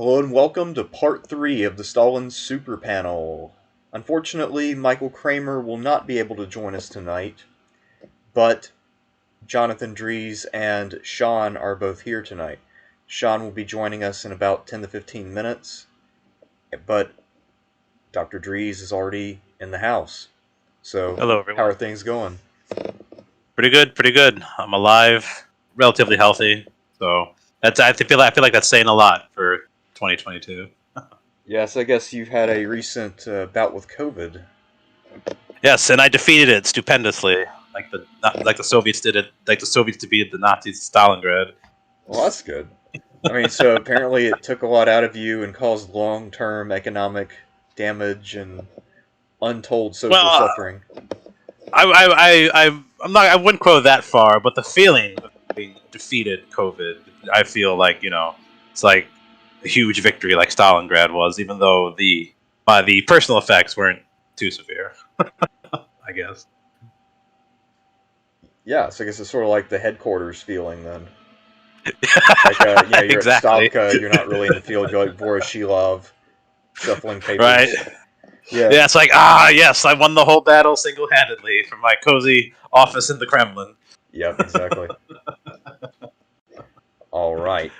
Hello and welcome to part 3 of the Stalin Super Panel. Unfortunately, Michael Kramer will not be able to join us tonight, but Jonathon, Dreeze, and Sean are both here tonight. Sean will be joining us in about 10 to 15 minutes, but Dr. Dreeze is already in the house. So, Hello, how are everyone. things going? Pretty good, pretty good. I'm alive, relatively healthy, so I feel like that's saying a lot for 2022. Yes, I guess you've had a recent bout with COVID. Yes, and I defeated it stupendously, like the Soviets did it, like the Soviets defeated the Nazis at Stalingrad. Well, that's good. I mean, so apparently it took a lot out of you and caused long-term economic damage and untold Well, social suffering. I wouldn't quote that far, but the feeling of being defeated COVID, I feel like it's like a huge victory, like Stalingrad was, even though the personal effects weren't too severe. I guess. Yeah, so I guess it's sort of like the headquarters feeling then. Like, you're at Exactly. Stavka, you're not really in the field, you're like Voroshilov, shuffling Right. papers. Yeah, Yeah, it's like, yes, I won the whole battle single-handedly from my cozy office in the Kremlin. yep, exactly. All right.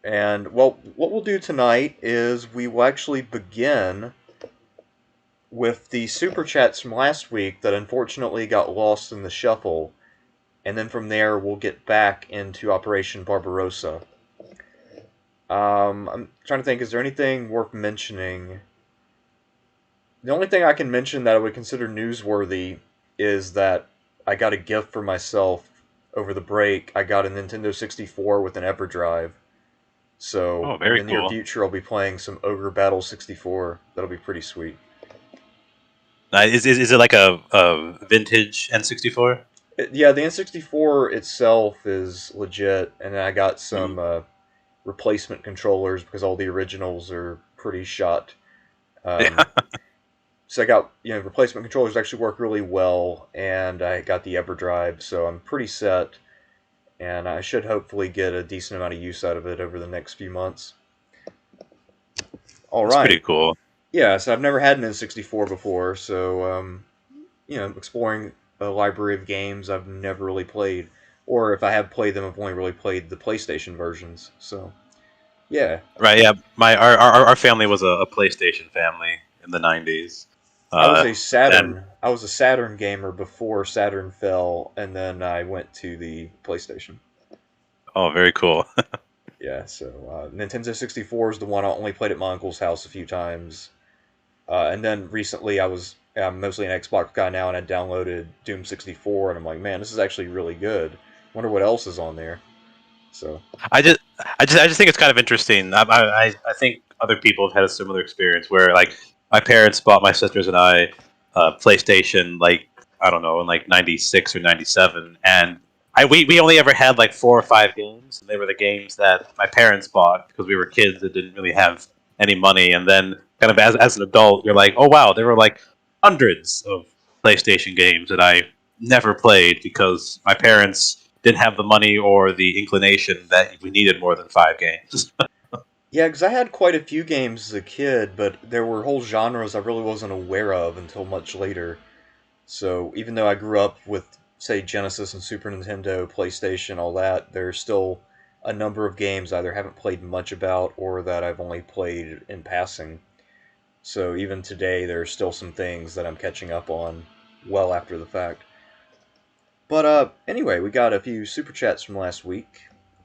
And, well, what we'll do tonight is we will actually begin with the super chats from last week that unfortunately got lost in the shuffle. And then from there, we'll get back into Operation Barbarossa. I'm trying to think, is there anything worth mentioning? The only thing I can mention that I would consider newsworthy is that I got a gift for myself over the break. I got a Nintendo 64 with an EverDrive. So, Oh, in very the near cool. future, I'll be playing some Ogre Battle 64. That'll be pretty sweet. Is it like a vintage N64? Yeah, the N64 itself is legit, and then I got some replacement controllers because all the originals are pretty shot. Yeah. Um, so I got replacement controllers actually work really well, and I got the EverDrive, so I'm pretty set, and I should hopefully get a decent amount of use out of it over the next few months. All That's pretty right, cool. yeah. So I've never had an N64 before, so exploring a library of games I've never really played, or if I have played them, I've only really played the PlayStation versions. So yeah, Right, yeah. Our family was a PlayStation family in the 90s. I was a And Saturn. I was a Saturn gamer before Saturn fell, and then I went to the PlayStation. oh, very cool. Yeah, so Nintendo 64 is the one I only played at my uncle's house a few times. And then recently I'm mostly an Xbox guy now, and I downloaded Doom 64, and I'm like, man, this is actually really good. Wonder what else is on there. So, I just, I just think it's kind of interesting. I think other people have had a similar experience where, like, my parents bought my sisters and I PlayStation, like, I don't know, in like '96 or '97, and we only ever had like 4 or 5 games, and they were the games that my parents bought because we were kids that didn't really have any money. And then, kind of as an adult, you're like, oh wow, there were like hundreds of PlayStation games that I never played because my parents didn't have the money or the inclination that we needed more than 5 games. yeah, because I had quite a few games as a kid, but there were whole genres I really wasn't aware of until much later. So even though I grew up with, say, Genesis and Super Nintendo, PlayStation, all that, there's still a number of games I either haven't played much about or that I've only played in passing. So even today, there are still some things that I'm catching up on well after the fact. But anyway, we got a few super chats from last week.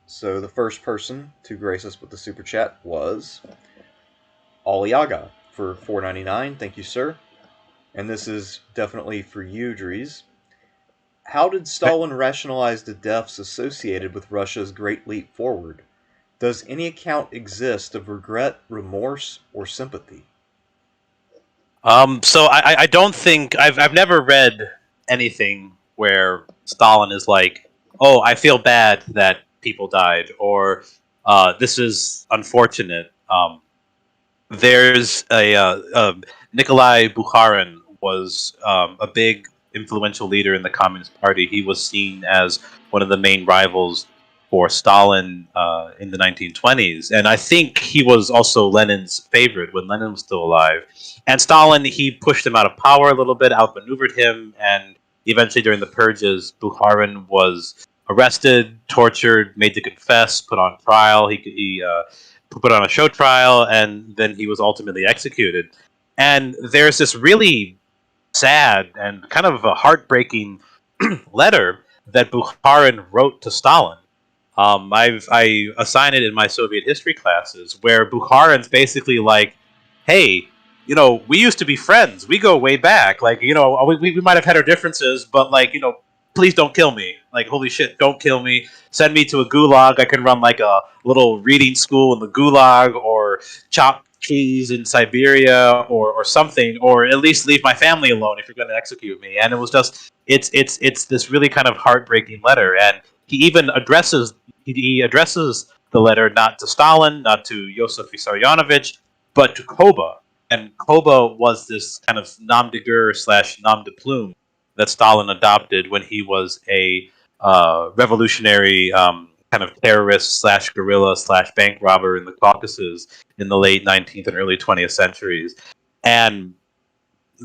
So the first person to grace us with the super chat was Aliaga for 4.99. Thank you, sir. And this is definitely for you, Dreeze. How did Stalin rationalize the deaths associated with Russia's Great Leap Forward? Does any account exist of regret, remorse, or sympathy? So I don't think I've never read anything where Stalin is like, oh, I feel bad that people died, or this is unfortunate. There's Nikolai Bukharin was a big influential leader in the Communist Party. He was seen as one of the main rivals for Stalin in the 1920s. And I think he was also Lenin's favorite when Lenin was still alive. And Stalin, he pushed him out of power a little bit, outmaneuvered him, and eventually during the purges, Bukharin was arrested, tortured, made to confess, put on trial. He put on a show trial, and then he was ultimately executed. And there's this really sad and kind of a heartbreaking letter that Bukharin wrote to Stalin. I assign it in my Soviet history classes, where Bukharin's basically like, "Hey, we used to be friends. We go way back. Like, we might have had our differences, but like, please don't kill me. Like, holy shit, don't kill me. Send me to a gulag. I can run like a little reading school in the gulag, or chop trees in Siberia, or something, or at least leave my family alone if you're going to execute me." And it was just, it's this really kind of heartbreaking letter, and he addresses the letter not to Stalin, not to Yosef Vissarionovich, but to Koba. And Koba was this kind of nom de guerre / nom de plume that Stalin adopted when he was a revolutionary kind of terrorist / guerrilla / bank robber in the Caucasus in the late 19th and early 20th centuries. And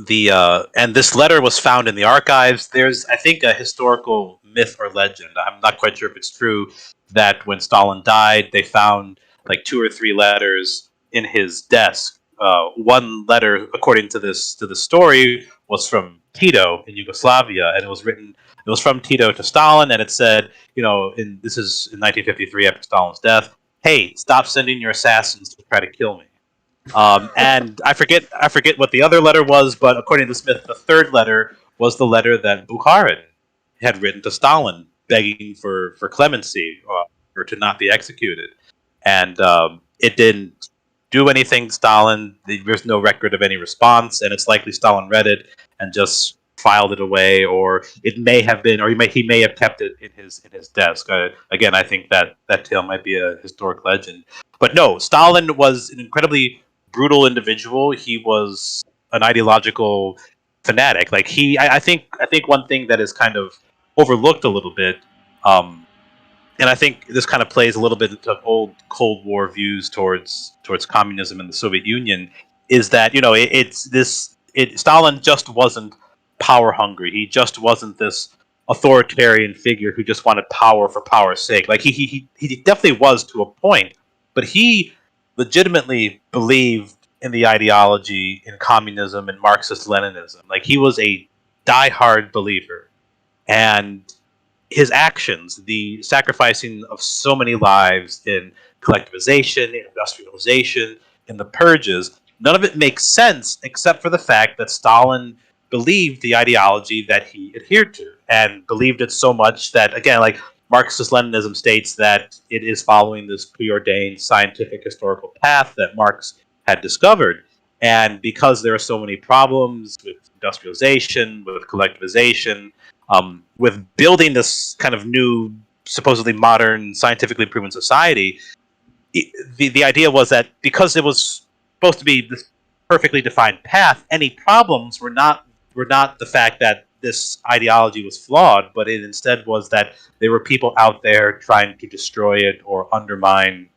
and this letter was found in the archives. There's, I think, a historical myth or legend. I'm not quite sure if it's true that when Stalin died, they found like 2 or 3 letters in his desk. One letter, according to the story, was from Tito in Yugoslavia, and it was written. It was from Tito to Stalin, and it said, this is in 1953 after Stalin's death. "Hey, stop sending your assassins to try to kill me." And I forget what the other letter was, but according to Smith, the third letter was the letter that Bukharin had written to Stalin, begging for clemency or to not be executed. And it didn't do anything to Stalin. There's no record of any response, and it's likely Stalin read it and just filed it away, or it may have been, or he may have kept it in his desk. Again, I think that tale might be a historic legend. But no, Stalin was an incredibly brutal individual. He was an ideological fanatic. Like I think one thing that is kind of overlooked a little bit, and I think this kind of plays a little bit into old Cold War views towards communism in the Soviet Union, is that Stalin just wasn't power hungry. He just wasn't this authoritarian figure who just wanted power for power's sake. Like he definitely was to a point, but he legitimately believed in the ideology in communism and Marxist Leninism. Like he was a diehard believer, and his actions, the sacrificing of so many lives in collectivization, in industrialization, in the purges, none of it makes sense except for the fact that Stalin believed the ideology that he adhered to, and believed it so much that, again, like Marxist Leninism states that it is following this preordained scientific historical path that Marx had discovered. And because there are so many problems with industrialization, with collectivization, with building this kind of new, supposedly modern, scientifically proven society, the idea was that because it was supposed to be this perfectly defined path, any problems were not the fact that this ideology was flawed, but it instead was that there were people out there trying to destroy it or undermine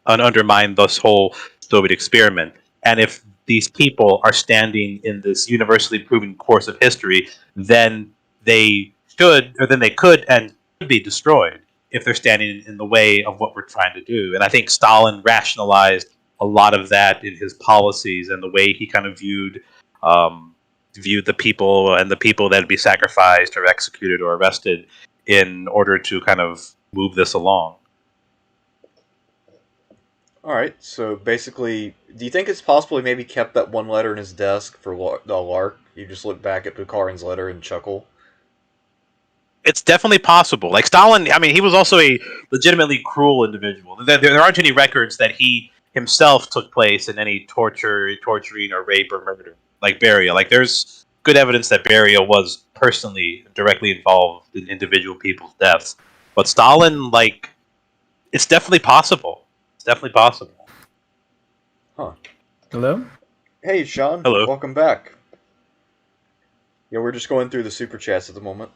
this whole Soviet experiment. And if these people are standing in this universally proven course of history, then they could and should be destroyed if they're standing in the way of what we're trying to do. And I think Stalin rationalized a lot of that in his policies and the way he kind of viewed the people and the people that would be sacrificed or executed or arrested in order to kind of move this along. Alright, so basically, do you think it's possible he maybe kept that one letter in his desk for the lark? You just look back at Bukharin's letter and chuckle? It's definitely possible. Like Stalin, I mean, he was also a legitimately cruel individual. There aren't any records that he himself took place in any torturing, or rape or murder, like Beria. Like there's good evidence that Beria was personally directly involved in individual people's deaths. But Stalin, like, it's definitely possible. It's definitely possible. Huh. Hello? Hey, Sean. Hello. Welcome back. Yeah, we're just going through the super chats at the moment.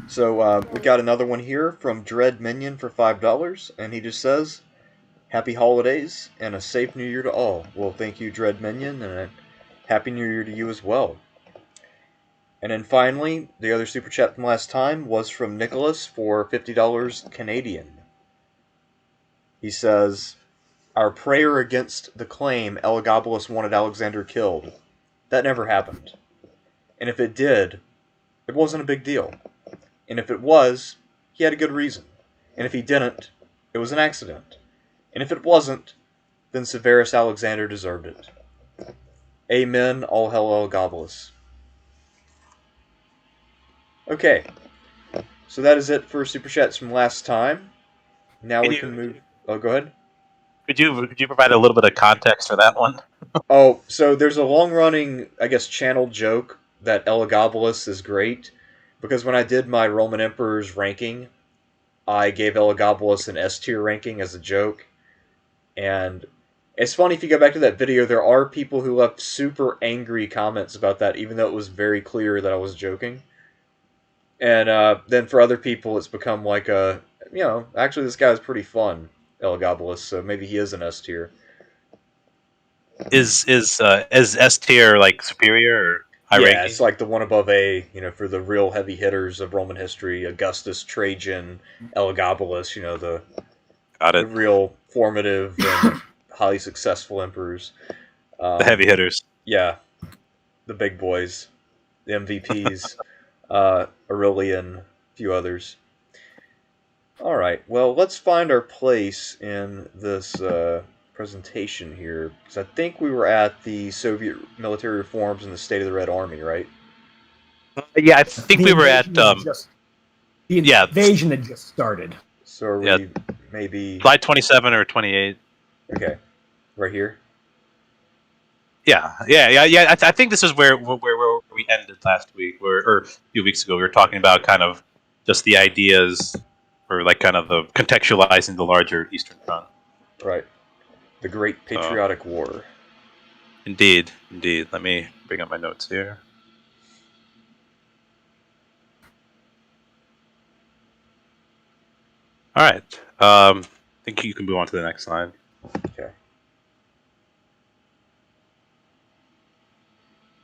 So we got another one here from Dread Minion for $5, and he just says, "Happy holidays and a safe New Year to all." Well, thank you, Dread Minion, and a Happy New Year to you as well. And then finally, the other super chat from last time was from Nicholas for $50 Canadian. He says, "Our prayer against the claim Elagabalus wanted Alexander killed. That never happened. And if it did, it wasn't a big deal. And if it was, he had a good reason. And if he didn't, it was an accident. And if it wasn't, then Severus Alexander deserved it. Amen, all hail Elagabalus." Okay, so that is it for Super Chats from last time. Now we can move... Oh, go ahead. Could you provide a little bit of context for that one? Oh, so there's a long-running, I guess, channel joke that Elagabalus is great, because when I did my Roman Emperors ranking, I gave Elagabalus an S tier ranking as a joke, and it's funny if you go back to that video, there are people who left super angry comments about that, even though it was very clear that I was joking. And then for other people, it's become like a, actually this guy's pretty fun, Elagabalus, so maybe he is an S tier. Is S tier like superior or high Yeah, ranking? it's like the one above A, for the real heavy hitters of Roman history: Augustus, Trajan, Elagabalus, Got the it. real formative and highly successful emperors. The heavy hitters. Yeah, the big boys, the MVPs, Aurelian, a few others. All right, well, let's find our place in this presentation here, because I think we were at the Soviet military reforms and the state of the Red Army, right? Yeah, I think The we were at yeah, invasion had just started. So are yeah, we maybe... slide 27 or 28. Okay, right here? Yeah. I think this is where we ended last week, or a few weeks ago. We were talking about kind of just the ideas, or like kind of the contextualizing the larger Eastern Front. Right. The Great Patriotic War. Indeed. Let me bring up my notes here. All right. I think you can move on to the next slide. Okay.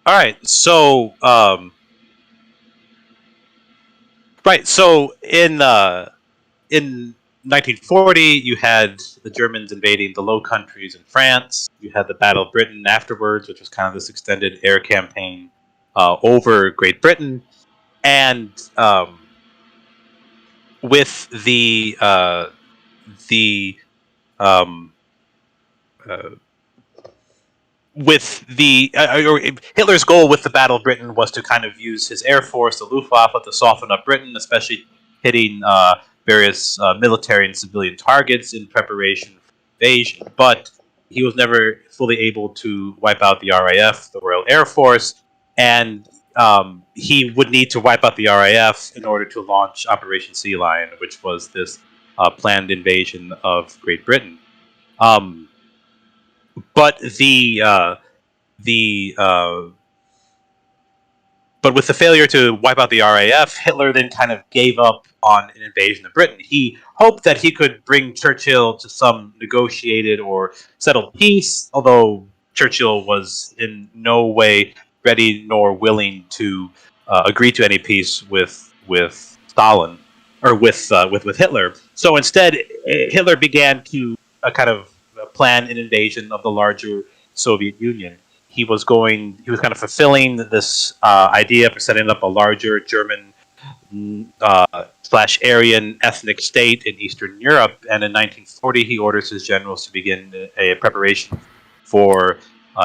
All right. So, So in 1940, you had the Germans invading the Low Countries in France. You had the Battle of Britain afterwards, which was kind of this extended air campaign over Great Britain, and with the um, uh, Hitler's goal with the Battle of Britain was to kind of use his air force, the Luftwaffe, to soften up Britain, especially hitting various military and civilian targets in preparation for invasion. But he was never fully able to wipe out the RAF, the Royal Air Force, and he would need to wipe out the RAF in order to launch Operation Sea Lion, which was this planned invasion of Great Britain. But the but with the failure to wipe out the RAF, Hitler then kind of gave up on an invasion of Britain. He hoped that he could bring Churchill to some negotiated or settled peace, although Churchill was in no way ready nor willing to agree to any peace with Stalin or with Hitler. So instead, Hitler began to kind of plan an invasion of the larger Soviet Union. He was kind of fulfilling this idea for setting up a larger German slash Aryan ethnic state in Eastern Europe. And in 1940, he orders his generals to begin a preparation for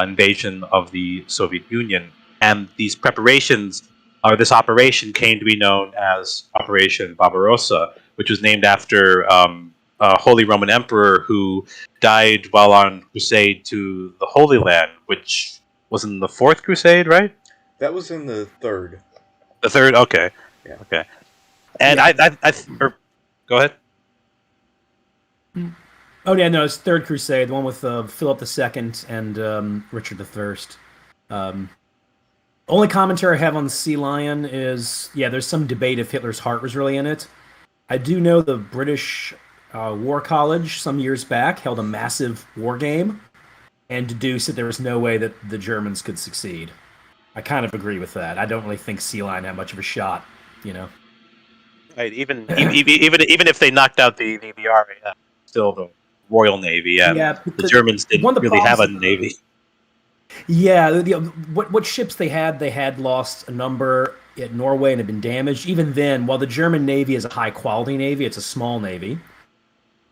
invasion of the Soviet Union. And these preparations, or this operation, came to be known as Operation Barbarossa, which was named after a Holy Roman Emperor who died while on crusade to the Holy Land, which was in the Fourth Crusade, right? That was in the third. The third? Okay. Yeah. Okay. And go ahead. Oh yeah, no, it's Third Crusade, the one with Philip II and Richard I. Only commentary I have on the Sea Lion is, yeah, there's some debate if Hitler's heart was really in it. I do know the British War College some years back held a massive war game and deduced that there was no way that the Germans could succeed. I kind of agree with that. I don't really think Sea Lion had much of a shot, you know. Right, even if they knocked out the RAF, still the Royal Navy, and Yeah, the Germans didn't one of the really have a problems navy. Yeah, what ships they had lost a number at Norway and had been damaged. Even then, while the German Navy is a high quality navy, it's a small navy.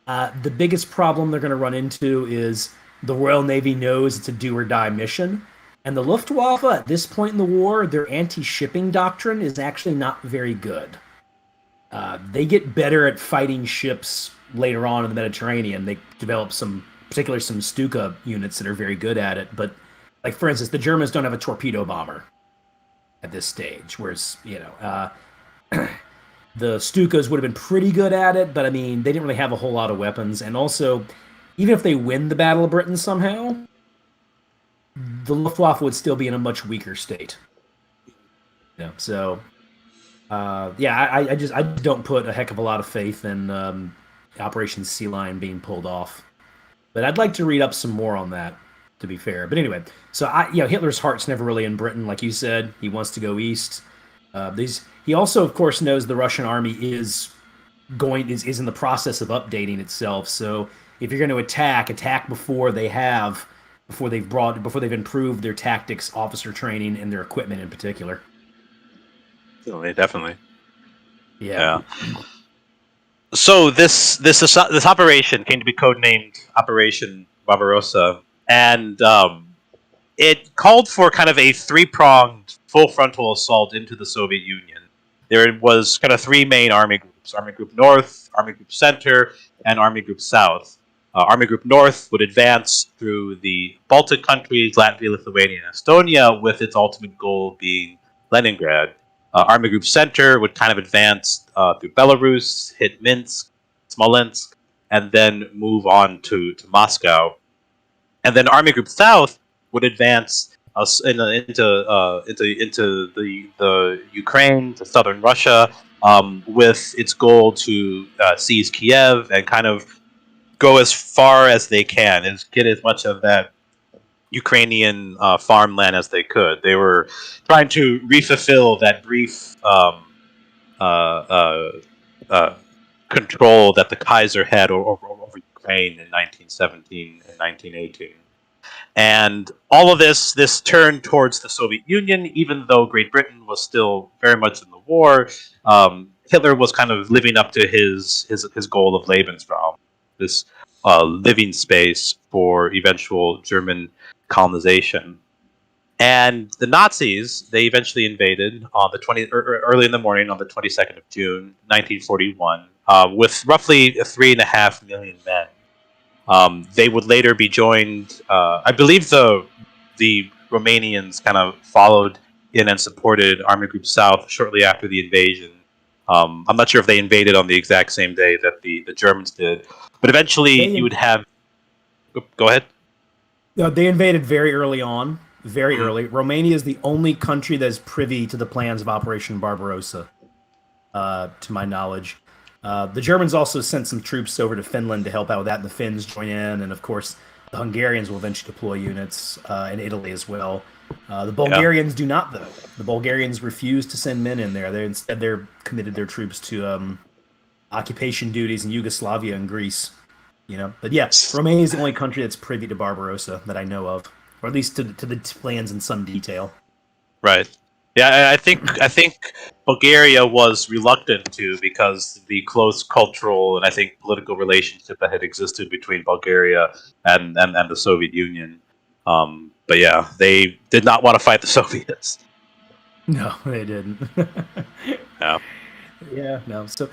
The biggest problem they're going to run into is the Royal Navy knows it's a do or die mission. And the Luftwaffe, at this point in the war, their anti shipping doctrine is actually not very good. They get better at fighting ships later on in the Mediterranean. They develop particularly some Stuka units that are very good at it. But, like, for instance, the Germans don't have a torpedo bomber at this stage, whereas, the Stukas would have been pretty good at it, but I mean, they didn't really have a whole lot of weapons. And also, even if they win the Battle of Britain somehow, the Luftwaffe would still be in a much weaker state. So, I just don't put a heck of a lot of faith in Operation Sea Lion being pulled off. But I'd like to read up some more on that, to be fair. But anyway, so Hitler's heart's never really in Britain, like you said. He wants to go east. He also, of course, knows the Russian army is in the process of updating itself. So if you're going to attack before they've improved their tactics, officer training, and their equipment in particular. Definitely. Yeah. So this operation came to be codenamed Operation Barbarossa, and it called for kind of a three-pronged full frontal assault into the Soviet Union. There was kind of three main army groups: Army Group North, Army Group Center, and Army Group South. Army Group North would advance through the Baltic countries, Latvia, Lithuania, and Estonia, with its ultimate goal being Leningrad. Army Group Center would kind of advance through Belarus, hit Minsk, Smolensk, and then move on to Moscow. And then Army Group South would advance into the Ukraine, to southern Russia, with its goal to seize Kiev and kind of go as far as they can and get as much of that Ukrainian farmland as they could. They were trying to refulfill that brief control that the Kaiser had over Ukraine in 1917 and 1918. And all of this turned towards the Soviet Union, even though Great Britain was still very much in the war. Hitler was kind of living up to his goal of Lebensraum, this living space for eventual German colonization. And the Nazis, they eventually invaded on early in the morning on the 22nd of June, 1941, with roughly 3.5 million men. They would later be joined. I believe the Romanians kind of followed in and supported Army Group South shortly after the invasion. I'm not sure if they invaded on the exact same day that the Germans did, but eventually you would have. Go ahead. No, they invaded very early on. Very early. Romania is the only country that is privy to the plans of Operation Barbarossa, to my knowledge. The Germans also sent some troops over to Finland to help out with that, and the Finns join in, and of course, the Hungarians will eventually deploy units in Italy as well. The Bulgarians do not, though. The Bulgarians refuse to send men in there. They're committed their troops to occupation duties in Yugoslavia and Greece. But yes, Romania is the only country that's privy to Barbarossa that I know of, or at least to the plans in some detail. Right. Yeah, I think Bulgaria was reluctant to, because the close cultural and I think political relationship that had existed between Bulgaria and the Soviet Union. But yeah, they did not want to fight the Soviets. No, they didn't. No. Yeah, no. So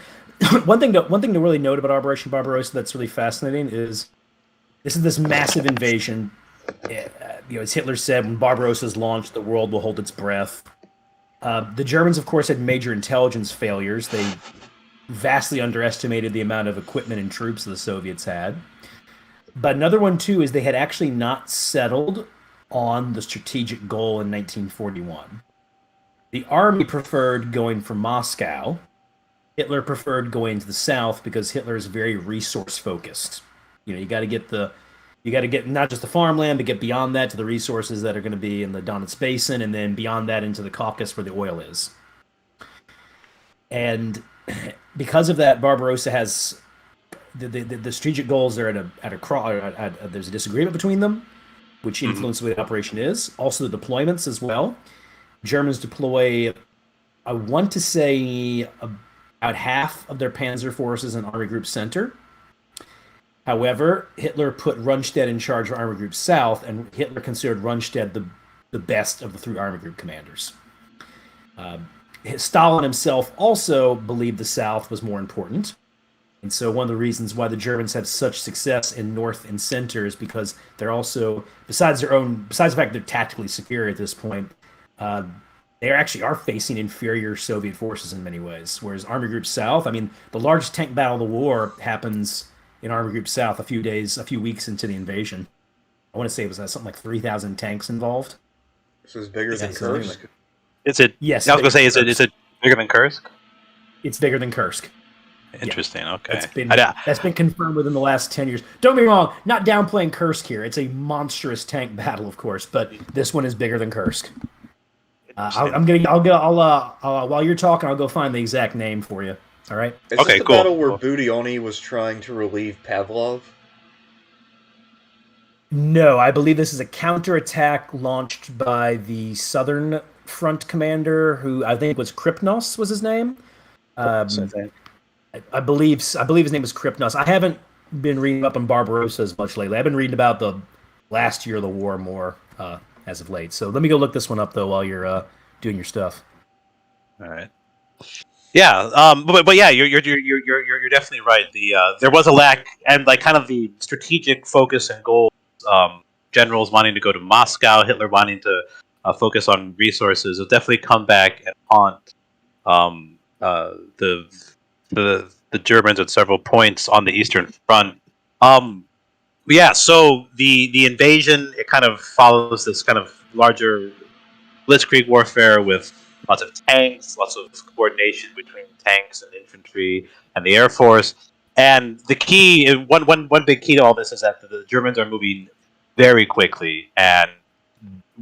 one thing to really note about Operation Barbarossa that's really fascinating is this massive invasion. As Hitler said, when Barbarossa is launched, the world will hold its breath. The Germans, of course, had major intelligence failures. They vastly underestimated the amount of equipment and troops the Soviets had. But another one, too, is they had actually not settled on the strategic goal in 1941. The army preferred going for Moscow. Hitler preferred going to the south because Hitler is very resource focused. You got to get not just the farmland, but get beyond that to the resources that are going to be in the Donetsk Basin, and then beyond that into the Caucasus where the oil is. And because of that, Barbarossa has the strategic goals are there's a disagreement between them, which influences what the operation is. Also, the deployments as well. Germans deploy, I want to say, about half of their panzer forces in Army Group Center. However, Hitler put Rundstedt in charge of Army Group South, and Hitler considered Rundstedt the best of the 3 Army Group commanders. Stalin himself also believed the South was more important. And so one of the reasons why the Germans have such success in North and Center is because they're also, besides the fact they're tactically superior at this point, they actually are facing inferior Soviet forces in many ways. Whereas Army Group South, I mean, the largest tank battle of the war happens in Army Group South a few weeks into the invasion. I want to say it was something like 3,000 tanks involved. So it's bigger than Kursk? Is it? Yes. I was going to say, is it bigger than Kursk? It's bigger than Kursk. Interesting. Yeah. Okay. That's been confirmed within the last 10 years. Don't be wrong. Not downplaying Kursk here. It's a monstrous tank battle, of course, but this one is bigger than Kursk. While you're talking, I'll go find the exact name for you. All right. Is this the battle where Budyonny was trying to relieve Pavlov? No, I believe this is a counterattack launched by the Southern Front commander, who I think was Krypnos was his name. I believe his name was Krypnos. I haven't been reading up on Barbarossa as much lately. I've been reading about the last year of the war more as of late. So let me go look this one up though while you're doing your stuff. All right. Yeah, but yeah, you're definitely right. There was a lack, and like kind of the strategic focus and goals. Generals wanting to go to Moscow, Hitler wanting to focus on resources. It'll definitely come back and haunt the Germans at several points on the Eastern Front. Yeah, so the invasion, it kind of follows this kind of larger blitzkrieg warfare with lots of tanks, lots of coordination between tanks and infantry and the Air Force. And the key, one big key to all this is that the Germans are moving very quickly, and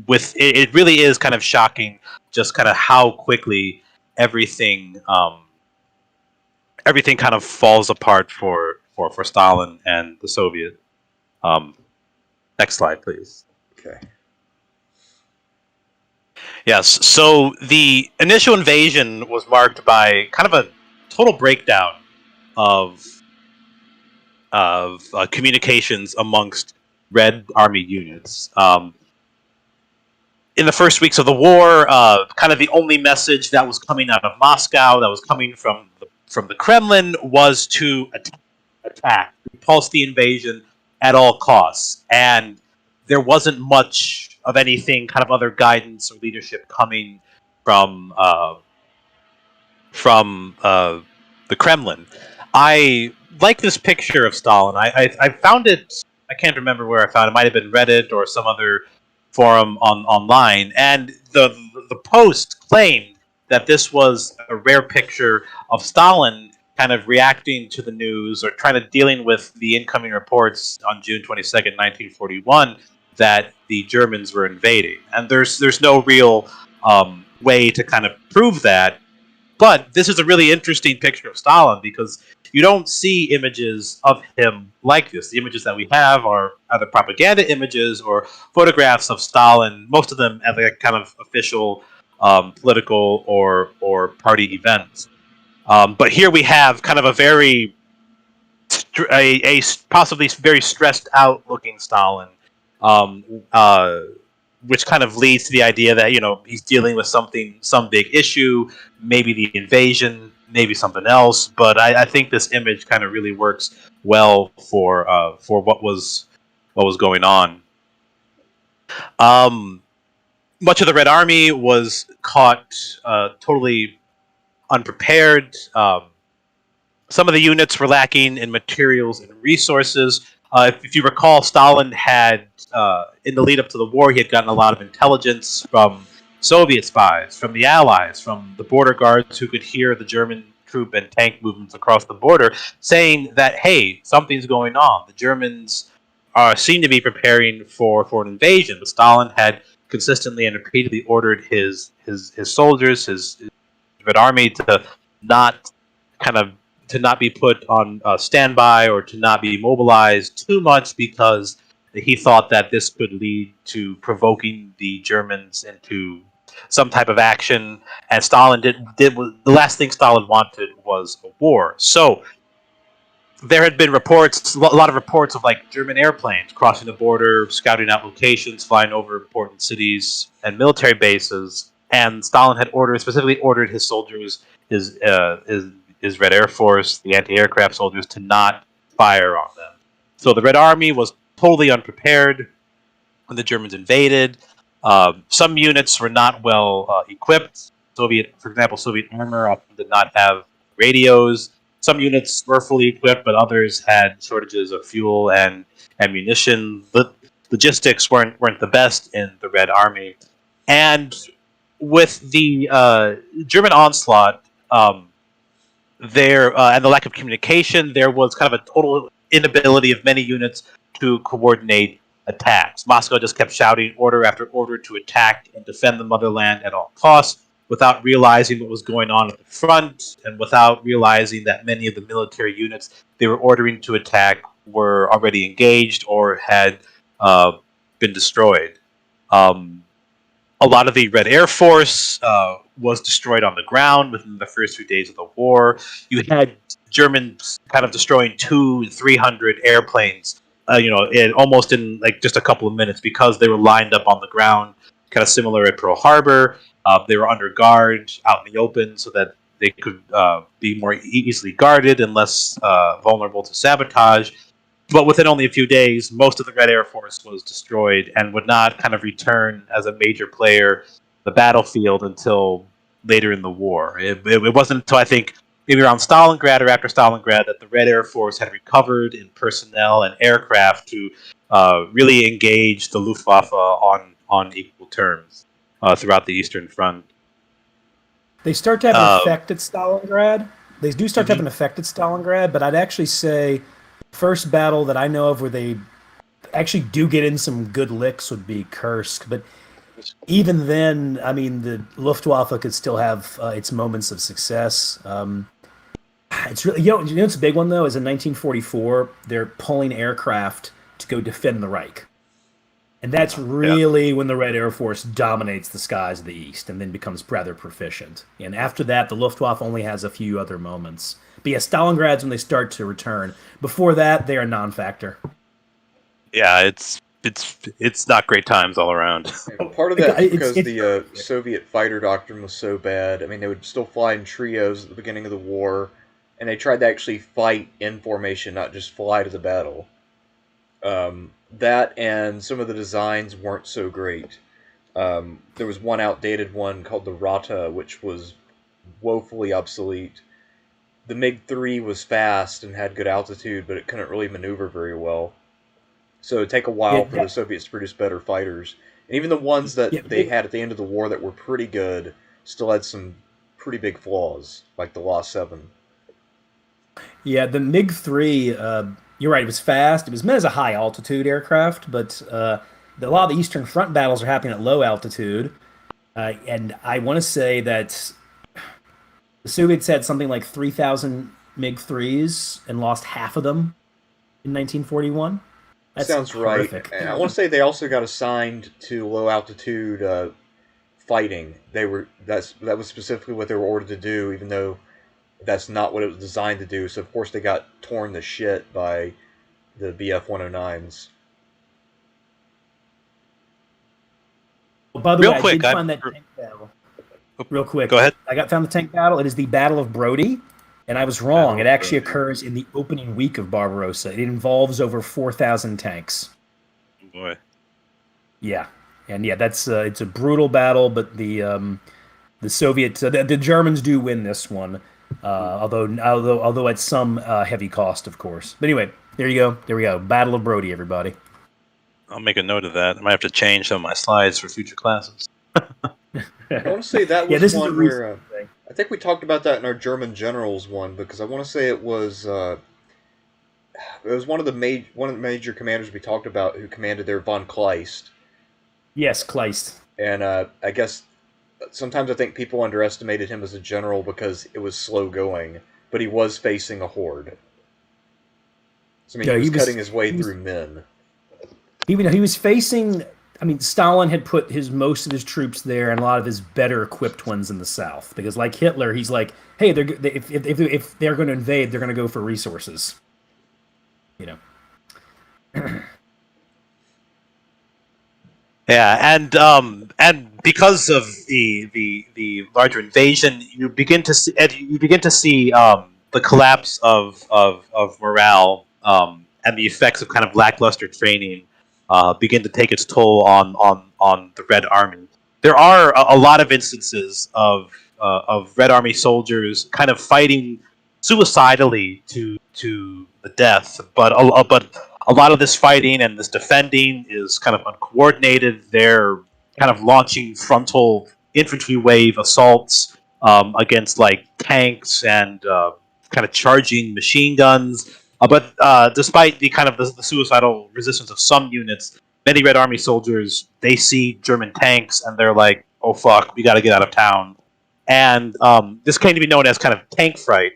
with it really is kind of shocking just kind of how quickly everything kind of falls apart for Stalin and the Soviet. Next slide, please. Okay. Yes, so the initial invasion was marked by kind of a total breakdown of communications amongst Red Army units. In the first weeks of the war, kind of the only message that was coming out of Moscow, that was coming from the Kremlin, was to attack, repulse the invasion at all costs. And there wasn't much of anything, kind of other guidance or leadership coming from the Kremlin. I like this picture of Stalin. I found it. I can't remember where I found it. It might have been Reddit or some other forum online, and the post claimed that this was a rare picture of Stalin kind of reacting to the news or trying to dealing with the incoming reports on June 22nd, 1941, that the Germans were invading. And there's no real way to kind of prove that. But this is a really interesting picture of Stalin because you don't see images of him like this. The images that we have are either propaganda images or photographs of Stalin, most of them at like kind of official political or party events. But here we have kind of a possibly very stressed out looking Stalin, which kind of leads to the idea that, you know, he's dealing with some big issue, maybe the invasion, maybe something else. But I think this image kind of really works well for what was going on. Much of the Red Army was caught totally unprepared. Some of the units were lacking in materials and resources. If you recall, Stalin had, in the lead up to the war, he had gotten a lot of intelligence from Soviet spies, from the Allies, from the border guards who could hear the German troop and tank movements across the border, saying that, hey, something's going on. The Germans seem to be preparing for an invasion. But Stalin had consistently and repeatedly ordered his soldiers, his Red Army, to not kind of to not be put on standby or to not be mobilized too much, because he thought that this could lead to provoking the Germans into some type of action. And Stalin did the last thing Stalin wanted was a war. So there had been reports, a lot of reports of like German airplanes crossing the border, scouting out locations, flying over important cities and military bases. And Stalin had specifically ordered his soldiers, his Red Air Force, the anti-aircraft soldiers, to not fire on them. So the Red Army was totally unprepared when the Germans invaded. Some units were not well equipped. For example, Soviet armor often did not have radios. Some units were fully equipped, but others had shortages of fuel and ammunition. The logistics weren't the best in the Red Army. And with the German onslaught, and the lack of communication, there was kind of a total inability of many units to coordinate attacks. Moscow just kept shouting order after order to attack and defend the motherland at all costs, without realizing what was going on at the front, and without realizing that many of the military units they were ordering to attack were already engaged or had been destroyed. A lot of the Red Air Force was destroyed on the ground within the first few days of the war. You had Germans kind of destroying 200-300 airplanes, almost in like just a couple of minutes, because they were lined up on the ground, kind of similar at Pearl Harbor. They were under guard out in the open so that they could be more easily guarded and less vulnerable to sabotage. But within only a few days, most of the Red Air Force was destroyed and would not kind of return as a major player in the battlefield until later in the war. It wasn't until I think maybe around Stalingrad or after Stalingrad that the Red Air Force had recovered in personnel and aircraft to really engage the Luftwaffe on equal terms throughout the Eastern Front. They start to have an effect at Stalingrad. They do start to have an effect at Stalingrad, but I'd actually say first battle that I know of where they actually do get in some good licks would be Kursk. But even then, I mean, the Luftwaffe could still have its moments of success. It's really, it's a big one though. Is in 1944 they're pulling aircraft to go defend the Reich, and that's really when the Red Air Force dominates the skies of the East and then becomes rather proficient. And after that, the Luftwaffe only has a few other moments. But yeah, Stalingrad's when they start to return. Before that, they are non-factor. Yeah, it's not great times all around. And part of that is because the Soviet fighter doctrine was so bad. I mean, they would still fly in trios at the beginning of the war, and they tried to actually fight in formation, not just fly to the battle. That and some of the designs weren't so great. There was one outdated one called the Rata, which was woefully obsolete. The MiG-3 was fast and had good altitude, but it couldn't really maneuver very well. So it'd take a while for the Soviets to produce better fighters. And even the ones that they had at the end of the war that were pretty good still had some pretty big flaws, like the La-7. Yeah, the MiG-3, you're right, it was fast. It was meant as a high-altitude aircraft, but a lot of the Eastern Front battles are happening at low altitude. And I want to say that the Soviets had something like 3,000 MiG-3s and lost half of them in 1941. That sounds horrific. Right. And I want to say they also got assigned to low altitude fighting. That was specifically what they were ordered to do, even though that's not what it was designed to do. So of course they got torn to shit by the Bf-109s. Well, by the way, I did find that tank battle. Real quick. Go ahead. Found the tank battle. It is the Battle of Brody, and I was wrong. It actually occurs in the opening week of Barbarossa. It involves over 4,000 tanks. Oh boy. Yeah. And that's it's a brutal battle, but the Soviets, the Germans do win this one, although at some heavy cost, of course. But anyway, there you go. There we go. Battle of Brody, everybody. I'll make a note of that. I might have to change some of my slides for future classes. I want to say that Yeah, was this is a one recent where thing. I think we talked about that in our German generals one because I want to say it was one of the major commanders we talked about who commanded their von Kleist, Yes, Kleist. and I guess sometimes I think people underestimated him as a general because it was slow going, but he was facing a horde. So I mean, he No, was cutting his way he was through men. he was facing. I mean, Stalin had put his most of his troops there, and a lot of his better equipped ones in the south. Because, like Hitler, he's like, hey, if they're going to invade, they're going to go for resources. You know. Yeah, and because of the larger invasion, you begin to see the collapse of morale, and the effects of kind of lackluster training begin to take its toll on the Red Army. There are a lot of instances of Red Army soldiers kind of fighting suicidally to the death, but a lot of this fighting and this defending is kind of uncoordinated. They're kind of launching frontal infantry wave assaults against like tanks and kind of charging machine guns. But despite the kind of the suicidal resistance of some units, many Red Army soldiers they see German tanks and they're like, "Oh fuck, we got to get out of town." And this came to be known as kind of tank fright,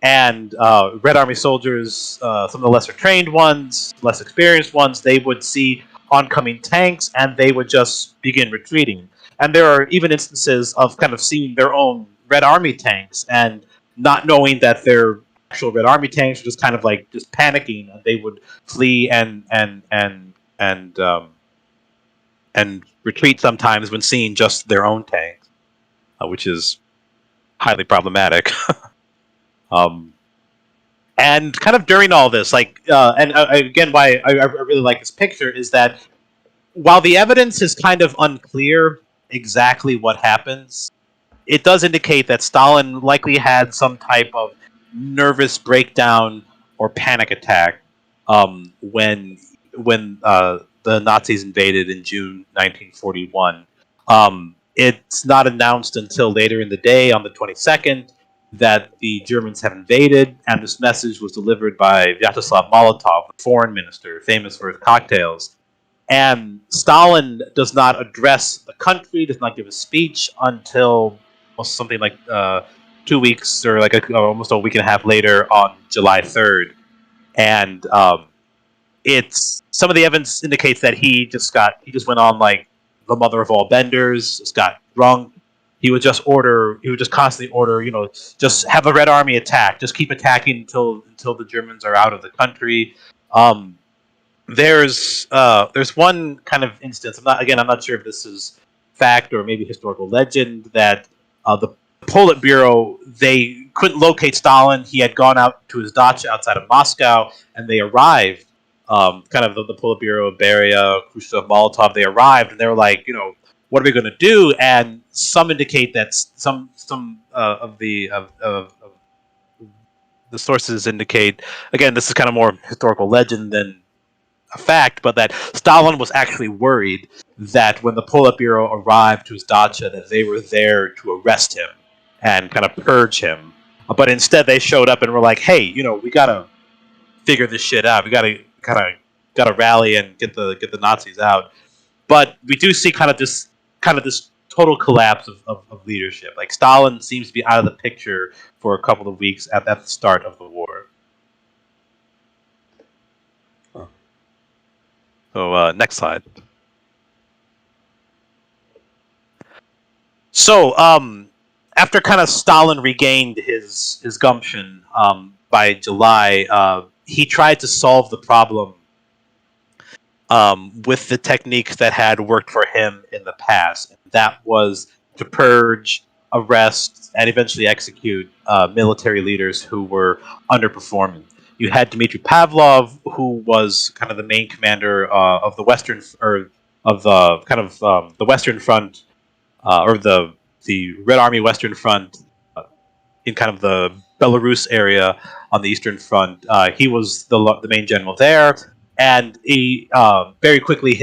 and Red Army soldiers, some of the lesser trained ones, less experienced ones, they would see oncoming tanks and they would just begin retreating. And there are even instances of kind of seeing their own Red Army tanks and not knowing that they're actual Red Army tanks, are just kind of like just panicking, and they would flee and retreat sometimes when seeing just their own tanks, which is highly problematic. um, And kind of during all this, again, why I really like this picture is that while the evidence is kind of unclear exactly what happens, it does indicate that Stalin likely had some type of nervous breakdown or panic attack when the Nazis invaded in June 1941. It's not announced until later in the day on the 22nd that the Germans have invaded, and this message was delivered by Vyacheslav Molotov, the foreign minister, famous for his cocktails. And Stalin does not address the country, does not give a speech until something like 2 weeks or like almost a week and a half later on July 3rd. And it's some of the evidence indicates that he just went on like the mother of all benders, just got drunk. He would just constantly order, just have a Red Army attack, just keep attacking until the Germans are out of the country. Um, there's one kind of instance. I'm not sure if this is fact or maybe historical legend that the Politburo they couldn't locate Stalin. He had gone out to his dacha outside of Moscow, and they arrived. Kind of the Politburo, Beria, Khrushchev, Molotov. They arrived, and they were like, what are we going to do? And some indicate that some of the sources indicate, again, this is kind of more historical legend than a fact, but that Stalin was actually worried that when the Politburo arrived to his dacha, that they were there to arrest him and kind of purge him. But instead, they showed up and were like, "Hey, we gotta figure this shit out. We gotta rally and get the Nazis out." But we do see kind of this total collapse of leadership. Like Stalin seems to be out of the picture for a couple of weeks at the start of the war. Huh. So next slide. So after kind of Stalin regained his gumption by July, he tried to solve the problem with the techniques that had worked for him in the past. And that was to purge, arrest, and eventually execute military leaders who were underperforming. You had Dmitri Pavlov, who was kind of the main commander of the Western, or of the kind of the Western Front, or the Red Army Western Front in kind of the Belarus area on the Eastern Front. He was the main general there, and he very quickly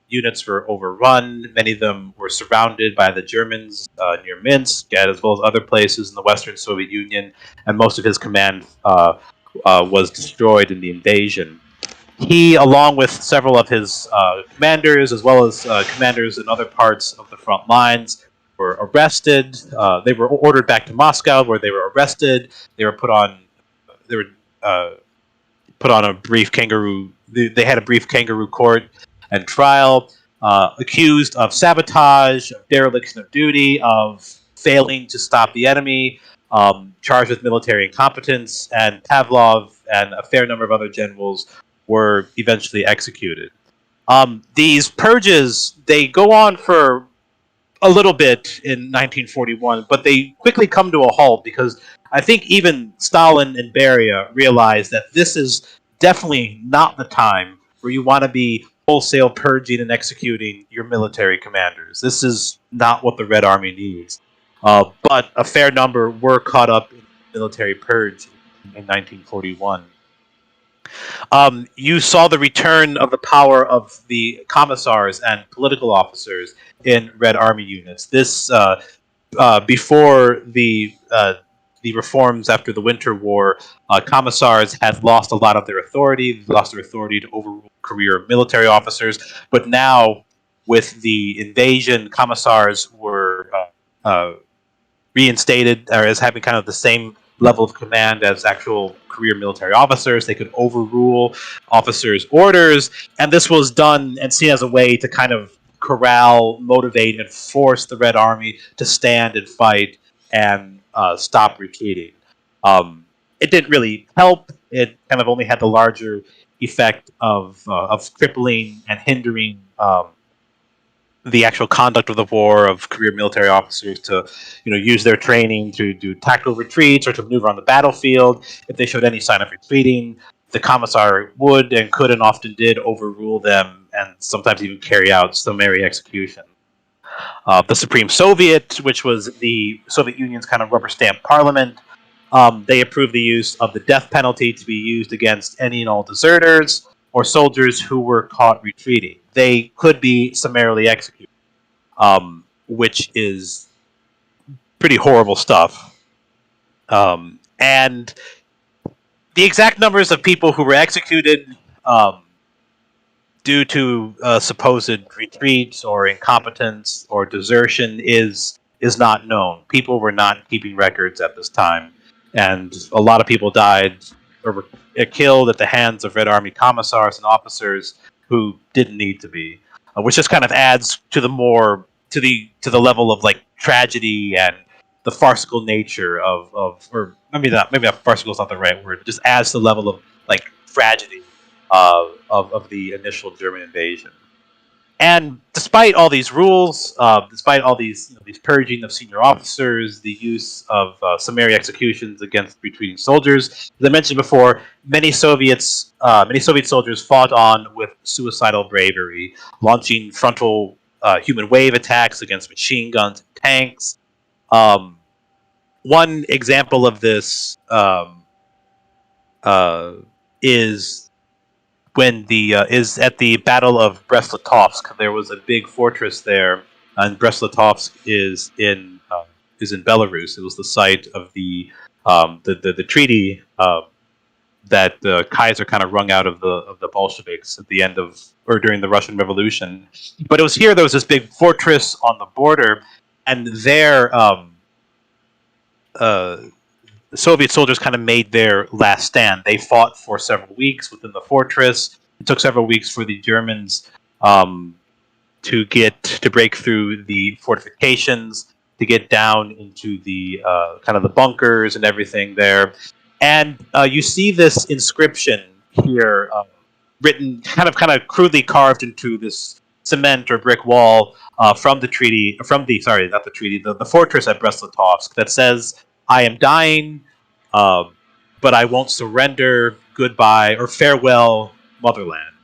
units were overrun. Many of them were surrounded by the Germans near Minsk, as well as other places in the Western Soviet Union, and most of his command was destroyed in the invasion. He, along with several of his commanders, as well as commanders in other parts of the front lines, were arrested. They were ordered back to Moscow, where they were arrested. They were put on. They were put on a brief kangaroo. They had a brief kangaroo court and trial, accused of sabotage, of dereliction of duty, of failing to stop the enemy, charged with military incompetence, and Pavlov and a fair number of other generals were eventually executed. These purges, they go on for a little bit in 1941, but they quickly come to a halt because I think even Stalin and Beria realized that this is definitely not the time where you want to be wholesale purging and executing your military commanders. This is not what the Red Army needs. But a fair number were caught up in military purge in 1941. You saw the return of the power of the commissars and political officers in Red Army units. This before the reforms after the Winter War, commissars had lost a lot of their authority, lost their authority to overrule career military officers. But now, with the invasion, commissars were reinstated or as having kind of the same level of command as actual career military officers. They could overrule officers' orders, and this was done and seen as a way to kind of corral, motivate, and force the Red Army to stand and fight and stop retreating. It didn't really help. It kind of only had the larger effect of crippling and hindering the actual conduct of the war, of career military officers to, use their training to do tactical retreats or to maneuver on the battlefield. If they showed any sign of retreating, the commissar would and could and often did overrule them and sometimes even carry out summary execution. The Supreme Soviet, which was the Soviet Union's kind of rubber stamp parliament, they approved the use of the death penalty to be used against any and all deserters or soldiers who were caught retreating. They could be summarily executed, which is pretty horrible stuff. And the exact numbers of people who were executed due to supposed retreats or incompetence or desertion is not known. People were not keeping records at this time, and a lot of people died or were killed at the hands of Red Army commissars and officers who didn't need to be, which just kind of adds to the level of like tragedy and the farcical nature of or maybe not farcical is not the right word. It just adds to the level of like tragedy of the initial German invasion. And despite all these rules, despite all these these purging of senior officers, the use of summary executions against retreating soldiers, as I mentioned before, many Soviet soldiers fought on with suicidal bravery, launching frontal human wave attacks against machine guns and tanks. One example of this is when is at the Battle of Brest-Litovsk. There was a big fortress there, and Brest-Litovsk is in Belarus. It was the site of the treaty that the Kaiser kind of wrung out of the Bolsheviks at the end of or during the Russian Revolution. But it was here there was this big fortress on the border, and there the Soviet soldiers kind of made their last stand. They fought for several weeks within the fortress. It took several weeks for the Germans to break through the fortifications, to get down into the kind of the bunkers and everything there. And you see this inscription here, written kind of crudely carved into this cement or brick wall from the fortress at Brest-Litovsk that says, "I am dying, but I won't surrender. Goodbye or farewell, motherland."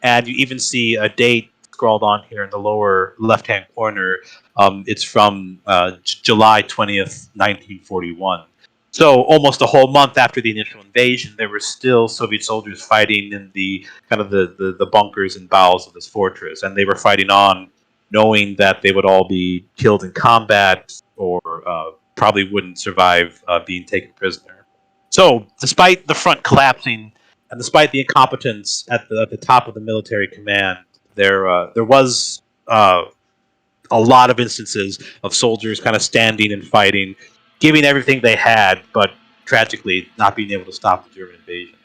And you even see a date scrawled on here in the lower left-hand corner. It's from July 20th, 1941. So almost a whole month after the initial invasion, there were still Soviet soldiers fighting in the kind of the bunkers and bowels of this fortress, and they were fighting on, knowing that they would all be killed in combat or probably wouldn't survive being taken prisoner. So, despite the front collapsing and despite the incompetence at the top of the military command, there was a lot of instances of soldiers kind of standing and fighting, giving everything they had, but tragically not being able to stop the German invasion.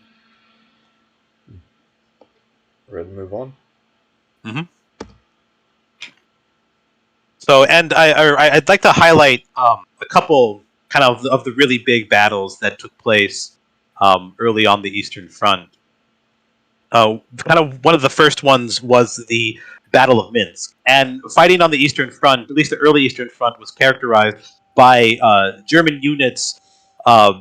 Ready to move on? Mm-hmm. So, and I'd like to highlight a couple kind of the really big battles that took place early on the Eastern Front. Kind of one of the first ones was the Battle of Minsk, and fighting on the Eastern Front, at least the early Eastern Front, was characterized by German units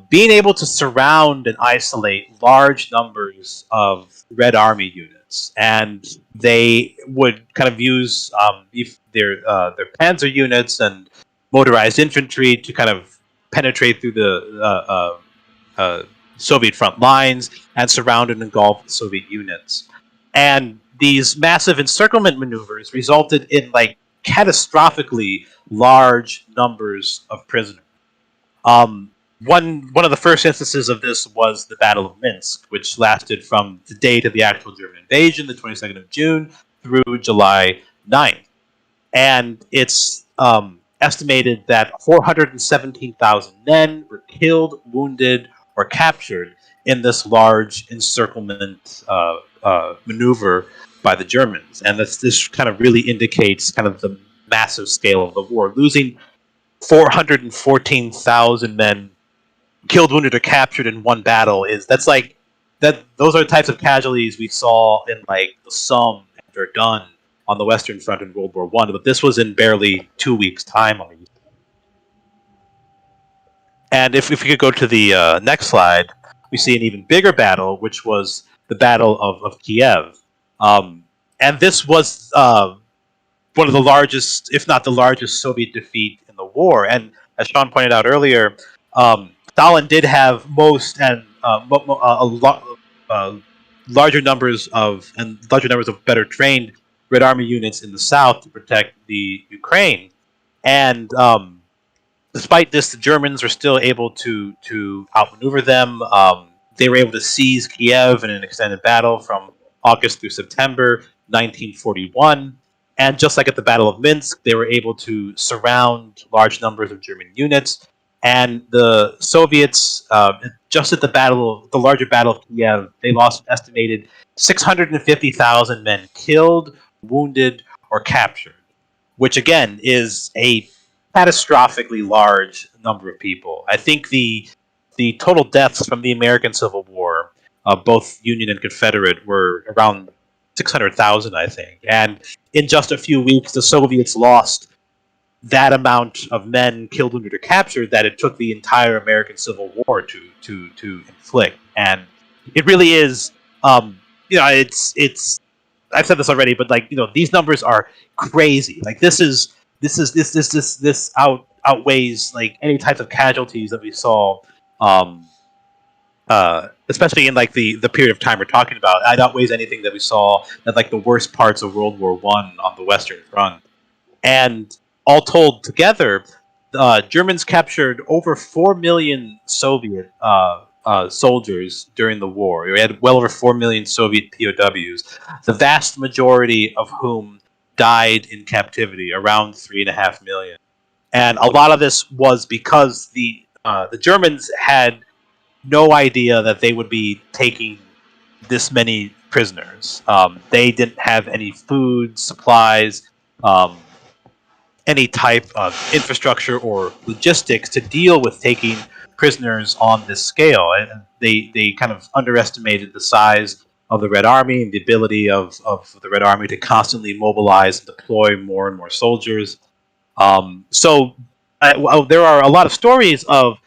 being able to surround and isolate large numbers of Red Army units, and they would kind of use their Panzer units and motorized infantry to kind of penetrate through the Soviet front lines and surround and engulf the Soviet units. And these massive encirclement maneuvers resulted in like catastrophically large numbers of prisoners. One of the first instances of this was the Battle of Minsk, which lasted from the date of the actual German invasion, the 22nd of June, through July 9th. And it's estimated that 417,000 men were killed, wounded, or captured in this large encirclement maneuver by the Germans. And this kind of really indicates kind of the massive scale of the war. Losing 414,000 men killed, wounded, or captured in one battle those are the types of casualties we saw in like the Somme and Verdun on the Western Front in World War One, but this was in barely 2 weeks' time. And if we could go to the next slide, we see an even bigger battle, which was the Battle of Kiev. And this was one of the largest, if not the largest, Soviet defeat in the war. And as Sean pointed out earlier, Stalin did have larger numbers of better trained Red Army units in the south to protect the Ukraine. And despite this, the Germans were still able to outmaneuver them. They were able to seize Kiev in an extended battle from August through September 1941. And just like at the Battle of Minsk, they were able to surround large numbers of German units. And the Soviets, just at the larger Battle of Kiev, they lost an estimated 650,000 men killed, wounded, or captured, which again is a catastrophically large number of people. I think the total deaths from the American Civil War, both Union and Confederate, were around 600,000, I think. And in just a few weeks, the Soviets lost that amount of men killed, wounded, or captured that it took the entire American Civil War to inflict. And it really is, it's. I've said this already, but these numbers are crazy. Like this outweighs like any types of casualties that we saw, especially in like the period of time we're talking about. It outweighs anything that we saw at like the worst parts of World War I on the Western Front. And all told together, Germans captured over 4 million Soviet soldiers during the war. We had well over 4 million Soviet POWs, the vast majority of whom died in captivity, around 3.5 million. And a lot of this was because the Germans had no idea that they would be taking this many prisoners. They didn't have any food, supplies, any type of infrastructure or logistics to deal with taking prisoners on this scale. And they kind of underestimated the size of the Red Army and the ability of the Red Army to constantly mobilize and deploy more and more soldiers. So there are a lot of stories of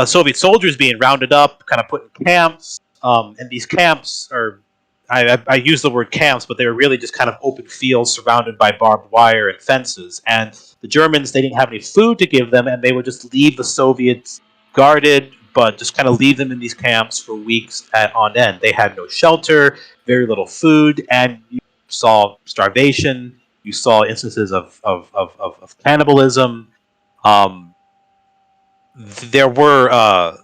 Soviet soldiers being rounded up, kind of put in camps, and these camps are, I use the word camps, but they were really just kind of open fields surrounded by barbed wire and fences. And the Germans, they didn't have any food to give them, and they would just leave the Soviets guarded, but just kind of leave them in these camps for weeks on end. They had no shelter, very little food, and you saw starvation. You saw instances of cannibalism. Um, there were a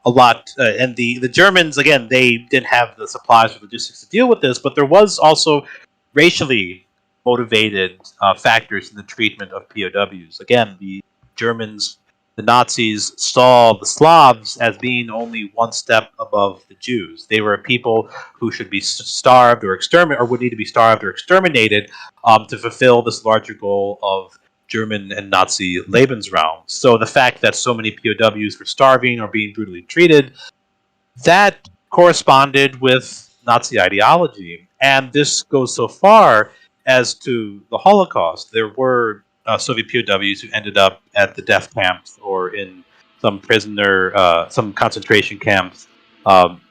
lot, and the Germans, again, they didn't have the supplies or logistics to deal with this, but there was also racially motivated factors in the treatment of POWs. Again, the Germans, the Nazis, saw the Slavs as being only one step above the Jews. They were a people who should be starved or exterminated, or would need to be starved or exterminated to fulfill this larger goal of German and Nazi Lebensraum. So the fact that so many POWs were starving or being brutally treated, that corresponded with Nazi ideology. And this goes so far as to the Holocaust. There were Soviet POWs who ended up at the death camps or in some some concentration camps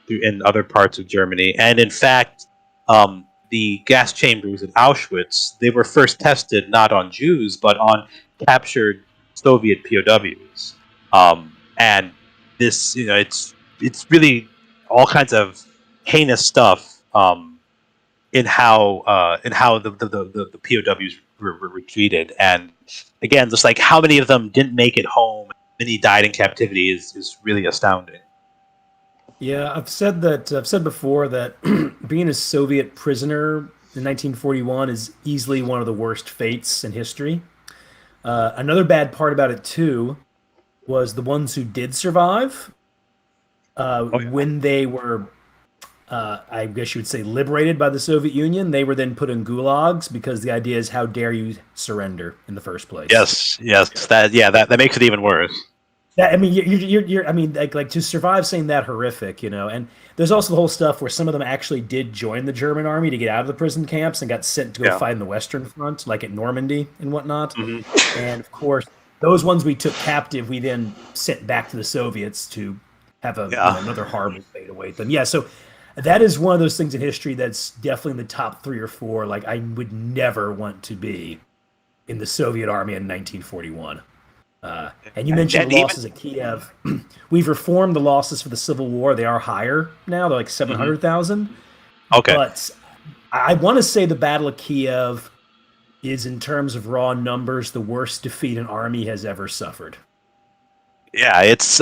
in other parts of Germany. And in fact, the gas chambers at Auschwitz, they were first tested not on Jews, but on captured Soviet POWs. And this, it's really all kinds of heinous stuff in how the POWs were treated. And again, just like how many of them didn't make it home, many died in captivity is really astounding. Yeah, I've said before that being a Soviet prisoner in 1941 is easily one of the worst fates in history. Another bad part about it too was the ones who did survive when they were, I guess you would say, liberated by the Soviet Union. They were then put in gulags because the idea is, how dare you surrender in the first place? Yes, that makes it even worse. I mean, you're I mean, like to survive saying that horrific, And there's also the whole stuff where some of them actually did join the German army to get out of the prison camps and got sent to go fight in the Western Front, like at Normandy and whatnot. Mm-hmm. And of course, those ones we took captive, we then sent back to the Soviets to have another horrible fate await them. Yeah, so that is one of those things in history that's definitely in the top 3 or 4. Like, I would never want to be in the Soviet army in 1941. And you mentioned losses at Kiev. We've reformed the losses for the Civil War. They are higher now. They're like 700,000. Okay. But I want to say the Battle of Kiev is, in terms of raw numbers, the worst defeat an army has ever suffered. Yeah, it's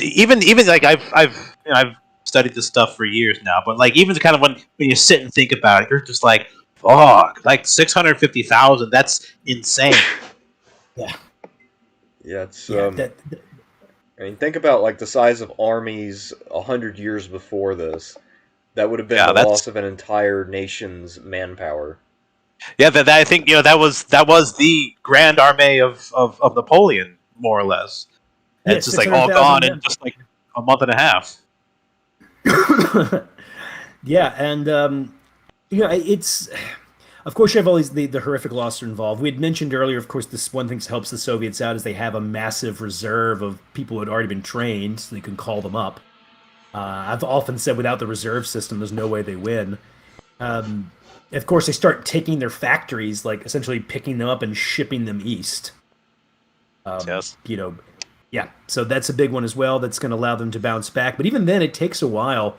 even like I've studied this stuff for years now, but like even kind of when you sit and think about it, you're just like, fuck, like 650,000. That's insane. Yeah. Yeah, it's. I mean, think about like the size of armies 100 years before this. That would have been the loss of an entire nation's manpower. Yeah, that I think that was the Grand Armée of Napoleon, more or less. And it's just like all gone in just like a month and a half. Yeah, and it's. Of course, you have all the horrific losses involved. We had mentioned earlier, of course, this one thing that helps the Soviets out is they have a massive reserve of people who had already been trained, so they can call them up. I've often said without the reserve system, there's no way they win. Of course, they start taking their factories, like essentially picking them up and shipping them east. Yes. Yeah, so that's a big one as well. That's going to allow them to bounce back. But even then, it takes a while.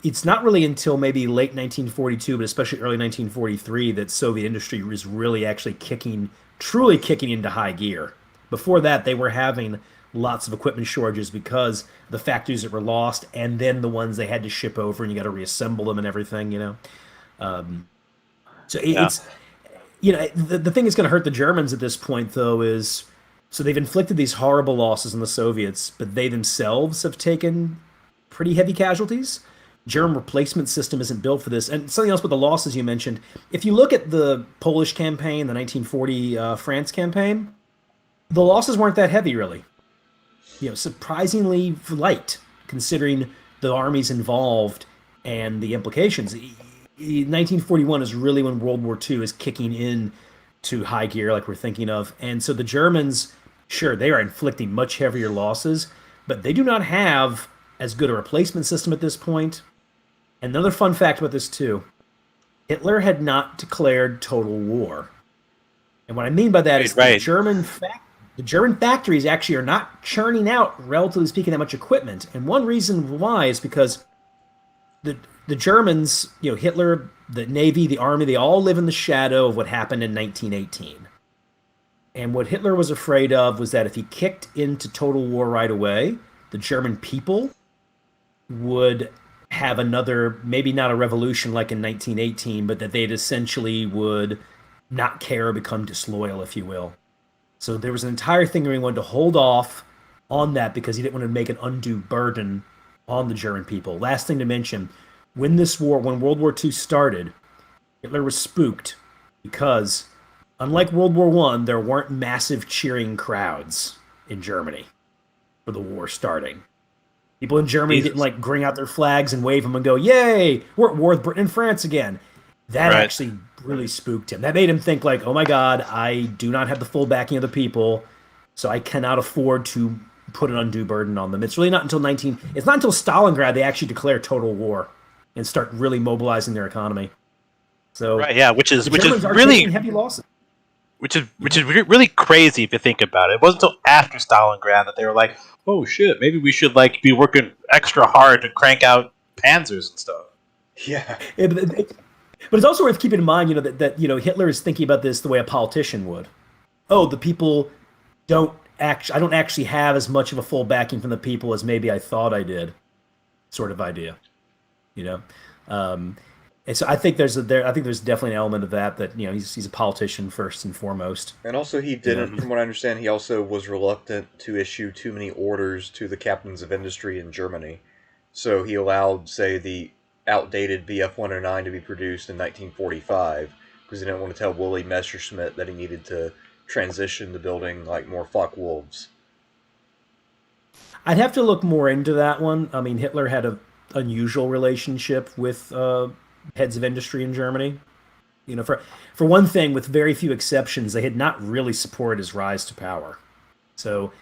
It's not really until maybe late 1942, but especially early 1943, that Soviet industry was really actually truly kicking into high gear. Before that, they were having lots of equipment shortages because the factories that were lost, and then the ones they had to ship over, and you got to reassemble them and everything, So it's, the thing that's going to hurt the Germans at this point, though, is so they've inflicted these horrible losses on the Soviets, but they themselves have taken pretty heavy casualties. German replacement system isn't built for this. And something else with the losses you mentioned, if you look at the Polish campaign, the 1940 France campaign, the losses weren't that heavy, really. Surprisingly light, considering the armies involved and the implications. 1941 is really when World War II is kicking in to high gear, like we're thinking of. And so the Germans, sure, they are inflicting much heavier losses, but they do not have as good a replacement system at this point. Another fun fact about this, too, Hitler had not declared total war. And what I mean by that is the the German factories actually are not churning out, relatively speaking, that much equipment. And one reason why is because the Germans, Hitler, the Navy, the Army, they all live in the shadow of what happened in 1918. And what Hitler was afraid of was that if he kicked into total war right away, the German people would have another, maybe not a revolution like in 1918, but that they'd essentially would not care or become disloyal, if you will. So there was an entire thing where he wanted to hold off on that because he didn't want to make an undue burden on the German people. Last thing to mention, when World War II started, Hitler was spooked because, unlike World War I, there weren't massive cheering crowds in Germany for the war starting. People in Germany didn't bring out their flags and wave them and go, "Yay, we're at war with Britain and France again." That actually really spooked him. That made him think "Oh my God, I do not have the full backing of the people, so I cannot afford to put an undue burden on them." It's really not until It's not until Stalingrad they actually declare total war and start really mobilizing their economy. So which is really taking heavy losses. Which is really crazy if you think about it. It wasn't until after Stalingrad that they were like, "Oh shit, maybe we should be working extra hard to crank out panzers and stuff." Yeah. But it's also worth keeping in mind, that Hitler is thinking about this the way a politician would. Oh, the people I don't actually have as much of a full backing from the people as maybe I thought I did, sort of idea. And so I think there's definitely an element of that he's a politician first and foremost. And also he didn't, from what I understand, he also was reluctant to issue too many orders to the captains of industry in Germany. So he allowed, say, the outdated Bf-109 to be produced in 1945 because he didn't want to tell Willy Messerschmitt that he needed to transition to building more Focke-Wulfs. I'd have to look more into that one. I mean, Hitler had an unusual relationship with heads of industry in Germany. For one thing, with very few exceptions, they had not really supported his rise to power. So,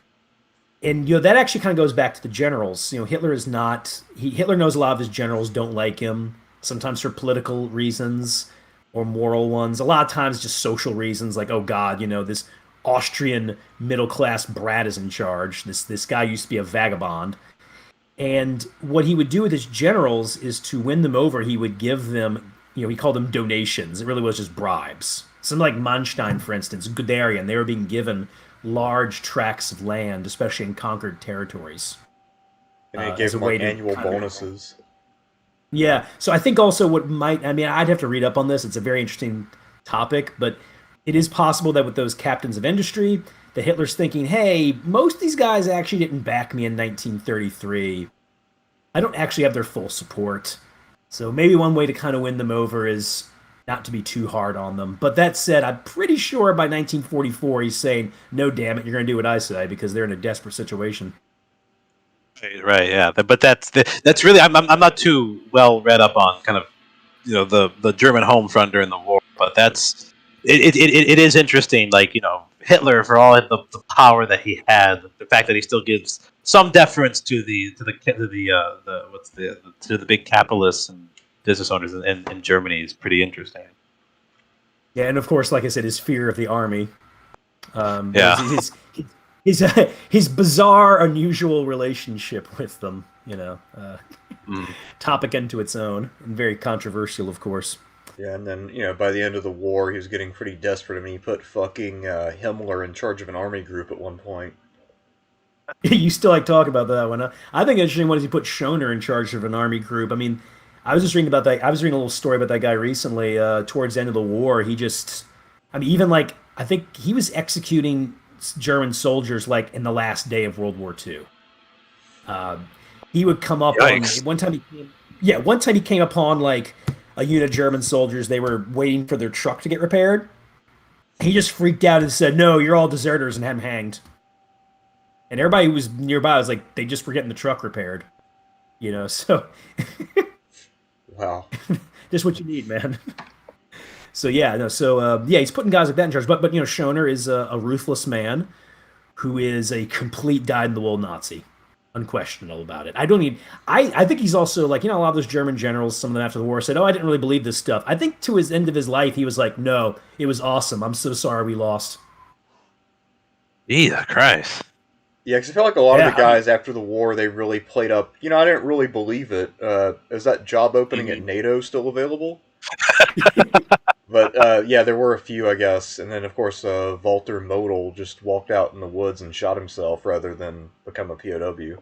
and that actually kind of goes back to the generals. Hitler is not. Hitler knows a lot of his generals don't like him, sometimes for political reasons or moral ones. A lot of times, just social reasons, like, oh God, this Austrian middle class brat is in charge. This guy used to be a vagabond. And what he would do with his generals is to win them over, he would give them, he called them donations. It really was just bribes. Something like Manstein, for instance, Guderian, they were being given large tracts of land, especially in conquered territories. And they gave them annual bonuses. Yeah, so I think also I'd have to read up on this. It's a very interesting topic, but it is possible that with those captains of industry, that Hitler's thinking, hey, most of these guys actually didn't back me in 1933. I don't actually have their full support. So maybe one way to kind of win them over is not to be too hard on them. But that said, I'm pretty sure by 1944 he's saying, no, damn it, you're going to do what I say because they're in a desperate situation. Right, yeah. But that's really, I'm not too well read up on kind of, the German home front during the war, but it is interesting, Hitler, for all the power that he had, the fact that he still gives some deference to the big capitalists and business owners in Germany is pretty interesting. Yeah, and of course, like I said, his fear of the army. His bizarre, unusual relationship with them. Topic unto its own, and very controversial, of course. Yeah, and then, by the end of the war, he was getting pretty desperate. I mean, he put fucking Himmler in charge of an army group at one point. You still talk about that one, huh? I think interesting one is he put Schoner in charge of an army group. I mean, I was reading a little story about that guy recently. Towards the end of the war, he just, I think he was executing German soldiers in the last day of World War II. He would come up on one time he came upon a unit of German soldiers. They were waiting for their truck to get repaired. He just freaked out and said, "No, you're all deserters," and had them hanged. And everybody who was nearby was like, they just were getting the truck repaired. So. Wow. Just what you need, man. So, he's putting guys like that in charge. But Schoner is a ruthless man who is a complete dyed-in-the-wool Nazi. Unquestionable about it. I think he's also a lot of those German generals, some of them after the war said, "Oh, I didn't really believe this stuff." I think to his end of his life, he was like, "No, it was awesome. I'm so sorry we lost." Jesus Christ. Yeah, because I feel like a lot of the Yeah, I mean, guys after the war, they really played up. I didn't really believe it. Is that job opening at Mhm. NATO still available? But yeah, there were a few, I guess. And then, of course, Walter Model just walked out in the woods and shot himself rather than become a POW.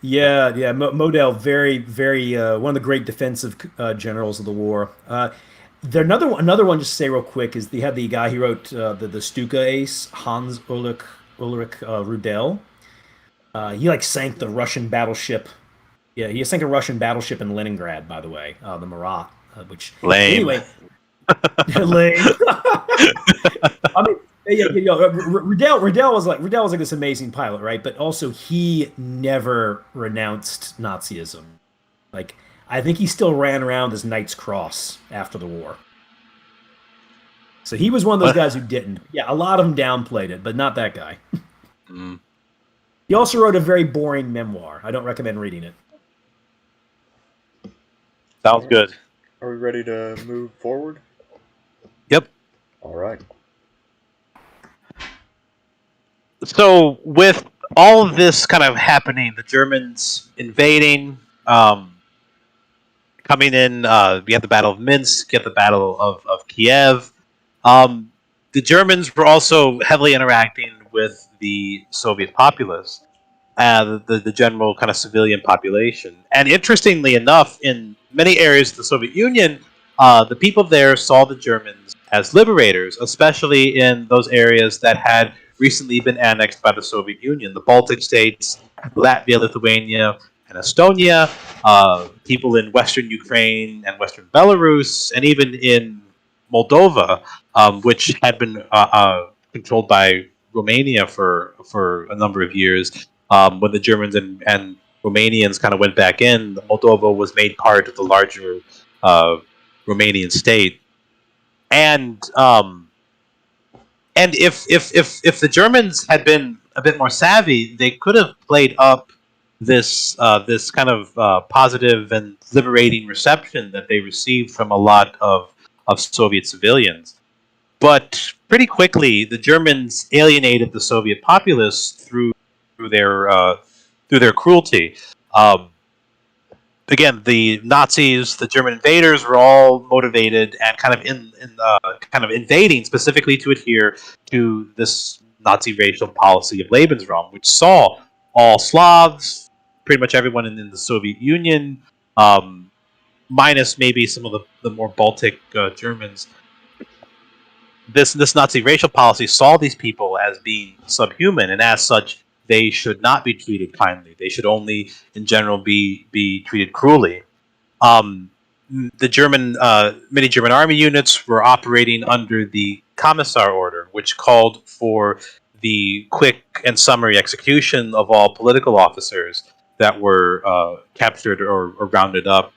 yeah. Model, very, very one of the great defensive generals of the war. Another one. Just to say real quick is they had the guy who wrote the Stuka Ace, Hans Ulrich Rudel. He like sank the Russian battleship. Yeah, he sank a Russian battleship in Leningrad, by the way, the Marat. Which Lame. anyway, lame. I mean, Riddell was like this amazing pilot, right? But also he never renounced Nazism. Like I think he still ran around as Knight's Cross after the war. So he was one of those What? guys who didn't. Yeah, a lot of them downplayed it, but not that guy. Mm. He also wrote a very boring memoir. I don't recommend reading it. Sounds good. Are we ready to move forward? Yep. All right. So with all of this kind of happening, the Germans invading, coming in, we have the Battle of Minsk, you have the Battle of Kiev. Um, the Germans were also heavily interacting with the Soviet populace, the general kind of civilian population. And interestingly enough, in many areas of the Soviet Union, the people there saw the Germans as liberators, especially in those areas that had recently been annexed by the Soviet Union, the Baltic states, Latvia, Lithuania, and Estonia, people in Western Ukraine and Western Belarus, and even in Moldova, which had been controlled by Romania for a number of years. When the Germans and Romanians kind of went back in, Moldova was made part of the larger uh, Romanian state. And if the Germans had been a bit more savvy, they could have played up this kind of positive and liberating reception that they received from a lot of Soviet civilians. But pretty quickly, the Germans alienated the Soviet populace through their through their cruelty. Um, Again, the Nazis, the German invaders, were all motivated and kind of kind of invading specifically to adhere to this Nazi racial policy of Lebensraum, which saw all Slavs, pretty much everyone in the Soviet Union, um, minus maybe some of the more Baltic Germans. This Nazi racial policy saw these people as being subhuman, and as such, they should not be treated kindly. They should only, in general, be treated cruelly. Um, the many German army units were operating under the Commissar Order, which called for the quick and summary execution of all political officers that were captured or rounded up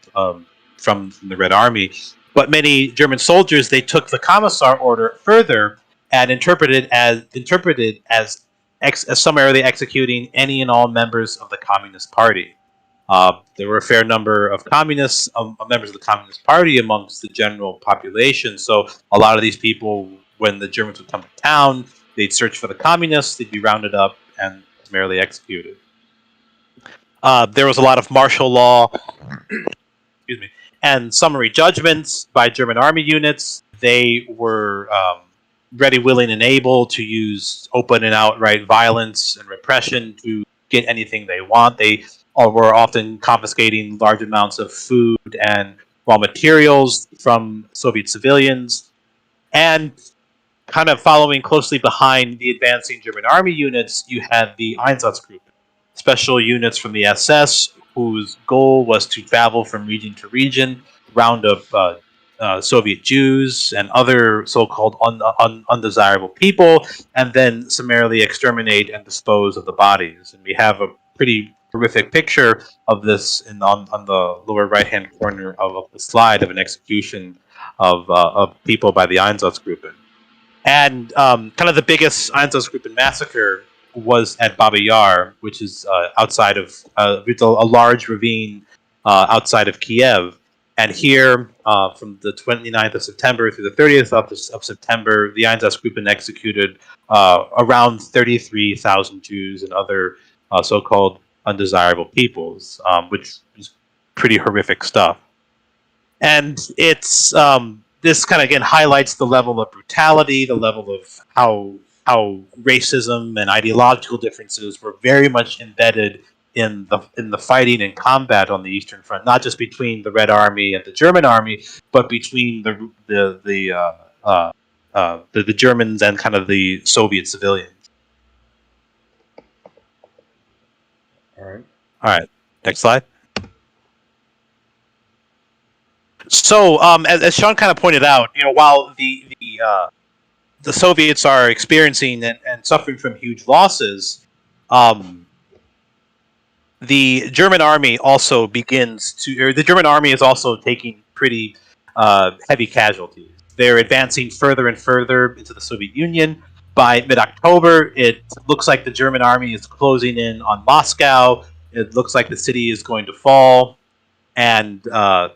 from the Red Army. But many German soldiers they took the Commissar Order further and interpreted as summarily executing any and all members of the Communist Party. There were a fair number of communists, members of the Communist Party amongst the general population. So a lot of these people, when the Germans would come to town, they'd search for the communists, they'd be rounded up and summarily executed. There was a lot of martial law, excuse me, and summary judgments by German army units. They were ready, willing, and able to use open and outright violence and repression to get anything they want. They were often confiscating large amounts of food and raw materials from Soviet civilians. And kind of following closely behind the advancing German army units, you had the Einsatzgruppen, special units from the SS, whose goal was to travel from region to region, round up Soviet Jews and other so-called undesirable people, and then summarily exterminate and dispose of the bodies. And we have a pretty horrific picture of this on the lower right-hand corner of the slide of an execution of people by the Einsatzgruppen. And kind of the biggest Einsatzgruppen massacre was at Baba Yar, which is outside of it's a large ravine outside of Kiev. And here, from the 29th of September through the 30th of September, the Einsatzgruppen executed around 33,000 Jews and other so-called undesirable peoples, which is pretty horrific stuff. And it's this kind of again highlights the level of brutality, the level of how racism and ideological differences were very much embedded in the fighting and combat on the Eastern Front, not just between the Red Army and the German Army, but between the Germans and kind of the Soviet civilians. All right. All right, next slide. So, as Sean kind of pointed out, while the Soviets are experiencing and suffering from huge losses, the German army also the German army is also taking pretty heavy casualties. They're advancing further and further into the Soviet Union. By mid-October, it looks like the German army is closing in on Moscow. It looks like the city is going to fall, and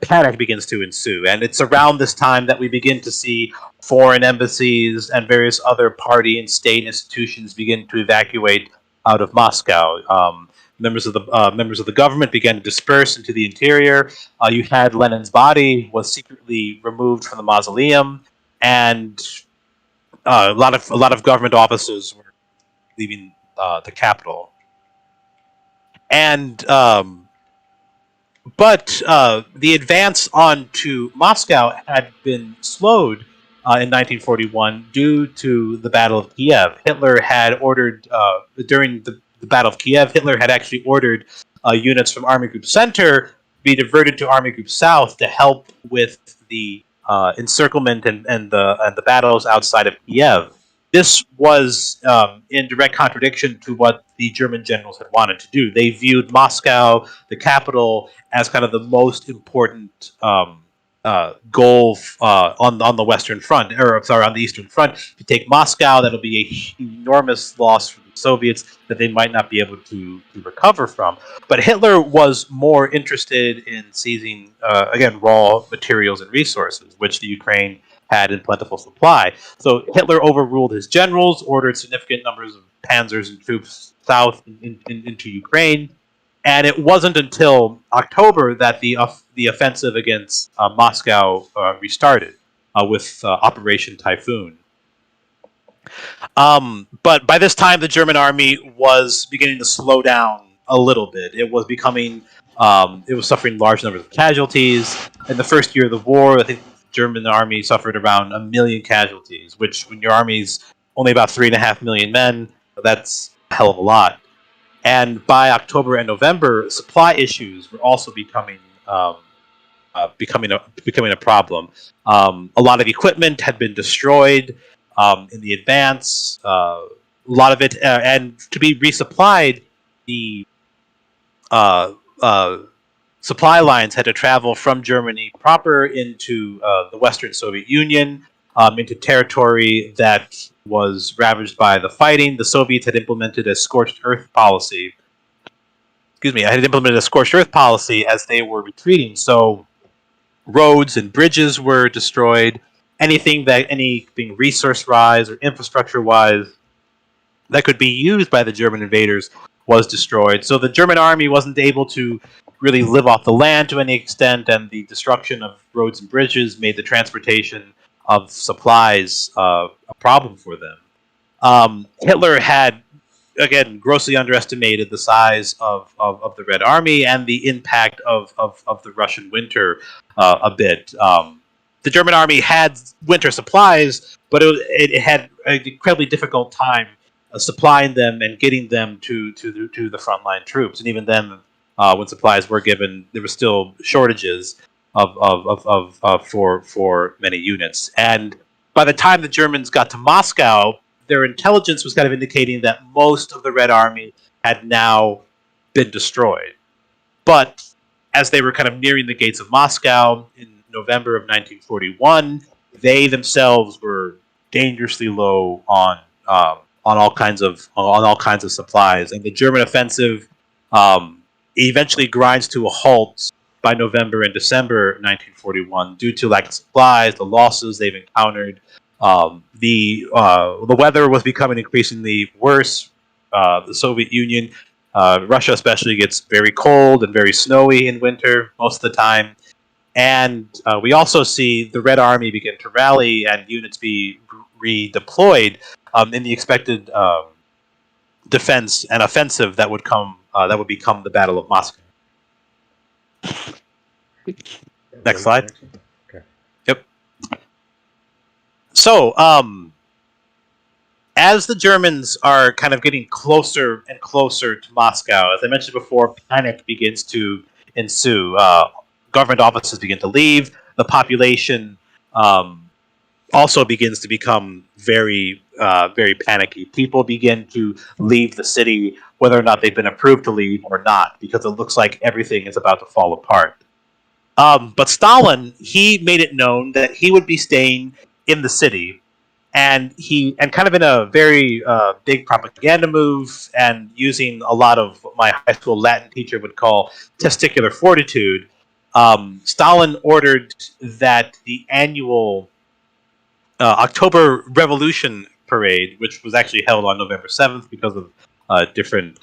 panic begins to ensue. And it's around this time that we begin to see foreign embassies and various other party and state institutions begin to evacuate out of Moscow. Members of the government began to disperse into the interior. You had Lenin's body was secretly removed from the mausoleum, and a lot of government officers were leaving the capital. And but the advance onto Moscow had been slowed in 1941 due to the Battle of Kiev. Hitler had ordered, during the Battle of Kiev, Hitler had actually ordered units from Army Group Center be diverted to Army Group South to help with the encirclement and the battles outside of Kiev. This was in direct contradiction to what the German generals had wanted to do. They viewed Moscow, the capital, as kind of the most important goal on the Western Front, or sorry, on the Eastern Front. If you take Moscow, that'll be an enormous loss for the Soviets that they might not be able to recover from. But Hitler was more interested in seizing, again, raw materials and resources, which the Ukraine had in plentiful supply. So Hitler overruled his generals, ordered significant numbers of panzers and troops south into Ukraine, and it wasn't until October that the offensive against Moscow restarted with Operation Typhoon. But by this time, the German army was beginning to slow down a little bit. It was becoming, it was suffering large numbers of casualties. In the first year of the war, I think the German army suffered around 1 million casualties, which when your army's only about 3.5 million men, that's a hell of a lot. And by October and November, supply issues were also becoming becoming a problem. A lot of equipment had been destroyed in the advance. A lot of it, and to be resupplied, the supply lines had to travel from Germany proper into the Western Soviet Union, into territory that was ravaged by the fighting. The Soviets had implemented a scorched earth policy. Had implemented a scorched earth policy as they were retreating. So roads and bridges were destroyed. Anything resource-wise or infrastructure-wise that could be used by the German invaders was destroyed. So the German army wasn't able to really live off the land to any extent, and the destruction of roads and bridges made the transportation of supplies a problem for them. Hitler had, again, grossly underestimated the size of the Red Army and the impact of the Russian winter a bit. The German army had winter supplies, but it had an incredibly difficult time supplying them and getting them to the frontline troops. And even then, when supplies were given, there were still shortages for many units. And by the time the Germans got to Moscow, their intelligence was kind of indicating that most of the Red Army had now been destroyed. But as they were kind of nearing the gates of Moscow in November of 1941, they themselves were dangerously low on all kinds of supplies, and the German offensive eventually grinds to a halt by November and December 1941 due to lack of supplies, the losses they've encountered. The weather was becoming increasingly worse. The Soviet Union, Russia especially, gets very cold and very snowy in winter most of the time. And we also see the Red Army begin to rally and units be redeployed in the expected defense and offensive that would come. That would become the Battle of Moscow. Next slide. Okay. Yep. So, as the Germans are kind of getting closer and closer to Moscow, as I mentioned before, panic begins to ensue. Government offices begin to leave. The population also begins to become very, very panicky. People begin to leave the city, whether or not they've been approved to leave or not, because it looks like everything is about to fall apart. But Stalin, he made it known that he would be staying in the city, and kind of in a very big propaganda move, and using a lot of what my high school Latin teacher would call testicular fortitude. Stalin ordered that the annual October Revolution Parade, which was actually held on November 7th because of different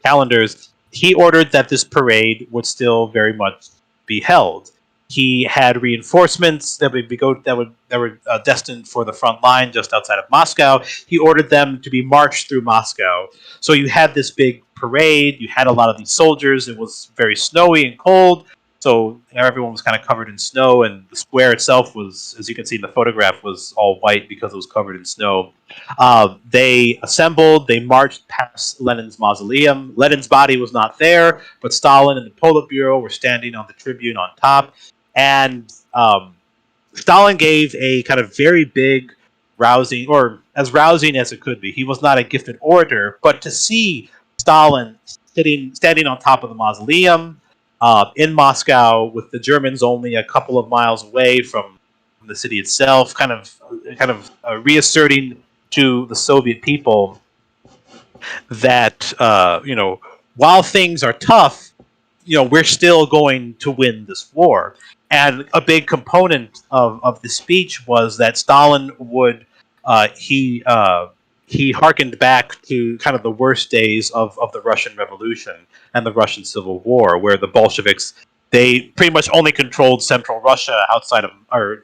calendars, he ordered that this parade would still very much be held. He had reinforcements that were destined for the front line just outside of Moscow. He ordered them to be marched through Moscow. So you had this big parade. You had a lot of these soldiers. It was very snowy and cold. So everyone was kind of covered in snow, and the square itself was, as you can see in the photograph, was all white because it was covered in snow. They assembled, they marched past Lenin's mausoleum. Lenin's body was not there, but Stalin and the Politburo were standing on the tribune on top. And Stalin gave a kind of very big, rousing, or as rousing as it could be. He was not a gifted orator, but to see Stalin standing on top of the mausoleum, in Moscow, with the Germans only a couple of miles away from the city itself, kind of reasserting to the Soviet people that while things are tough, we're still going to win this war. And a big component of the speech was that Stalin would he harkened back to kind of the worst days of the Russian Revolution and the Russian Civil War, where the Bolsheviks, they pretty much only controlled Central Russia outside of, or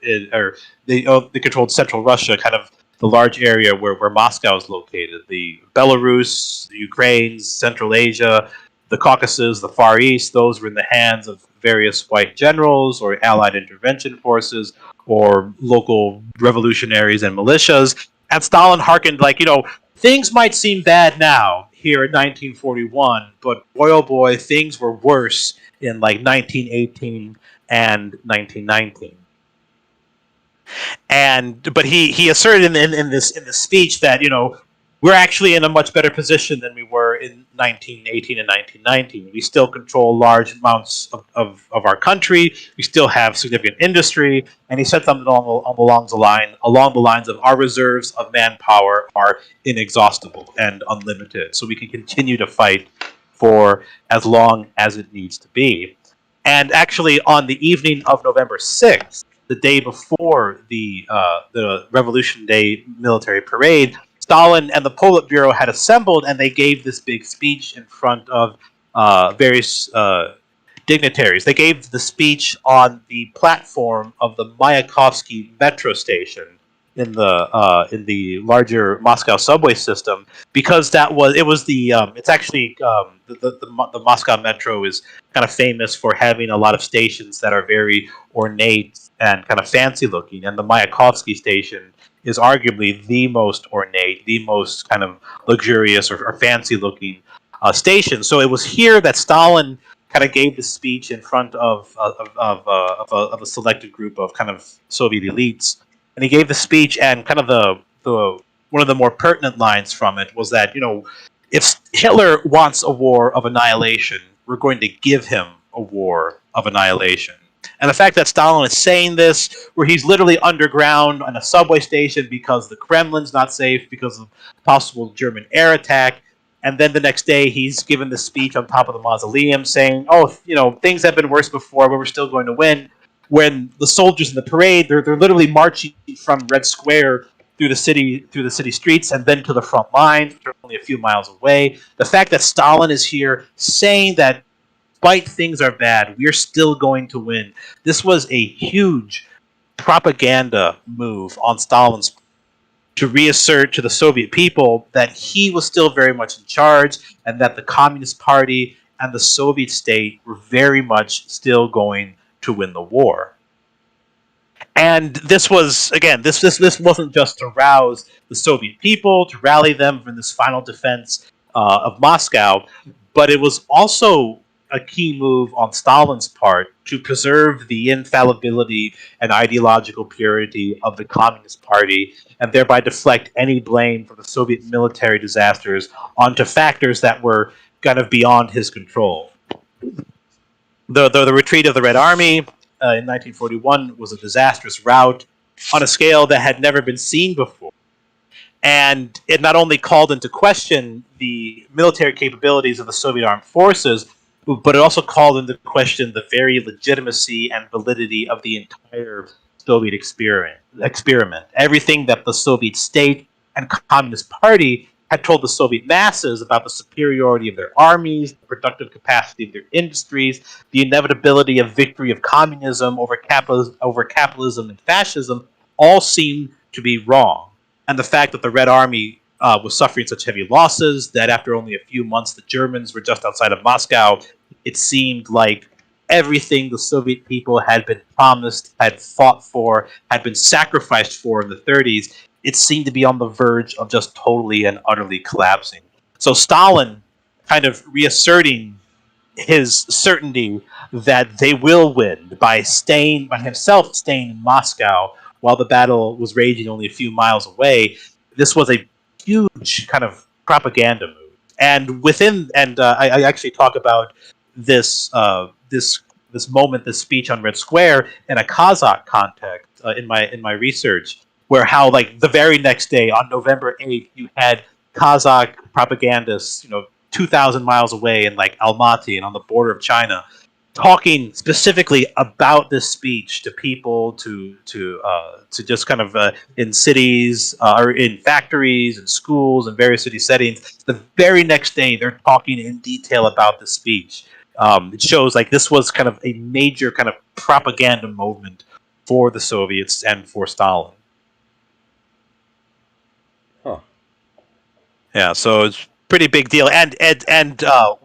they controlled Central Russia, kind of the large area where Moscow is located. The Belarus, the Ukraine, Central Asia, the Caucasus, the Far East, those were in the hands of various white generals or Allied intervention forces or local revolutionaries and militias. And Stalin hearkened things might seem bad now here in 1941, but boy oh boy, things were worse in 1918 and 1919. But he asserted in this speech that we're actually in a much better position than we were in 1918 and 1919. We still control large amounts of our country. We still have significant industry. And he said something along the lines of, our reserves of manpower are inexhaustible and unlimited. So we can continue to fight for as long as it needs to be. And actually, on the evening of November 6th, the day before the Revolution Day military parade, Stalin and the Politburo had assembled, and they gave this big speech in front of various dignitaries. They gave the speech on the platform of the Mayakovsky metro station in the larger Moscow subway system, because it's actually the Moscow metro is kind of famous for having a lot of stations that are very ornate and kind of fancy looking, and the Mayakovsky station is arguably the most ornate, the most kind of luxurious or fancy looking station. So it was here that Stalin kind of gave the speech in front of a selected group of kind of Soviet elites, and he gave the speech, and kind of the one of the more pertinent lines from it was that if Hitler wants a war of annihilation, we're going to give him a war of annihilation. And the fact that Stalin is saying this, where he's literally underground on a subway station because the Kremlin's not safe, because of possible German air attack, And then the next day, he's given the speech on top of the mausoleum saying, "Oh, things have been worse before, but we're still going to win." When the soldiers in the parade, they're literally marching from Red Square through the city streets, and then to the front lines, which are only a few miles away. The fact that Stalin is here saying that despite things are bad, we're still going to win. This was a huge propaganda move on Stalin's to reassert to the Soviet people that he was still very much in charge and that the Communist Party and the Soviet state were very much still going to win the war. And this was, again, this wasn't just to rouse the Soviet people, to rally them for this final defense of Moscow, but it was also a key move on Stalin's part to preserve the infallibility and ideological purity of the Communist Party and thereby deflect any blame for the Soviet military disasters onto factors that were kind of beyond his control. The retreat of the Red Army in 1941 was a disastrous rout on a scale that had never been seen before. And it not only called into question the military capabilities of the Soviet armed forces, but it also called into question the very legitimacy and validity of the entire Soviet experiment. Everything that the Soviet state and Communist Party had told the Soviet masses about the superiority of their armies, the productive capacity of their industries, the inevitability of victory of communism over capitalism and fascism, all seemed to be wrong. And the fact that the Red Army was suffering such heavy losses that after only a few months the Germans were just outside of Moscow, it seemed like everything the Soviet people had been promised, had fought for, had been sacrificed for in the 30s, it seemed to be on the verge of just totally and utterly collapsing. So Stalin kind of reasserting his certainty that they will win by himself staying in Moscow while the battle was raging only a few miles away. This was a huge kind of propaganda move. And I actually talk about this moment, this speech on Red Square in a Kazakh context in my research, where how like the very next day on November 8th you had Kazakh propagandists, 2,000 miles away in like Almaty and on the border of China, talking specifically about this speech to people, to just kind of in cities or in factories and schools and various city settings. The very next day, they're talking in detail about the speech. It shows like this was kind of a major kind of propaganda movement for the Soviets and for Stalin. Huh. Yeah, so it's pretty big deal. And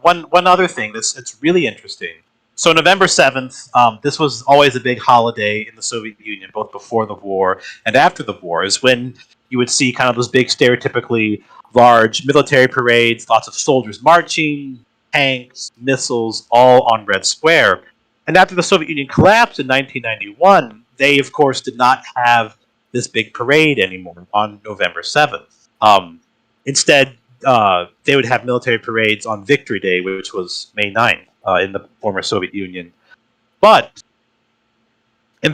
one other thing that's really interesting. So November 7th, this was always a big holiday in the Soviet Union, both before the war and after the war, is when you would see kind of those big stereotypically large military parades, lots of soldiers marching, tanks, missiles, all on Red Square. And after the Soviet Union collapsed in 1991, they, of course, did not have this big parade anymore on November 7th. Instead, they would have military parades on Victory Day, which was May 9th in the former Soviet Union. And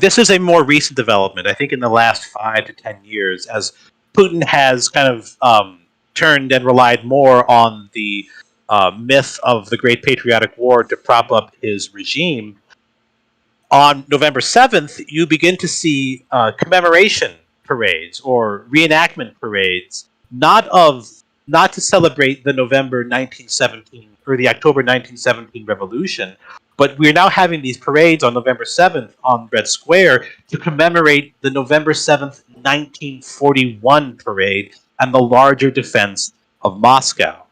this is a more recent development, I think in the last 5 to 10 years, as Putin has kind of turned and relied more on the myth of the Great Patriotic War to prop up his regime. On November 7th, you begin to see commemoration parades or reenactment parades, not to celebrate the November 1917 or the October 1917 revolution, but we're now having these parades on November 7th on Red Square to commemorate the November 7th, 1941 parade and the larger defense of Moscow.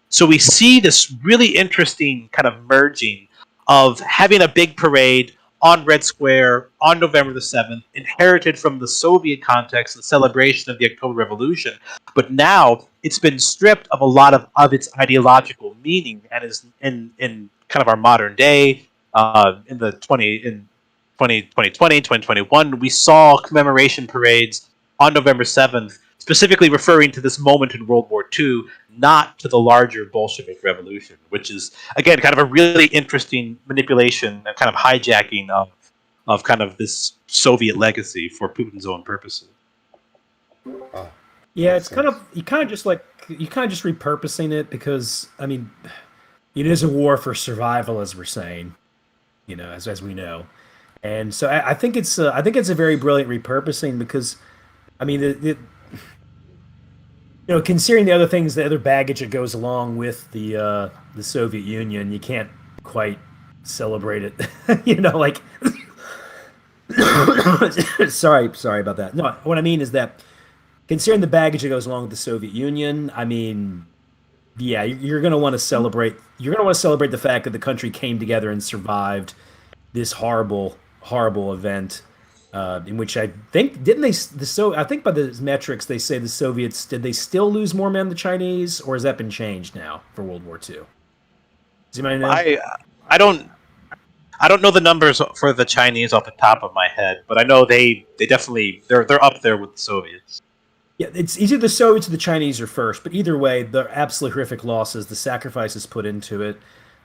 So we see this really interesting kind of merging of having a big parade on Red Square on November the 7th, inherited from the Soviet context and celebration of the October Revolution. But now it's been stripped of a lot of its ideological meaning and is in kind of our modern day, in 2020, 2021, we saw commemoration parades on November 7th, specifically referring to this moment in World War II, not to the larger Bolshevik Revolution, which is, again, kind of a really interesting manipulation and kind of hijacking of kind of this Soviet legacy for Putin's own purposes. Yeah, Makes it's kind of sense. you kind of just repurposing it because I mean, it is a war for survival, as we're saying, as we know, and so I think it's a very brilliant repurposing because I mean, considering the other things, the other baggage that goes along with the Soviet Union, you can't quite celebrate it, like sorry about that. No, what I mean is that considering the baggage that goes along with the Soviet Union, I mean, yeah, you're going to want to celebrate. You're going to want to celebrate the fact that the country came together and survived this horrible, horrible event. In which I think didn't they the so I think by the metrics they say the Soviets did they still lose more men than the Chinese, or has that been changed now for World War II? Does anybody know? I don't know the numbers for the Chinese off the top of my head, but I know they definitely they're up there with the Soviets. Yeah, it's either the Soviets or the Chinese are first, but either way, the absolutely horrific losses, the sacrifices put into it.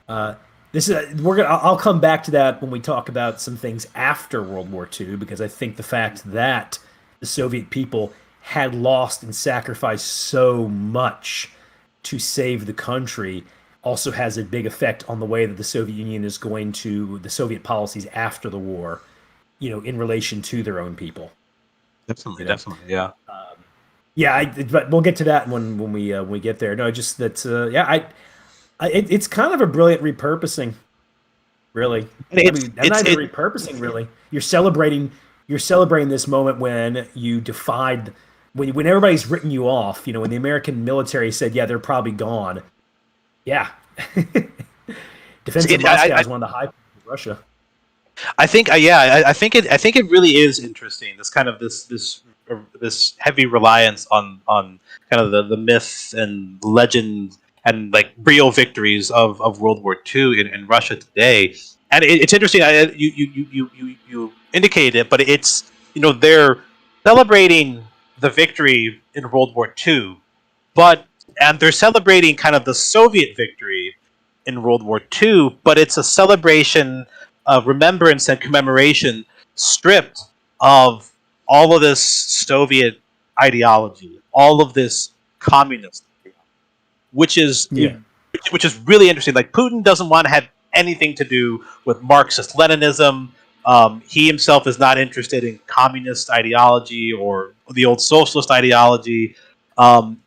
Uh, this is we're gonna. I'll come back to that when we talk about some things after World War II, because I think the fact that the Soviet people had lost and sacrificed so much to save the country also has a big effect on the way that the Soviet Union is going to the Soviet policies after the war, in relation to their own people. Definitely, You know. definitely, yeah. Yeah, but we'll get to that when we get there. No, just that. Yeah, it's kind of a brilliant repurposing, really. I It's mean, I'm not even repurposing, really. You're celebrating this moment when you defied, when everybody's written you off. When the American military said, "Yeah, they're probably gone." Yeah, defense of Moscow is one of the high points of Russia. I think yeah, I think it really is interesting. This kind of this heavy reliance on kind of the myths and legend and like real victories of World War II in Russia today. And it's interesting. You indicated it, but it's they're celebrating the victory in World War II, but and they're celebrating kind of the Soviet victory in World War II, but it's a celebration of remembrance and commemoration stripped of all of this Soviet ideology, all of this communist, which is Yeah. which is really interesting. Like Putin doesn't want to have anything to do with Marxist Leninism. He himself is not interested in communist ideology or the old socialist ideology, and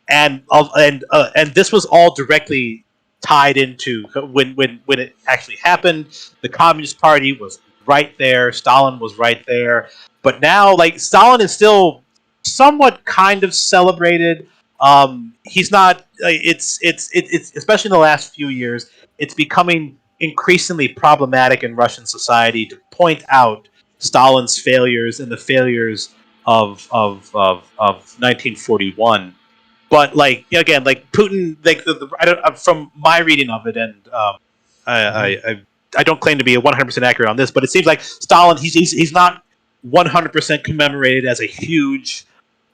this was all directly tied into when it actually happened. The Communist Party was right there. Stalin was right there. But now, like Stalin is still somewhat kind of celebrated. He's not. It's especially in the last few years. It's becoming increasingly problematic in Russian society to point out Stalin's failures and the failures of 1941. But like again, like Putin, like I don't from my reading of it, and I, I, Mhm. I I don't claim to be 100% accurate on this, but it seems like Stalin he's not 100% commemorated as a huge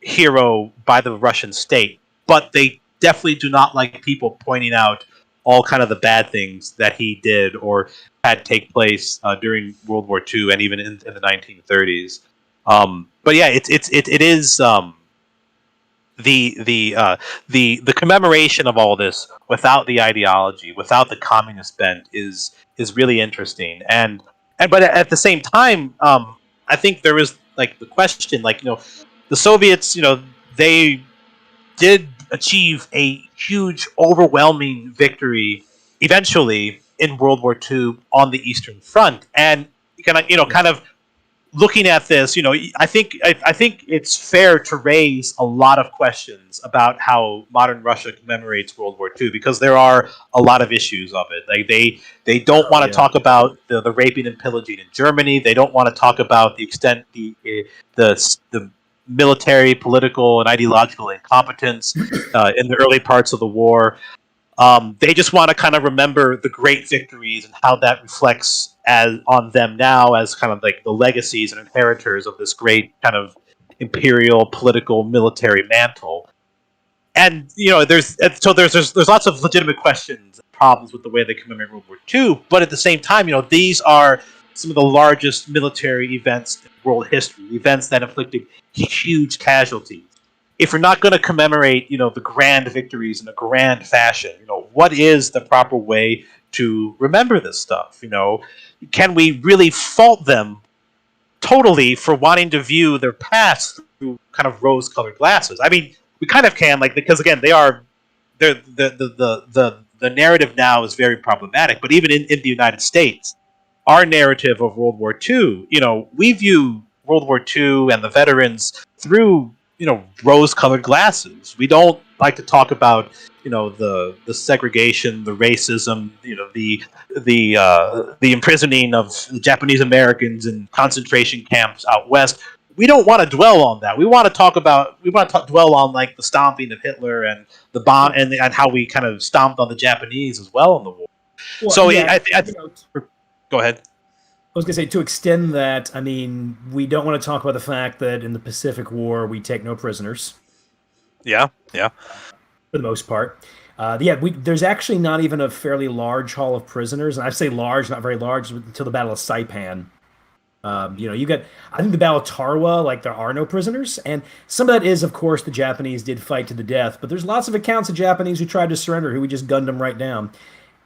hero by the Russian state, but they definitely do not like people pointing out all kind of the bad things that he did or had take place during World War II and even in the 1930s. But yeah, it is the commemoration of all this without the ideology, without the communist bent, is really interesting. And but at the same time, I think there is like the question, like the Soviets, they did achieve a huge, overwhelming victory eventually in World War II on the Eastern Front, and Yeah. kind of looking at this, I think it's fair to raise a lot of questions about how modern Russia commemorates World War II because there are a lot of issues of it. Like they don't Oh want to yeah. talk about the raping and pillaging in Germany. They don't want to talk about the extent the military, political, and ideological incompetence in the early parts of the war. They just want to kind of remember the great victories and how that reflects as on them now as kind of like the legacies and inheritors of this great kind of imperial political military mantle. And there's lots of legitimate questions and problems with the way they commemorate World War II, but at the same time, these are some of the largest military events in world history, events that inflicted huge casualties. if you're not going to commemorate, the grand victories in a grand fashion, what is the proper way to remember this stuff? Can we really fault them totally for wanting to view their past through kind of rose-colored glasses? I mean, we kind of can, because again, the narrative now is very problematic. But even in the United States, our narrative of World War II, we view World War II and the veterans through rose-colored glasses. We don't like to talk about the segregation, the racism, the imprisoning of Japanese Americans in concentration camps out west. We don't want to dwell on that. We want to dwell on like the stomping of Hitler and the bomb and how we kind of stomped on the Japanese as well in the war. Well, So yeah, go ahead. I was going to say, to extend that, I mean, we don't want to talk about the fact that in the Pacific War, we take no prisoners. Yeah. For the most part. There's actually not even a fairly large haul of prisoners. And I say large, not very large, until the Battle of Saipan. You got, I think the Battle of Tarawa, there are no prisoners. And some of that is, of course, the Japanese did fight to the death. But there's lots of accounts of Japanese who tried to surrender, who we just gunned them right down.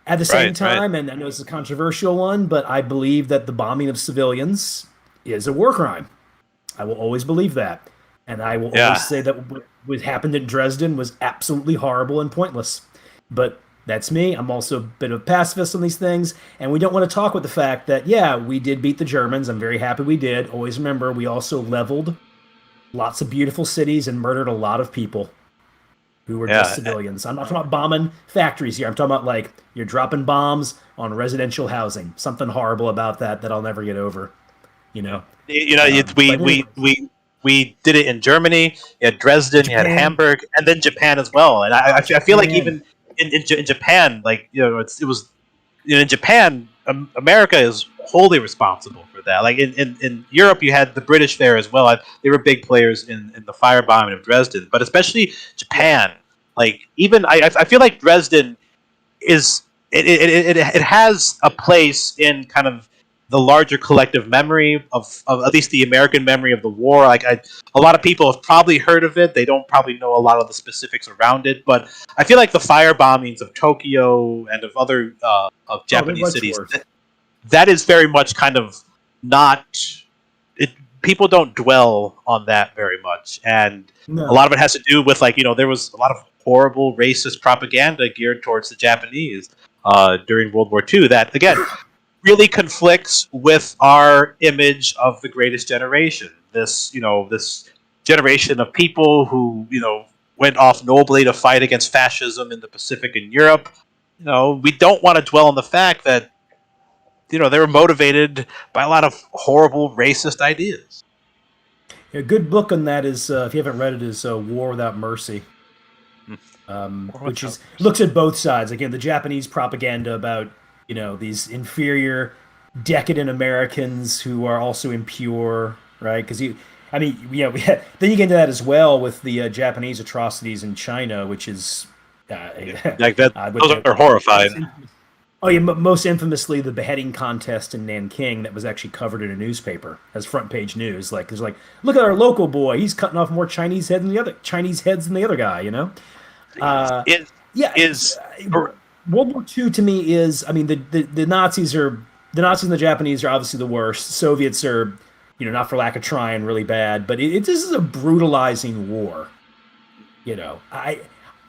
At the same time, and I know it's a controversial one, but I believe that the bombing of civilians is a war crime. I will always believe that. And I will always say that what happened in Dresden was absolutely horrible and pointless. But that's me. I'm also a bit of a pacifist on these things. And we don't want to talk with the fact that, we did beat the Germans. I'm very happy we did. Always remember, we also leveled lots of beautiful cities and murdered a lot of people who were just civilians. I'm not talking about bombing factories here. I'm talking about you're dropping bombs on residential housing. Something horrible about that I'll never get over. We did it in Germany. You had Dresden, Japan. You had Hamburg, and then Japan as well. And I feel like even in Japan, in Japan, America is wholly responsible for that. In Europe, you had the British there as well. They were big players in the firebombing of Dresden, but especially Japan. I feel like Dresden is it has a place in kind of the larger collective memory of at least the American memory of the war. A lot of people have probably heard of it. They don't probably know a lot of the specifics around it, but I feel like the fire bombings of Tokyo and of other of Japanese cities, that is very much kind of not. People don't dwell on that very much, and a lot of it has to do with there was a lot of horrible racist propaganda geared towards the Japanese during World War II. That again really conflicts with our image of the greatest generation. This generation of people who, went off nobly to fight against fascism in the Pacific and Europe. We don't want to dwell on the fact that, they were motivated by a lot of horrible racist ideas. A good book on that is, if you haven't read it, is War Without Mercy. Which looks at both sides. Again, the Japanese propaganda about these inferior, decadent Americans who are also impure, right? Because then you get into that as well with the Japanese atrocities in China, which is those are horrifying. Oh yeah, most infamously the beheading contest in Nanking that was actually covered in a newspaper as front page news. Look at our local boy, he's cutting off more Chinese heads than the other guy. World War II to me is, the Nazis and the Japanese are obviously the worst. Soviets are, not for lack of trying, really bad. But this is a brutalizing war.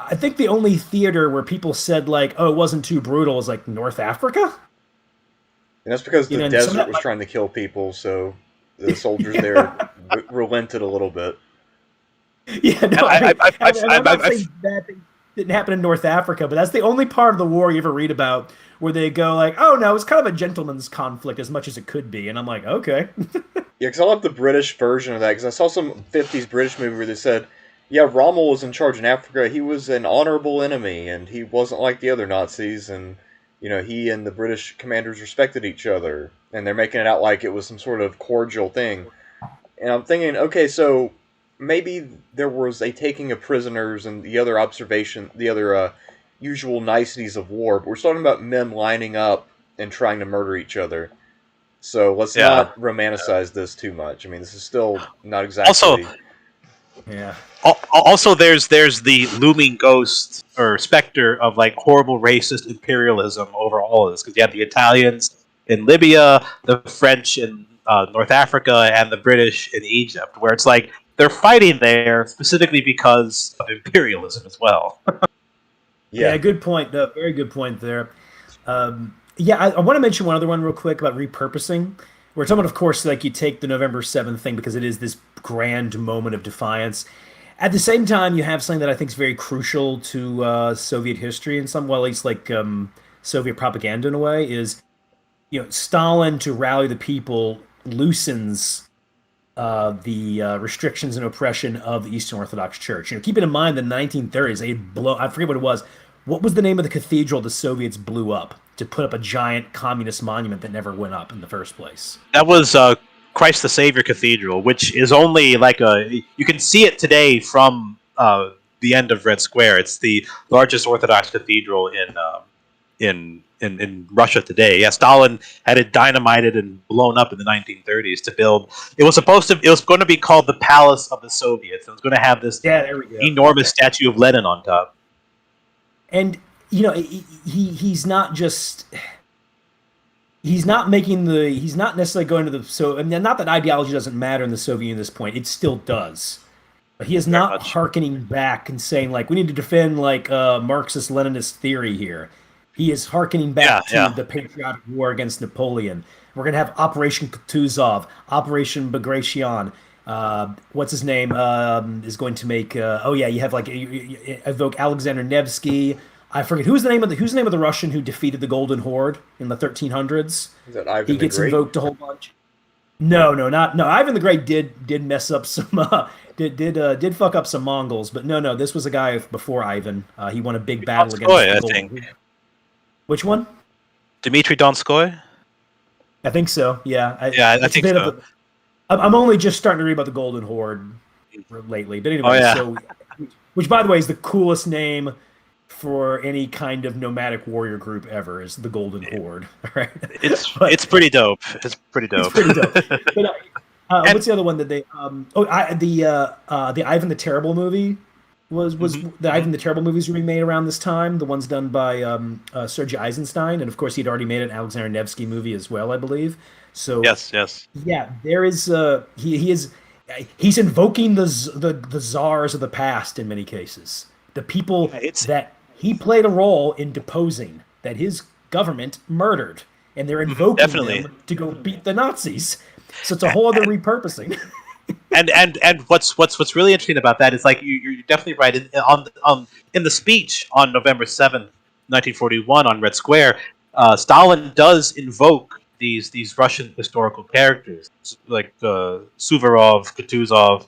I think the only theater where people said it wasn't too brutal is North Africa. And that's because the desert was trying to kill people, so the soldiers there relented a little bit. Yeah, no, I'm not saying that thing didn't happen in North Africa, but that's the only part of the war you ever read about where they go oh no, it's kind of a gentleman's conflict as much as it could be, and I'm like, okay. Yeah, because I love the British version of that, because I saw some 50s British movie where they said, yeah, Rommel was in charge in Africa, he was an honorable enemy, and he wasn't like the other Nazis, and, he and the British commanders respected each other, and they're making it out like it was some sort of cordial thing. And I'm thinking, okay, so maybe there was a taking of prisoners and the other usual niceties of war, but we're talking about men lining up and trying to murder each other. So let's not romanticize this too much. This is still not exactly... Yeah. Also, there's the looming ghost or specter of like horrible racist imperialism over all of this, because you have the Italians in Libya, the French in North Africa, and the British in Egypt, where it's like they're fighting there specifically because of imperialism as well. Yeah, Yeah. good point. Very good point there. Yeah, I want to mention one other one real quick about repurposing. We're talking about, of course, like you take the November 7th thing because it is this grand moment of defiance. At the same time, you have something that I think is very crucial to Soviet history in some, well, at least like Soviet propaganda in a way, is Stalin to rally the people loosens the restrictions and oppression of the Eastern Orthodox Church. Keeping in mind the 1930s, they blow. I forget what it was. What was the name of the cathedral the Soviets blew up to put up a giant communist monument that never went up in the first place? That was Christ the Savior Cathedral, which is only like you can see it today from the end of Red Square. It's the largest Orthodox cathedral in Russia today. Yeah, Stalin had it dynamited and blown up in the 1930s to build. It was going to be called the Palace of the Soviets. It was going to have this Yeah, there we go. enormous statue of Lenin on top. And he's not just he's not making the he's not necessarily going to the so I mean, not that ideology doesn't matter in the Soviet Union at this point. It still does. But he is Very not much. hearkening back and saying like we need to defend like Marxist Leninist theory here. He is hearkening back Yeah, to the Patriotic War against Napoleon. We're going to have Operation Kutuzov, Operation Bagration. What's his name? Is going to make. You have like you evoke Alexander Nevsky. I forget who's the name of the Russian who defeated the Golden Horde in the 1300s. Is that Ivan He the gets Great? invoked a whole bunch. No. Ivan the Great did mess up some. Did fuck up some Mongols, but no. This was a guy before Ivan. He won a big battle against Donskoy, the I Golden think. Horde. Which one? Dimitri Donskoy? I think so. Yeah. Yeah, I it's a think bit so. of I'm only just starting to read about the Golden Horde lately, but anyway. Oh, yeah. So, which by the way is the coolest name for any kind of nomadic warrior group ever is the Golden Horde. Right? It's pretty dope. It's pretty dope. It's pretty dope. But And- what's the other one that they? The Ivan the Terrible movie was the Ivan the Terrible movies were being made around this time. The ones done by Sergei Eisenstein, and of course he'd already made an Alexander Nevsky movie as well, I believe. So Yes. yeah, there is he's invoking the czars of the past in many cases, the people that he played a role in deposing, that his government murdered, and they're invoking Definitely. them to go beat the Nazis. So it's a whole other repurposing. And what's really interesting about that is like you're definitely right in the speech on November 7th, 1941 on Red Square. Stalin does invoke these Russian historical characters like Suvorov, Kutuzov,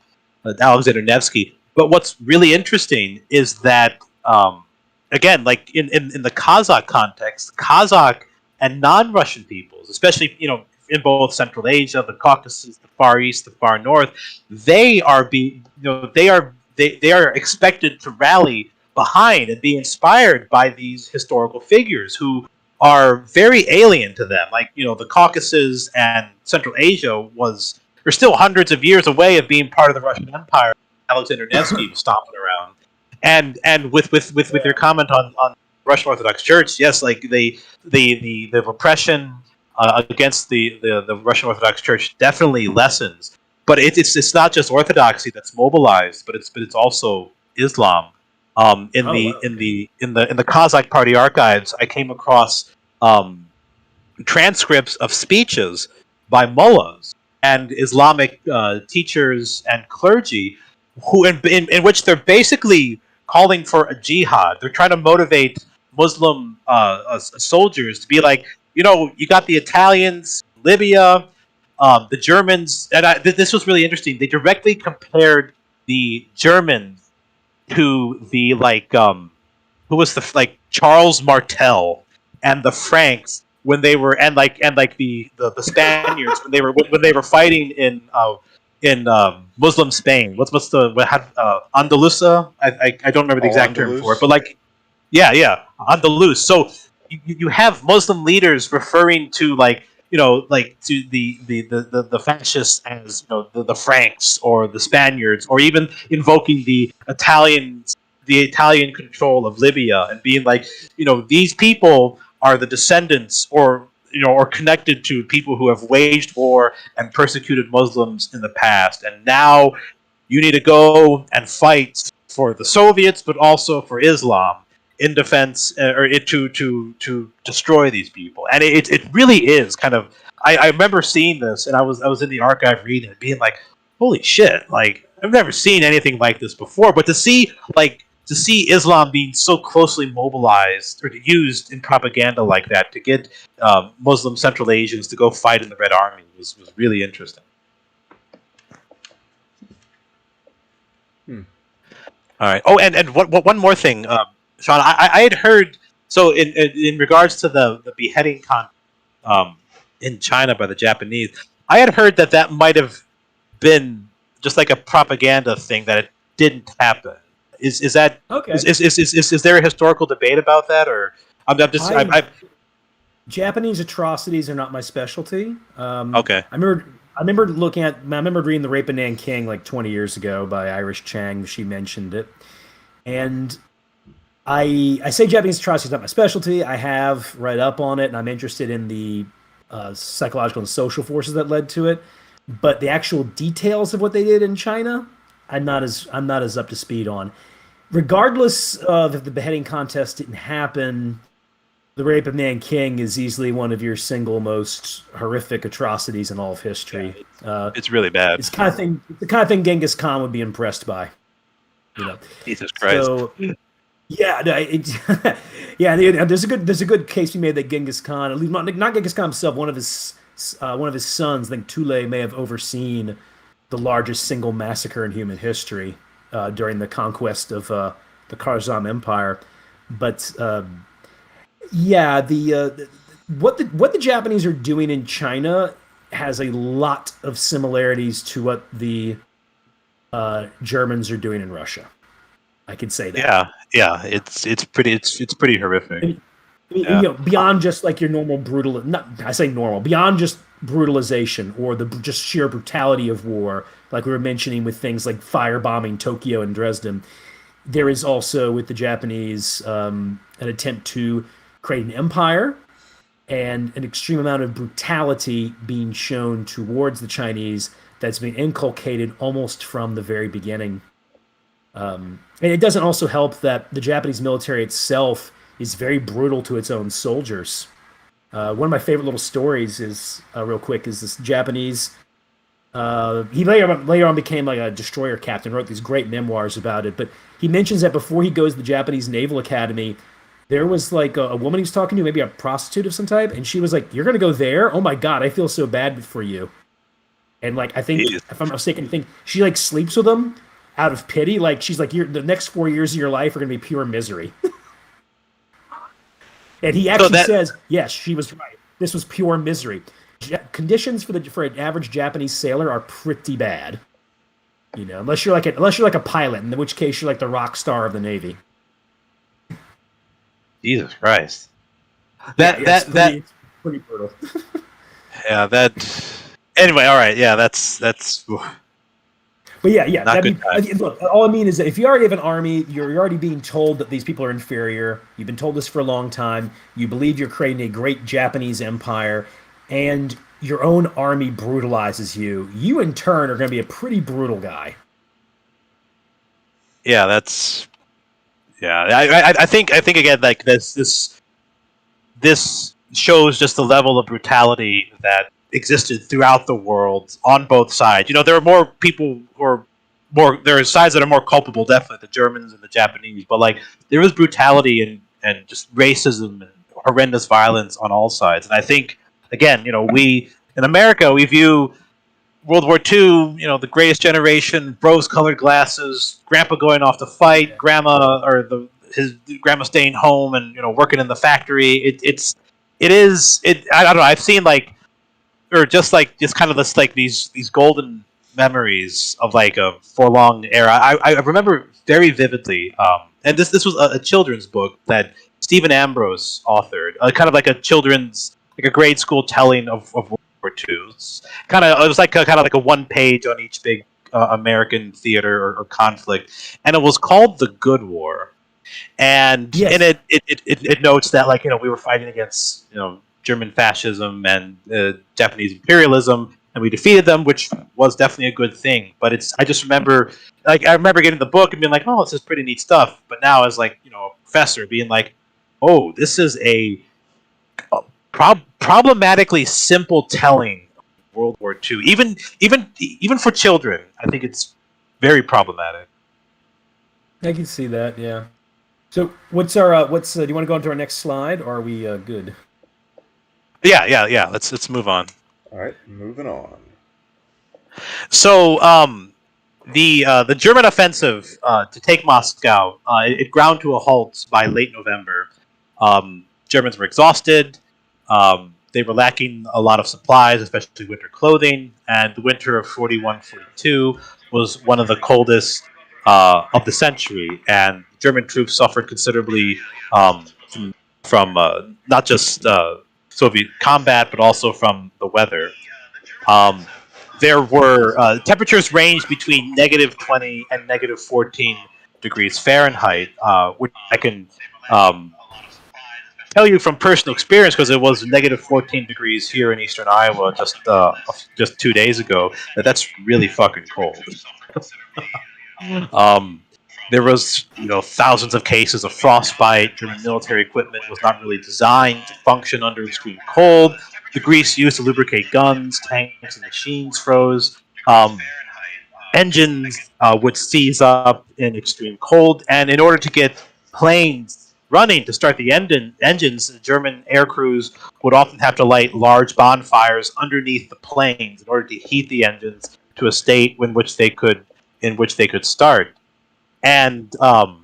Alexander Nevsky. But what's really interesting is that again, like in the Kazakh context, Kazakh and non-Russian peoples, especially in both Central Asia, the Caucasus, the Far East, the Far North, they are expected to rally behind and be inspired by these historical figures who are very alien to them. Like the Caucasus and Central Asia are still hundreds of years away of being part of the Russian Empire. Alexander Nevsky was stomping around, and with your comment on Russian Orthodox Church, yes, like the repression against the Russian Orthodox Church definitely lessens, but it's not just Orthodoxy that's mobilized, but it's also Islam. In the Kazakh Party archives, I came across transcripts of speeches by mullahs and Islamic teachers and clergy, who in which they're basically calling for a jihad. They're trying to motivate Muslim soldiers to be like, you got the Italians, Libya, the Germans, and this was really interesting. They directly compared the Germans to the who was the Charles Martel and the Franks when they were and the Spaniards when they were fighting in Muslim Spain. What's Andalusia? I don't remember the exact term for it, but Andalus. So you have Muslim leaders referring to like to the fascists as the Franks or the Spaniards, or even invoking the Italian control of Libya and being like, these people are the descendants or connected to people who have waged war and persecuted Muslims in the past, and now you need to go and fight for the Soviets, but also for Islam in defense to destroy these people. And it really is kind of. I remember seeing this, and I was in the archive reading it, being like, "Holy shit!" Like, I've never seen anything like this before. But to see Islam being so closely mobilized or used in propaganda like that to get Muslim Central Asians to go fight in the Red Army was really interesting. All right. Oh, and one more thing, Sean. I had heard, so in regards to the beheading in China by the Japanese, I had heard that might have been just like a propaganda thing, that it didn't happen. Is that okay? Is there a historical debate about that, or I'm just Japanese atrocities are not my specialty. Okay. I remember reading The Rape of Nanking like 20 years ago by Iris Chang. She mentioned it. And I say Japanese atrocities is not my specialty. I have read up on it, and I'm interested in the psychological and social forces that led to it. But the actual details of what they did in China, I'm not as up to speed on. Regardless of if the beheading contest didn't happen, the Rape of Nanking is easily one of your single most horrific atrocities in all of history. It's really bad. It's the kind of thing Genghis Khan would be impressed by. Jesus Christ. So, yeah, there's a good case we made that Genghis Khan, at least not Genghis Khan himself, one of his sons, I think Tule, may have overseen the largest single massacre in human history during the conquest of the Kharzam Empire. But what the Japanese are doing in China has a lot of similarities to what the Germans are doing in Russia. I could say that. Yeah, it's pretty horrific. Beyond just like your normal beyond just brutalization or the just sheer brutality of war, like we were mentioning with things like firebombing Tokyo and Dresden. There is also with the Japanese an attempt to create an empire and an extreme amount of brutality being shown towards the Chinese that's been inculcated almost from the very beginning. And it doesn't also help that the Japanese military itself is very brutal to its own soldiers. One of my favorite little stories is, real quick, is this Japanese. He later on became like a destroyer captain, wrote these great memoirs about it. But he mentions that before he goes to the Japanese Naval Academy, there was like a woman he was talking to, maybe a prostitute of some type, and she was like, "You're gonna go there? Oh my God, I feel so bad for you." And like, I think, if I'm not mistaken, I think she like sleeps with him out of pity. Like she's like, the next 4 years of your life are gonna be pure misery. And he actually says, yes, she was right. This was pure misery. Conditions for an average Japanese sailor are pretty bad. Unless you're like a pilot, in which case you're like the rock star of the Navy. Jesus Christ. It's pretty brutal. Yeah, that. Anyway, all right. Yeah, that's. But look, all I mean is that if you already have an army, you're already being told that these people are inferior. You've been told this for a long time. You believe you're creating a great Japanese empire, and your own army brutalizes you. You, in turn, are going to be a pretty brutal guy. Yeah, that's. Yeah, I think again, like this shows just the level of brutality that existed throughout the world on both sides. There are more people there are sides that are more culpable, definitely the Germans and the Japanese, but like there is brutality and just racism and horrendous violence on all sides. And I think, again, we in America, we view World War II, the greatest generation, rose-colored glasses, grandpa going off to fight, grandma his grandma staying home and working in the factory. I don't know. I've seen just kind of this like these golden memories of like a forlong era. I remember very vividly, and this was a children's book that Stephen Ambrose authored, kind of like a children's like a grade school telling of World War II. It was like kind of like a one page on each big American theater or conflict, and it was called The Good War. And Yes. in it notes that, like, we were fighting against German fascism and Japanese imperialism, and we defeated them, which was definitely a good thing. But I just remember, like, I remember getting the book and being like, oh, this is pretty neat stuff. But now, as like a professor, being like, oh, this is a problematically simple telling of World War II, even for children. I think it's very problematic. I can see that. Yeah. So what's our do you want to go on to our next slide, or are we good? Yeah. Let's move on. All right, moving on. So the German offensive to take Moscow, it ground to a halt by late November. Germans were exhausted. They were lacking a lot of supplies, especially winter clothing, and the winter of 41-42 was one of the coldest of the century, and German troops suffered considerably from not just Soviet combat, but also from the weather. There were temperatures ranged between -20 and -14 degrees Fahrenheit, which I can tell you from personal experience, because it was -14 degrees here in eastern Iowa just 2 days ago. That's really fucking cold. There was thousands of cases of frostbite. German military equipment was not really designed to function under extreme cold. The grease used to lubricate guns, tanks, and machines froze. Engines would seize up in extreme cold, and in order to get planes running to start the engines, German air crews would often have to light large bonfires underneath the planes in order to heat the engines to a state in which they could start. And on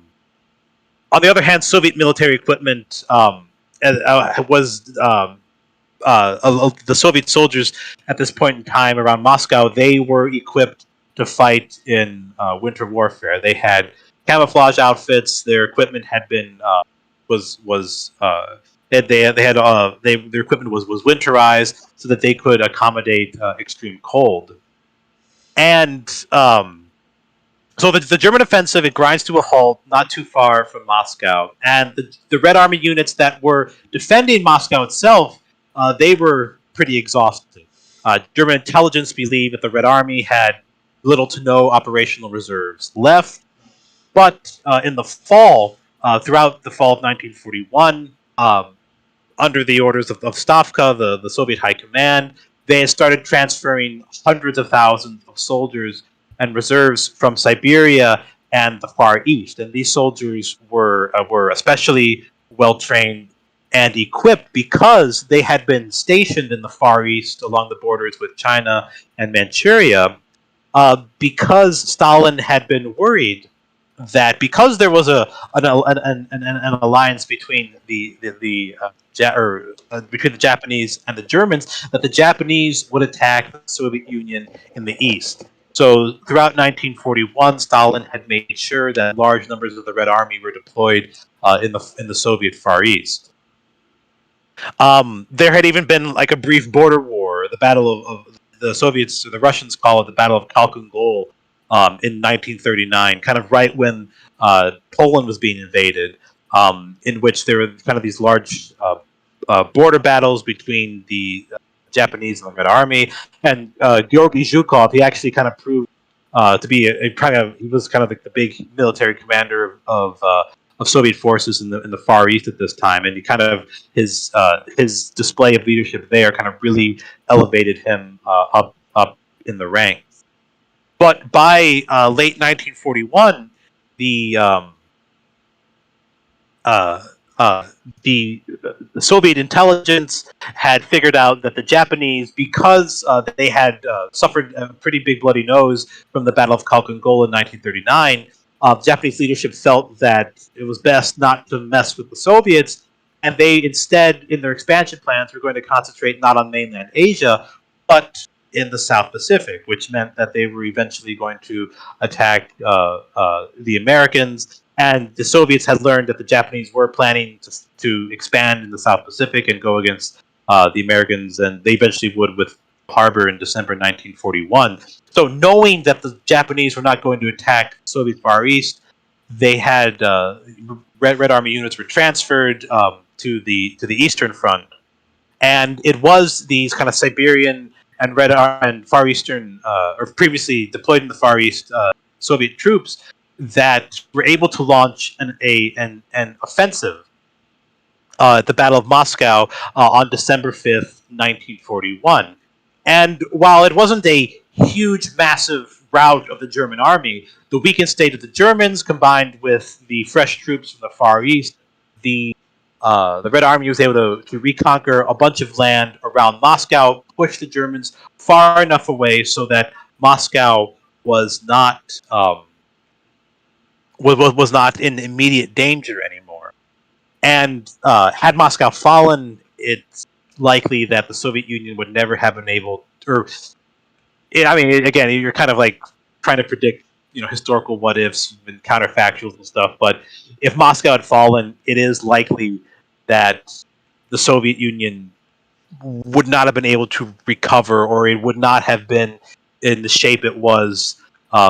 the other hand, Soviet military equipment was the Soviet soldiers at this point in time around Moscow. They were equipped to fight in winter warfare. They had camouflage outfits. Their equipment had been their equipment was winterized so that they could accommodate extreme cold. And so the German offensive, it grinds to a halt not too far from Moscow, and the Red Army units that were defending Moscow itself, they were pretty exhausted. German intelligence believed that the Red Army had little to no operational reserves left, but in the fall, throughout the fall of 1941, under the orders of Stavka, the Soviet High Command, they started transferring hundreds of thousands of soldiers and reserves from Siberia and the Far East. And these soldiers were especially well trained and equipped because they had been stationed in the Far East along the borders with China and Manchuria, because Stalin had been worried that because there was an alliance between between the Japanese and the Germans, that the Japanese would attack the Soviet Union in the east. So throughout 1941, Stalin had made sure that large numbers of the Red Army were deployed in the Soviet Far East. There had even been like a brief border war, the Battle of the Soviets, or the Russians call it the Battle of Khalkhin Gol, in 1939, kind of right when Poland was being invaded, in which there were kind of these large border battles between the Japanese and the Red Army. And Georgy Zhukov, he actually kind of proved to be he was kind of like the big military commander of Soviet forces in the Far East at this time, and he kind of his display of leadership there kind of really elevated him up in the ranks. But by late 1941, the Soviet intelligence had figured out that the Japanese, because they had suffered a pretty big bloody nose from the Battle of Khalkhin Gol in 1939, Japanese leadership felt that it was best not to mess with the Soviets, and they instead, in their expansion plans, were going to concentrate not on mainland Asia, but in the South Pacific, which meant that they were eventually going to attack the Americans. And the Soviets had learned that the Japanese were planning to expand in the South Pacific and go against the Americans, and they eventually would with Harbor in December 1941. So knowing that the Japanese were not going to attack the Soviet Far East, they had Red Army units were transferred to the Eastern Front, and it was these kind of Siberian and and Far Eastern, or previously deployed in the Far East Soviet troops that were able to launch an offensive at the Battle of Moscow on December 5th, 1941. And while it wasn't a huge, massive rout of the German army, the weakened state of the Germans combined with the fresh troops from the Far East, the Red Army was able to reconquer a bunch of land around Moscow, push the Germans far enough away so that Moscow was not was not in immediate danger anymore. And had Moscow fallen, it's likely that the Soviet Union would never have been able, or I mean, again, you're kind of like trying to predict, historical what ifs and counterfactuals and stuff. But if Moscow had fallen, it is likely that the Soviet Union would not have been able to recover, or it would not have been in the shape it was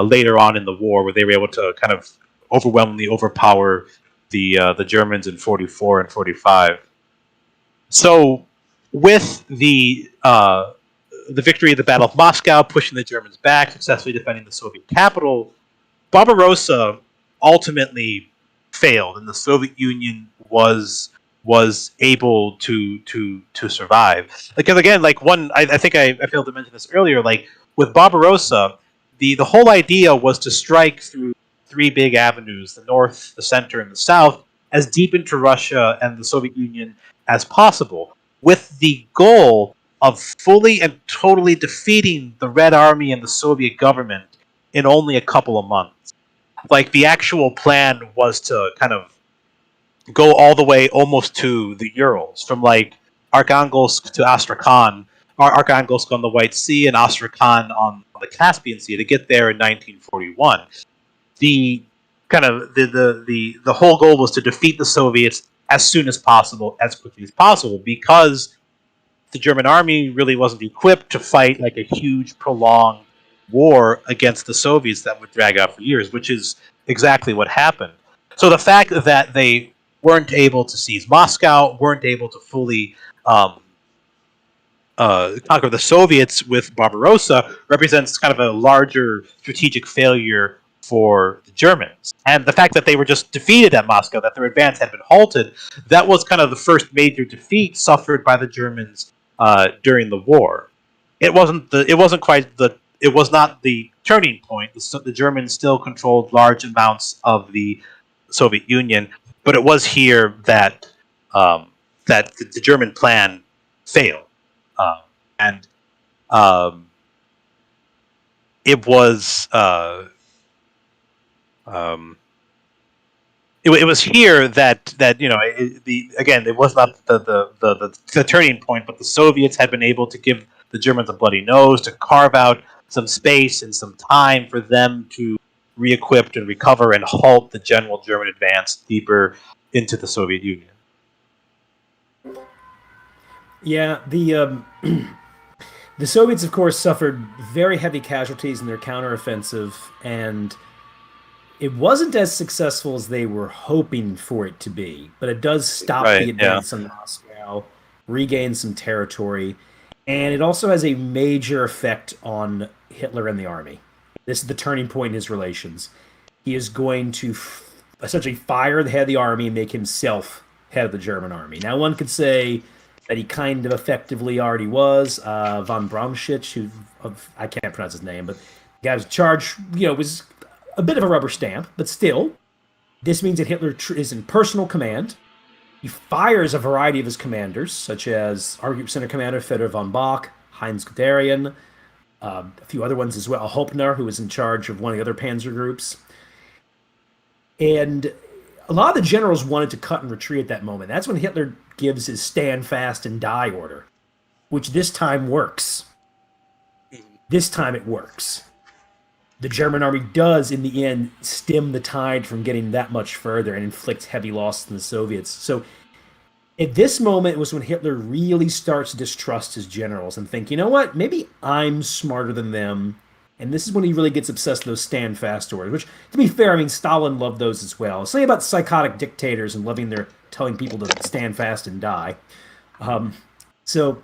later on in the war, where they were able to kind of overwhelmingly overpower the Germans in 44 and 45. So, with the victory of the Battle of Moscow, pushing the Germans back, successfully defending the Soviet capital, Barbarossa ultimately failed, and the Soviet Union was able to survive. Because again, I think I failed to mention this earlier. Like with Barbarossa, the whole idea was to strike through three big avenues: the north, the center, and the south, as deep into Russia and the Soviet Union as possible, with the goal of fully and totally defeating the Red Army and the Soviet government in only a couple of months. Like, the actual plan was to kind of go all the way almost to the Urals, from like Arkhangelsk to Astrakhan, or Arkhangelsk on the White Sea and Astrakhan on the Caspian Sea, to get there in 1941. The kind of the whole goal was to defeat the Soviets as soon as possible, as quickly as possible, because the German army really wasn't equipped to fight like a huge, prolonged war against the Soviets that would drag out for years, which is exactly what happened. So the fact that they weren't able to seize Moscow, weren't able to fully conquer the Soviets with Barbarossa, represents kind of a larger strategic failure for the Germans. And the fact that they were just defeated at Moscow, that their advance had been halted, that was kind of the first major defeat suffered by the Germans during the war. It was not the turning point. The Germans still controlled large amounts of the Soviet Union, but it was here that that the German plan failed, and it was. It was here that it was not the turning point, but the Soviets had been able to give the Germans a bloody nose, to carve out some space and some time for them to re-equip and recover and halt the general German advance deeper into the Soviet Union. Yeah, the Soviets, of course, suffered very heavy casualties in their counteroffensive, and it wasn't as successful as they were hoping for it to be, but it does stop the advance on Moscow, regain some territory, and it also has a major effect on Hitler and the army. This is the turning point in his relations. He is going to essentially fire the head of the army and make himself head of the German army. Now, one could say that he kind of effectively already was. Von Bromschich, I can't pronounce his name, but the guy was in charge, was a bit of a rubber stamp, but still, this means that Hitler is in personal command. He fires a variety of his commanders, such as our Group Center Commander Fedor von Bock, Heinz Guderian, a few other ones as well, Hopner, who was in charge of one of the other panzer groups. And a lot of the generals wanted to cut and retreat at that moment. That's when Hitler gives his stand fast and die order, which this time works. This time it works. The German army does, in the end, stem the tide from getting that much further and inflict heavy loss on the Soviets. So At this moment was when Hitler really starts to distrust his generals and think, you know what, maybe I'm smarter than them. And this is when he really gets obsessed with those stand fast orders, which, to be fair, I mean, Stalin loved those as well. Something about psychotic dictators and loving their telling people to stand fast and die. Um, so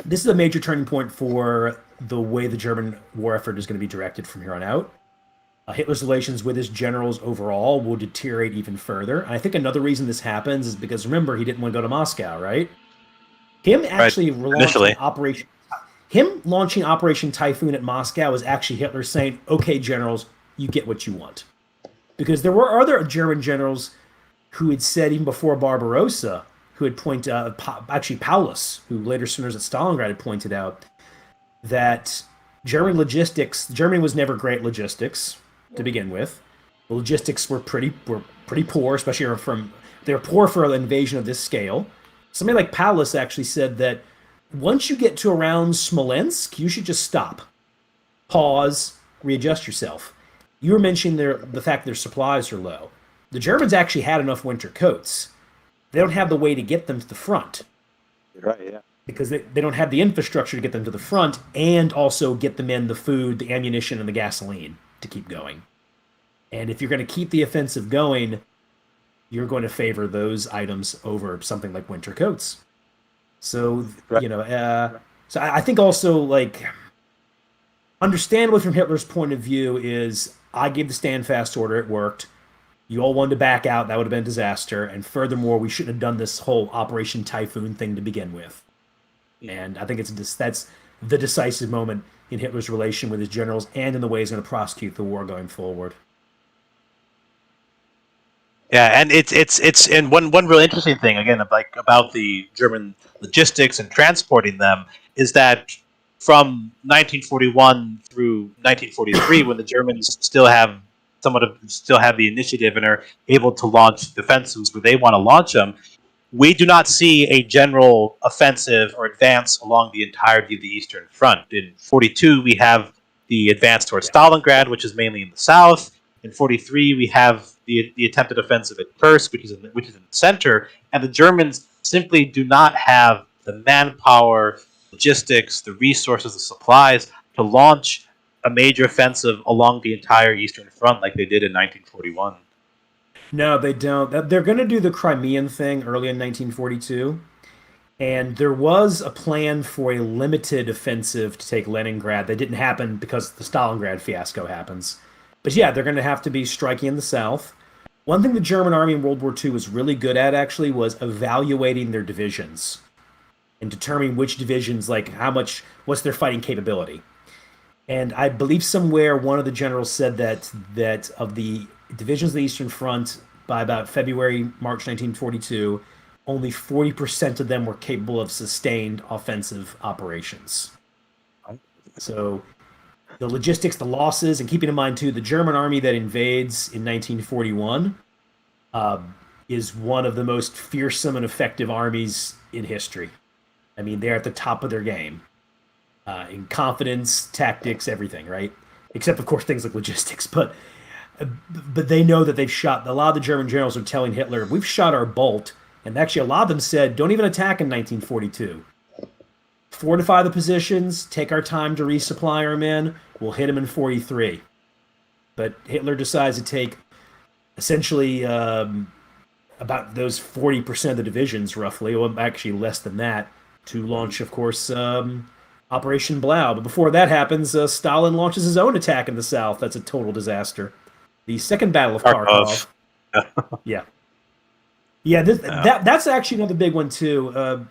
this is a major turning point for the way the German war effort is going to be directed from here on out. Hitler's relations with his generals overall will deteriorate even further. And I think another reason this happens is because, remember, he didn't want to go to Moscow, right? Him Right. actually Initially. launching Operation Typhoon at Moscow was actually Hitler saying, "Okay, generals, you get what you want," because there were other German generals who had said even before Barbarossa, who had pointed out, actually Paulus, who later sinners at Stalingrad had pointed out that German logistics, Germany was never great logistics to begin with. The logistics were pretty poor, especially they were poor for an invasion of this scale. Somebody like Paulus actually said that once you get to around Smolensk, you should just stop, pause, readjust yourself. You were mentioning the fact their supplies are low. The Germans actually had enough winter coats. They don't have the way to get them to the front. Right, yeah. Because they don't have the infrastructure to get them to the front and also get them in the food, the ammunition, and the gasoline to keep going. And if you're going to keep the offensive going, you're going to favor those items over something like winter coats. So, Right. So I think also, like, understandably from Hitler's point of view is, I gave the stand fast order, it worked. You all wanted to back out, that would have been a disaster. And furthermore, we shouldn't have done this whole Operation Typhoon thing to begin with. And I think that's the decisive moment in Hitler's relation with his generals and in the way he's going to prosecute the war going forward. Yeah, and it's and one real interesting thing again about the German logistics and transporting them is that from 1941 through 1943, when the Germans still have the initiative and are able to launch defensives where they want to launch them, we do not see a general offensive or advance along the entirety of the Eastern Front. In 42, we have the advance towards Stalingrad, which is mainly in the south. In 43, we have the attempted offensive at Kursk, which is in the center. And the Germans simply do not have the manpower, logistics, the resources, the supplies to launch a major offensive along the entire Eastern Front like they did in 1941. No, they don't. They're going to do the Crimean thing early in 1942. And there was a plan for a limited offensive to take Leningrad. That didn't happen because the Stalingrad fiasco happens. But yeah, they're going to have to be striking in the south. One thing the German army in World War II was really good at, actually, was evaluating their divisions and determining which divisions, like what's their fighting capability. And I believe somewhere one of the generals said that of the divisions of the Eastern Front, by about February, March 1942, only 40% of them were capable of sustained offensive operations. So the logistics, the losses, and keeping in mind, too, the German army that invades in 1941 is one of the most fearsome and effective armies in history. I mean, they're at the top of their game in confidence, tactics, everything, right? Except, of course, things like logistics. But they know that they've shot. A lot of the German generals are telling Hitler, "We've shot our bolt." And actually, a lot of them said, "Don't even attack in 1942. Fortify the positions, take our time to resupply our men. We'll hit them in 43." But Hitler decides to take essentially about those 40% of the divisions, roughly, well, actually less than that, to launch, of course, Operation Blau. But before that happens, Stalin launches his own attack in the south. That's a total disaster. The Second Battle of Kharkov. Yeah. Yeah, that's actually another big one, too.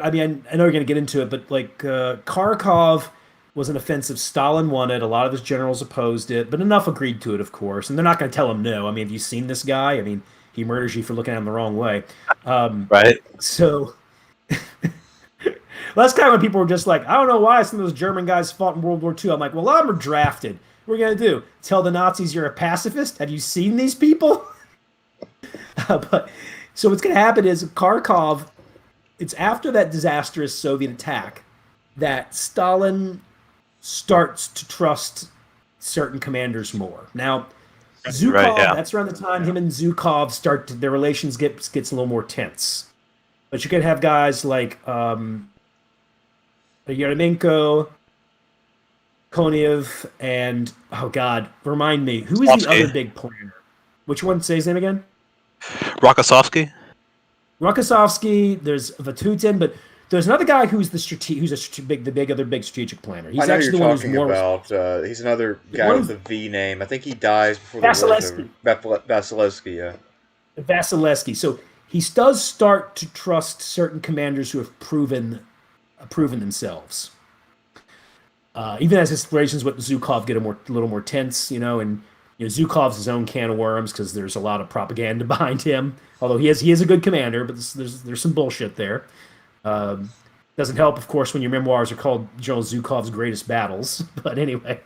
I mean, I know you're going to get into it, but like Kharkov was an offensive Stalin wanted. A lot of his generals opposed it, but enough agreed to it, of course. And they're not going to tell him no. I mean, have you seen this guy? I mean, he murders you for looking at him the wrong way. Right. So that's kind of when people were just like, I don't know why some of those German guys fought in World War II. I'm like, well, a lot of them are drafted. What are you going to do? Tell the Nazis you're a pacifist? Have you seen these people? But so what's going to happen is Kharkov, it's after that disastrous Soviet attack that Stalin starts to trust certain commanders more. Now, Zhukov, Right, yeah. that's around the time him and Zhukov their relations gets a little more tense. But you could have guys like Yeremenko, Konev, and oh god, remind me, who is the Slavsky. other big planner? Which one? Say his name again. Rokossovsky. Rokossovsky. There's Vatutin, but there's another guy who's the other big strategic planner. He's I know who actually you're the one who's talking more about. He's another guy one with of a V name. I think he dies before the war's over. Vasilevsky, yeah. Vasilevsky. So he does start to trust certain commanders who have proven themselves. Even as his relations with Zhukov get a little more tense, and Zhukov's his own can of worms because there's a lot of propaganda behind him. Although he is a good commander, but there's some bullshit there. Doesn't help, of course, when your memoirs are called General Zhukov's Greatest Battles. But anyway,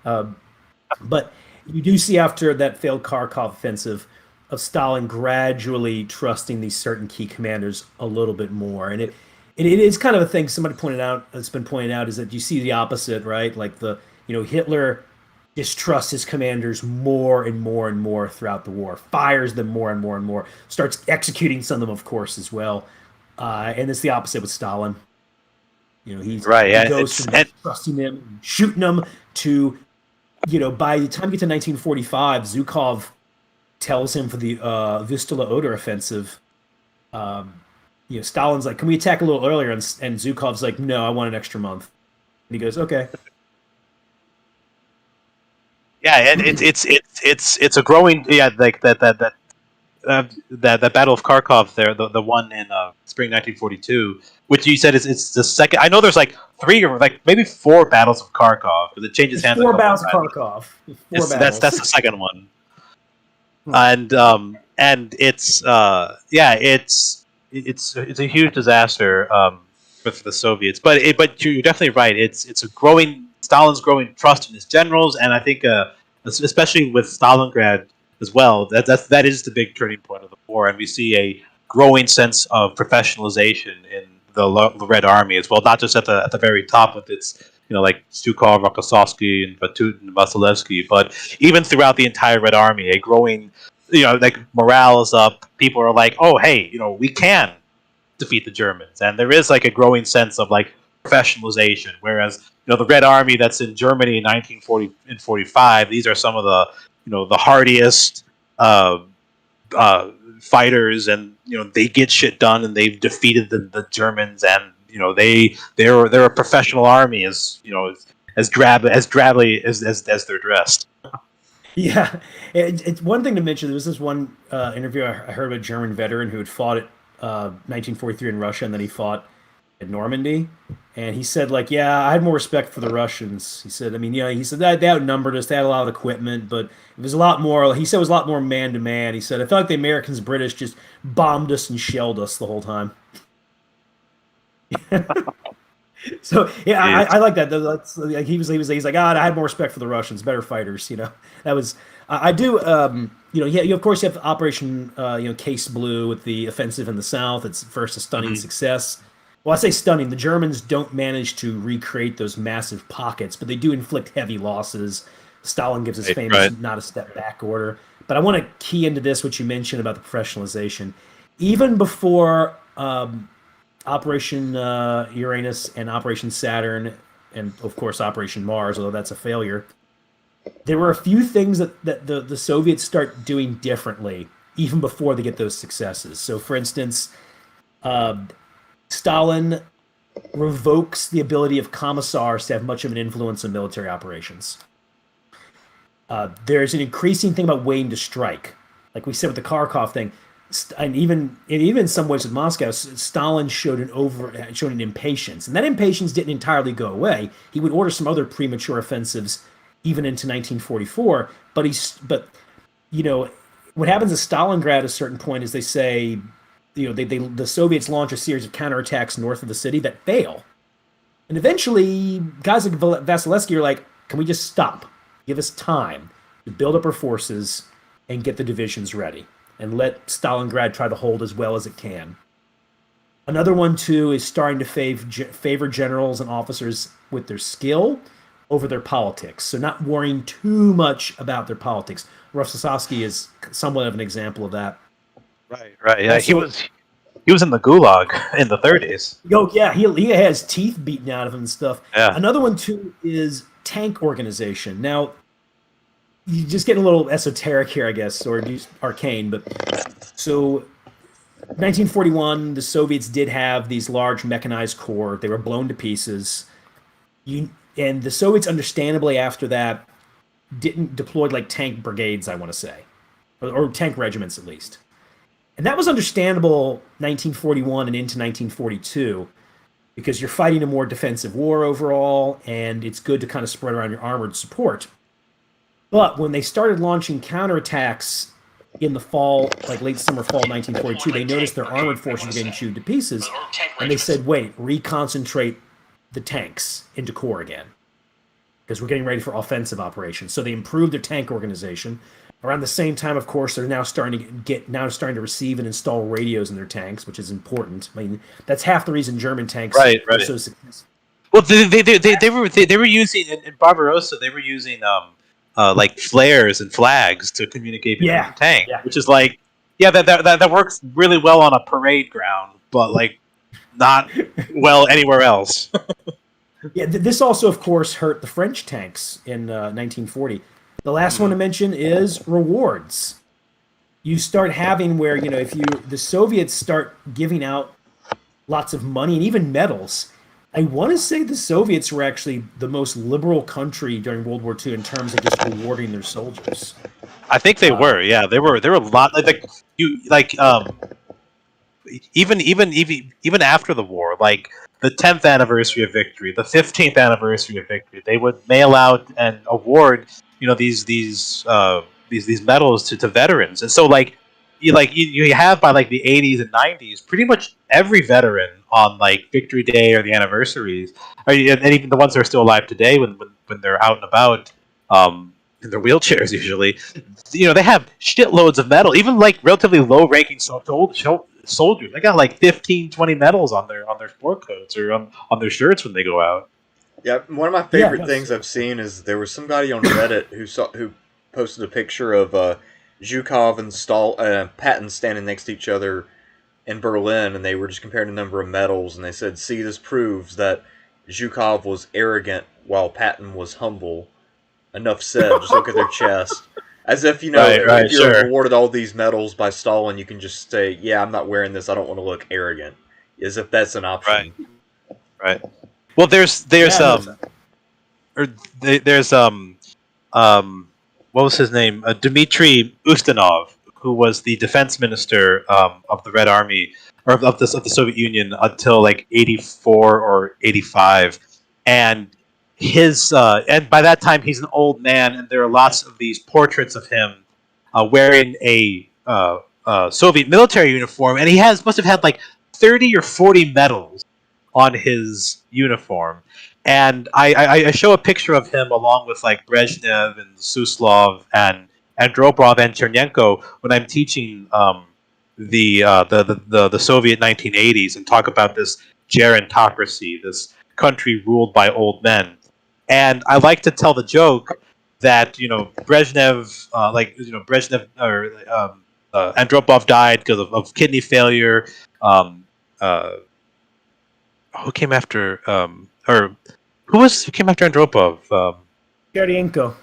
but you do see after that failed Kharkov offensive of Stalin gradually trusting these certain key commanders a little bit more, and it is kind of a thing somebody pointed out. It's been pointed out is that you see the opposite, right? Like Hitler distrusts his commanders more and more and more throughout the war, fires them more and more and more, starts executing some of them, of course, as well. And it's the opposite with Stalin. He goes from trusting them, shooting them to, by the time you get to 1945, Zhukov tells him for the Vistula Oder offensive, Stalin's like, can we attack a little earlier? And Zhukov's like, no, I want an extra month. And he goes, okay. Yeah, and it's a growing like that Battle of Kharkov there, the one in spring 1942, which you said it's the second. I know there's like 3 or like maybe 4 battles of Kharkov because it changes hands. 4 battles of Kharkov. That's the second one, and it's it's a huge disaster for the Soviets. But you're definitely right. It's a growing Stalin's growing trust in his generals, and I think especially with Stalingrad as well, that is the big turning point of the war, and we see a growing sense of professionalization in the Red Army as well, not just at the very top with its like Zhukov, Rokossovsky, and Vatutin, and Vasilevsky, but even throughout the entire Red Army, a growing like morale is up. People are like, oh hey, we can defeat the Germans, and there is like a growing sense of like professionalization. Whereas the Red Army that's in Germany in 1940 and 45, these are some of the the hardiest fighters, and they get shit done, and they've defeated the Germans, and they're a professional army as as drably as they're dressed. Yeah, it's one thing to mention. There was this one interview I heard with a German veteran who had fought at 1943 in Russia, and then he fought at Normandy, and he said, like, yeah, I had more respect for the Russians. He said, I mean, he said that they outnumbered us, they had a lot of equipment, but it was a lot more. He said it was a lot more man to man. He said I felt like the Americans, British just bombed us and shelled us the whole time. So yeah, I like that. That's like he's like, I had more respect for the Russians, better fighters. That was I do. You of course you have Operation Case Blue with the offensive in the south. It's first a stunning success. Well, I say stunning. The Germans don't manage to recreate those massive pockets, but they do inflict heavy losses. Stalin gives his famous not a step back order. But I want to key into this, what you mentioned about the professionalization. Even before Operation Uranus and Operation Saturn, and of course Operation Mars, although that's a failure, there were a few things that the Soviets start doing differently even before they get those successes. So, for instance, Stalin revokes the ability of commissars to have much of an influence in military operations. There's an increasing thing about waiting to strike. Like we said with the Kharkov thing, and even in some ways with Moscow, Stalin showed an impatience, and that impatience didn't entirely go away. He would order some other premature offensives even into 1944. But what happens at Stalingrad at a certain point is they say, the Soviets launch a series of counterattacks north of the city that fail, and eventually guys like Vasilevsky are like, can we just stop? Give us time to build up our forces and get the divisions ready, and let Stalingrad try to hold as well as it can. Another one, too, is starting to favor generals and officers with their skill over their politics. So not worrying too much about their politics. Rokossovsky is somewhat of an example of that. Right. Yeah, he he was in the gulag in the 30s. Oh yeah, he has teeth beaten out of him and stuff. Yeah. Another one too is tank organization. Now, you just getting a little esoteric here, I guess, or just arcane. But so, 1941, the Soviets did have these large mechanized corps. They were blown to pieces. And the Soviets, understandably, after that, didn't deploy like tank brigades, I want to say, or tank regiments at least. And that was understandable 1941 and into 1942 because you're fighting a more defensive war overall, and it's good to kind of spread around your armored support. But when they started launching counterattacks in the fall, like late summer, fall 1942, they noticed their armored forces were getting chewed to pieces, and they said, wait, reconcentrate the tanks into corps again because we're getting ready for offensive operations. So they improved their tank organization. Around the same time, of course, they're now starting to receive and install radios in their tanks, which is important. I mean, that's half the reason German tanks are so successful. Well, they were using in Barbarossa. They were using like flares and flags to communicate between the tank, which is like, that works really well on a parade ground, but like not well anywhere else. This also, of course, hurt the French tanks in 1940. The last one to mention is rewards. You start having where, if the Soviets start giving out lots of money and even medals. I want to say the Soviets were actually the most liberal country during World War II in terms of just rewarding their soldiers. I think they were, yeah. There were a lot even after the war, like the 10th anniversary of victory, the 15th anniversary of victory, they would mail out and award these medals to veterans. And so you have by like the 80s and 90s pretty much every veteran on like Victory Day or the anniversaries, and even the ones that are still alive today when they're out and about in their wheelchairs usually, they have shitloads of medals. Even like relatively low ranking soldiers, they got like 15-20 medals on their sport coats or on their shirts when they go out. Yeah, one of my favorite things I've seen is there was somebody on Reddit who posted a picture of Zhukov and Patton standing next to each other in Berlin, and they were just comparing the number of medals, and they said, "See, this proves that Zhukov was arrogant while Patton was humble." Enough said. Just look at their chest, as if if you're awarded all these medals by Stalin, you can just say, "Yeah, I'm not wearing this. I don't want to look arrogant," as if that's an option. Right. Well, there's what was his name? Dimitri Ustanov, who was the defense minister of the Red Army or of the Soviet Union until like 84 or 85, and and by that time he's an old man, and there are lots of these portraits of him wearing a Soviet military uniform, and he must have had like 30 or 40 medals on his uniform. And I show a picture of him along with like Brezhnev and Suslov and Andropov and Chernenko when I'm teaching the Soviet 1980s and talk about this gerontocracy, this country ruled by old men. And I like to tell the joke that Brezhnev or Andropov died because of kidney failure. Who came after who came after Andropov? Gerdyenko.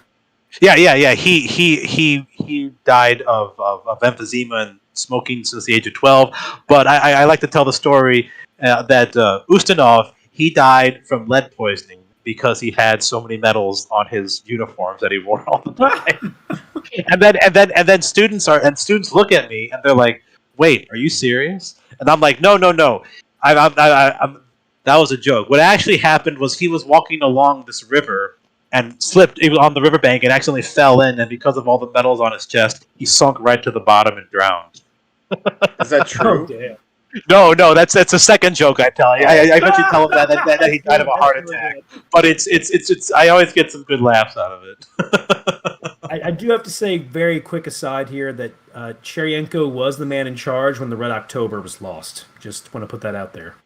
Yeah. He died of emphysema and smoking since the age of 12. But I like to tell the story that Ustanov, he died from lead poisoning because he had so many medals on his uniforms that he wore all the time. and then students look at me and they're like, "Wait, are you serious?" And I'm like, "No. I'm that was a joke. What actually happened was he was walking along this river and slipped on the riverbank and accidentally fell in, and because of all the medals on his chest, he sunk right to the bottom and drowned." Is that true? No, that's a second joke I tell. I eventually tell him that he died of a heart attack. But it's I always get some good laughs out of it. I do have to say, very quick aside here, that Chernenko was the man in charge when the Red October was lost. Just want to put that out there.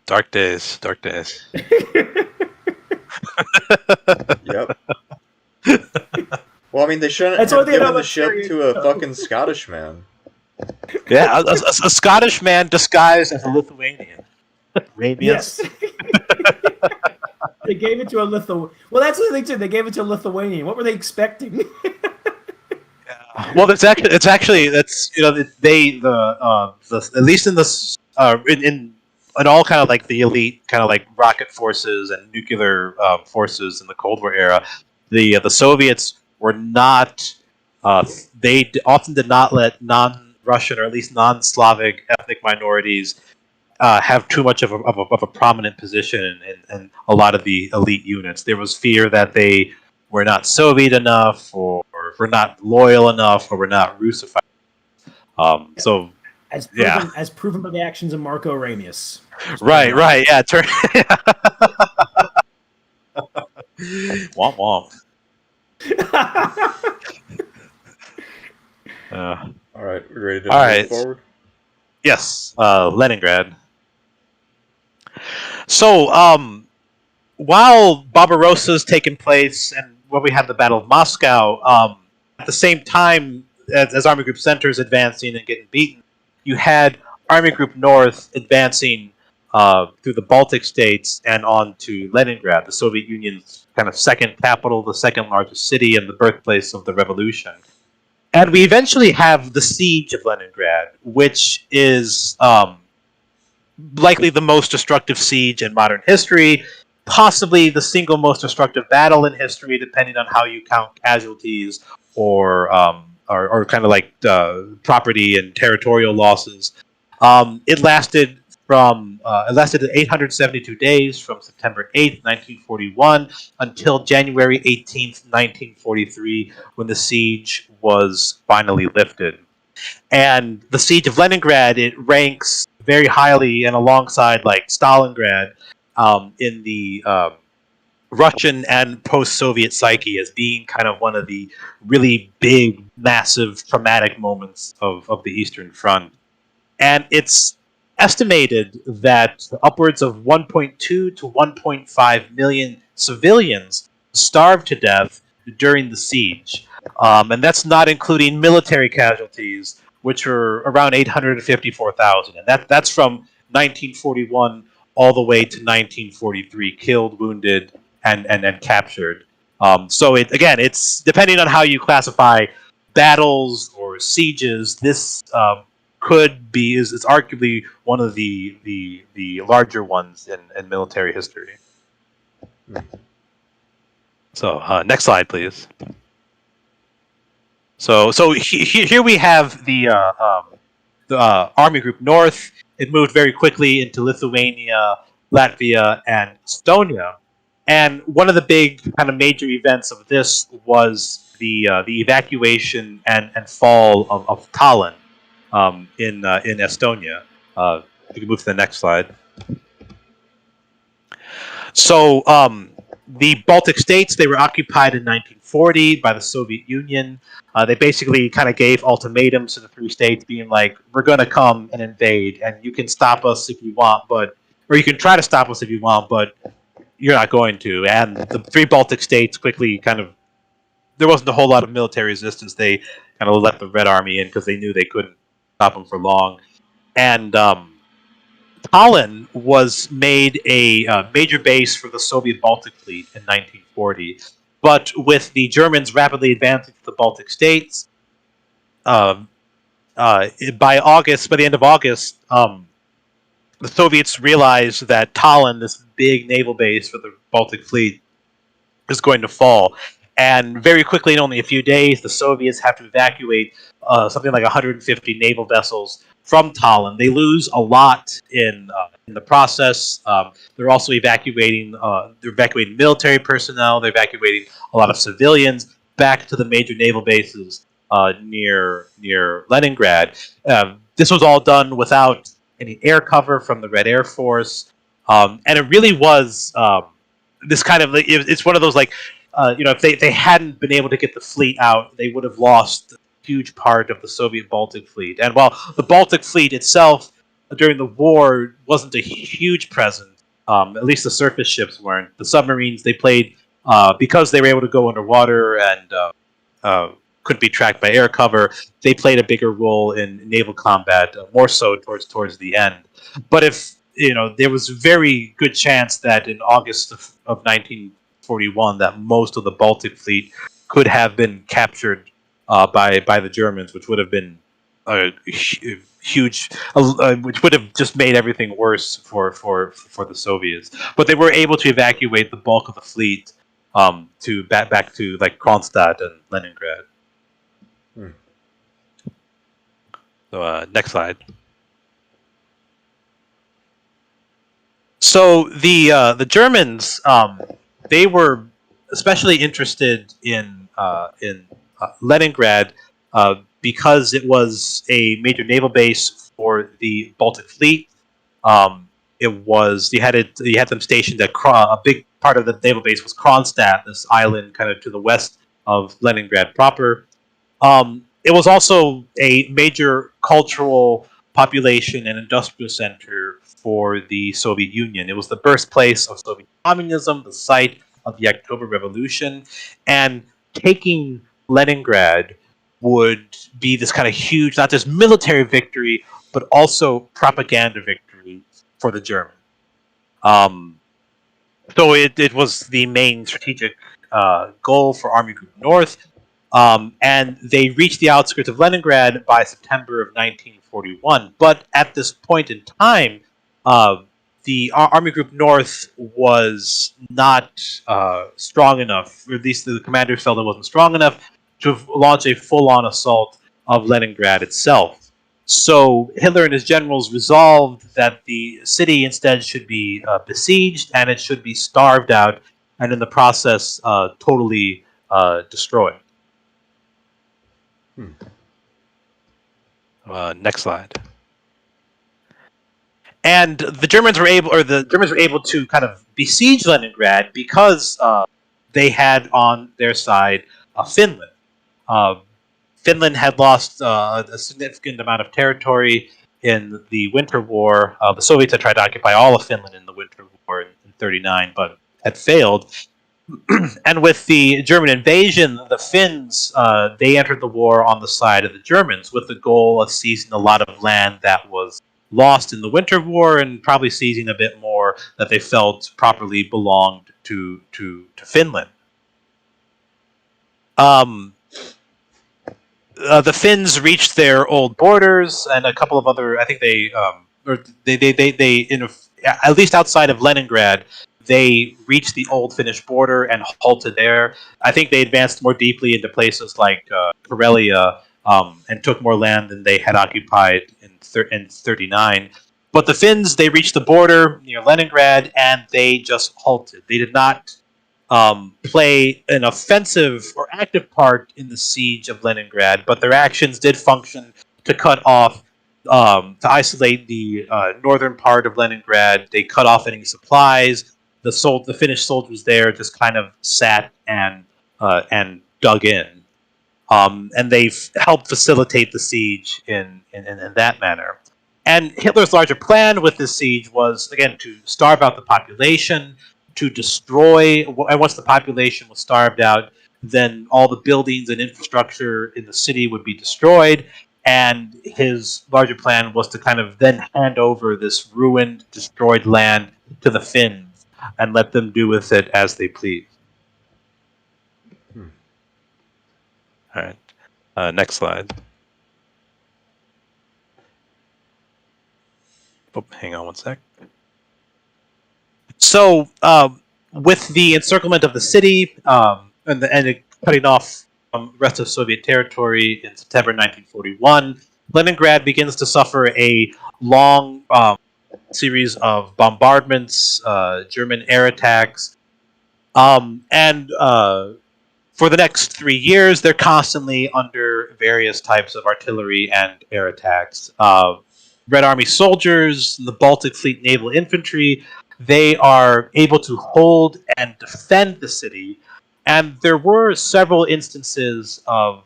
Dark days. Yep. Well, I mean, they shouldn't have given the ship to a fucking Scottish man. Yeah, a Scottish man disguised as a Lithuanian. Yes. They gave it to a Lithuanian. Well, that's the thing too. They gave it to a Lithuanian. What were they expecting? Well, it's actually that's at least in the in all kind of like the elite kind of like rocket forces and nuclear forces in the Cold War era, the Soviets were not often did not let non-Russian or at least non-Slavic ethnic minorities have too much of a prominent position in a lot of the elite units. There was fear that they were not Soviet enough, or were not loyal enough, or were not Russified. So, As proven by the actions of Marco Aurelius. Right, yeah. Womp womp. All right, we're ready to move forward? Yes, Leningrad. So, while Barbarossa is taking place and when we have the Battle of Moscow, at the same time as Army Group Center is advancing and getting beaten, you had Army Group North advancing through the Baltic states and on to Leningrad, the Soviet Union's kind of second capital, the second largest city, and the birthplace of the revolution. And we eventually have the siege of Leningrad, which is likely the most destructive siege in modern history, possibly the single most destructive battle in history, depending on how you count casualties or kind of like property and territorial losses. It lasted 872 days from September 8th, 1941 until January 18th, 1943, when the siege was finally lifted. And the siege of Leningrad, it ranks very highly and alongside like Stalingrad in the Russian and post-Soviet psyche as being kind of one of the really big, massive, traumatic moments of the Eastern Front. And it's estimated that upwards of 1.2 to 1.5 million civilians starved to death during the siege. And that's not including military casualties, which were around 854,000. And that's from 1941 all the way to 1943, killed, wounded, and captured. So it's depending on how you classify battles or sieges. This could be is arguably one of the larger ones in military history. So next slide, please. So here we have the Army Group North. It moved very quickly into Lithuania, Latvia, and Estonia. And one of the big kind of major events of this was the evacuation and fall of Tallinn in Estonia. You can move to the next slide. So the Baltic states, they were occupied in 1940 by the Soviet Union. They basically kind of gave ultimatums to the three states, being like, we're going to come and invade, and you can stop us if you want, or you can try to stop us if you want, but you're not going to. And the three Baltic states quickly there wasn't a whole lot of military resistance. They kind of let the Red Army in because they knew they couldn't stop them for long. And Tallinn was made a major base for the Soviet Baltic Fleet in 1940. But with the Germans rapidly advancing to the Baltic states, by the end of August, the Soviets realized that Tallinn, this big naval base for the Baltic Fleet, is going to fall. And very quickly, in only a few days, the Soviets have to evacuate something like 150 naval vessels from Tallinn. They lose a lot in the process. They're also evacuating military personnel. They're evacuating a lot of civilians back to the major naval bases near Leningrad. This was all done without any air cover from the Red Air Force, and it really was this kind of. It's one of those like. If they hadn't been able to get the fleet out, they would have lost a huge part of the Soviet Baltic Fleet. And while the Baltic Fleet itself, during the war, wasn't a huge presence, at least the surface ships weren't. The submarines, they played, because they were able to go underwater and couldn't be tracked by air cover. They played a bigger role in naval combat, more so towards the end. But if there was a very good chance that in August of 1941 that most of the Baltic fleet could have been captured by the Germans, which would have been a huge, which would have just made everything worse for the Soviets. But they were able to evacuate the bulk of the fleet to back to like Kronstadt and Leningrad. So next slide. So the Germans they were especially interested in Leningrad because it was a major naval base for the Baltic Fleet. It was you had them stationed at a big part of the naval base was Kronstadt, this island kind of to the west of Leningrad proper. It was also a major cultural population and industrial center for the Soviet Union. It was the birthplace of Soviet communism, the site of the October Revolution, and taking Leningrad would be this kind of huge, not just military victory, but also propaganda victory for the Germans. So it was the main strategic goal for Army Group North. And they reached the outskirts of Leningrad by September of 1941. But at this point in time, the Army Group North was not strong enough, or at least the commanders felt it wasn't strong enough to launch a full-on assault of Leningrad itself. So Hitler and his generals resolved that the city instead should be besieged and it should be starved out, and in the process totally destroyed. Next slide. And the Germans were able to kind of besiege Leningrad because they had on their side Finland. Finland had lost a significant amount of territory in the Winter War. The Soviets had tried to occupy all of Finland in the Winter War in 1939, but had failed. And with the German invasion, the Finns, they entered the war on the side of the Germans with the goal of seizing a lot of land that was lost in the Winter War and probably seizing a bit more that they felt properly belonged to Finland. The Finns reached their old borders and a couple of other. I think they at least outside of Leningrad, they reached the old Finnish border and halted there. I think they advanced more deeply into places like Karelia and took more land than they had occupied in 1939. But the Finns, they reached the border near Leningrad and they just halted. They did not play an offensive or active part in the siege of Leningrad, but their actions did function to cut off, to isolate the northern part of Leningrad. They cut off any supplies. The Finnish soldiers there just kind of sat and dug in, and they've helped facilitate the siege in that manner. And Hitler's larger plan with this siege was, again, to starve out the population, to destroy, and once the population was starved out, then all the buildings and infrastructure in the city would be destroyed, and his larger plan was to kind of then hand over this ruined, destroyed land to the Finns and let them do with it as they please. All right. Next slide. Oh, hang on one sec. So, with the encirclement of the city and cutting off the rest of Soviet territory in September 1941, Leningrad begins to suffer a long series of bombardments, German air attacks, and for the next 3 years, they're constantly under various types of artillery and air attacks. Red Army soldiers, the Baltic Fleet Naval Infantry, they are able to hold and defend the city. And there were several instances of,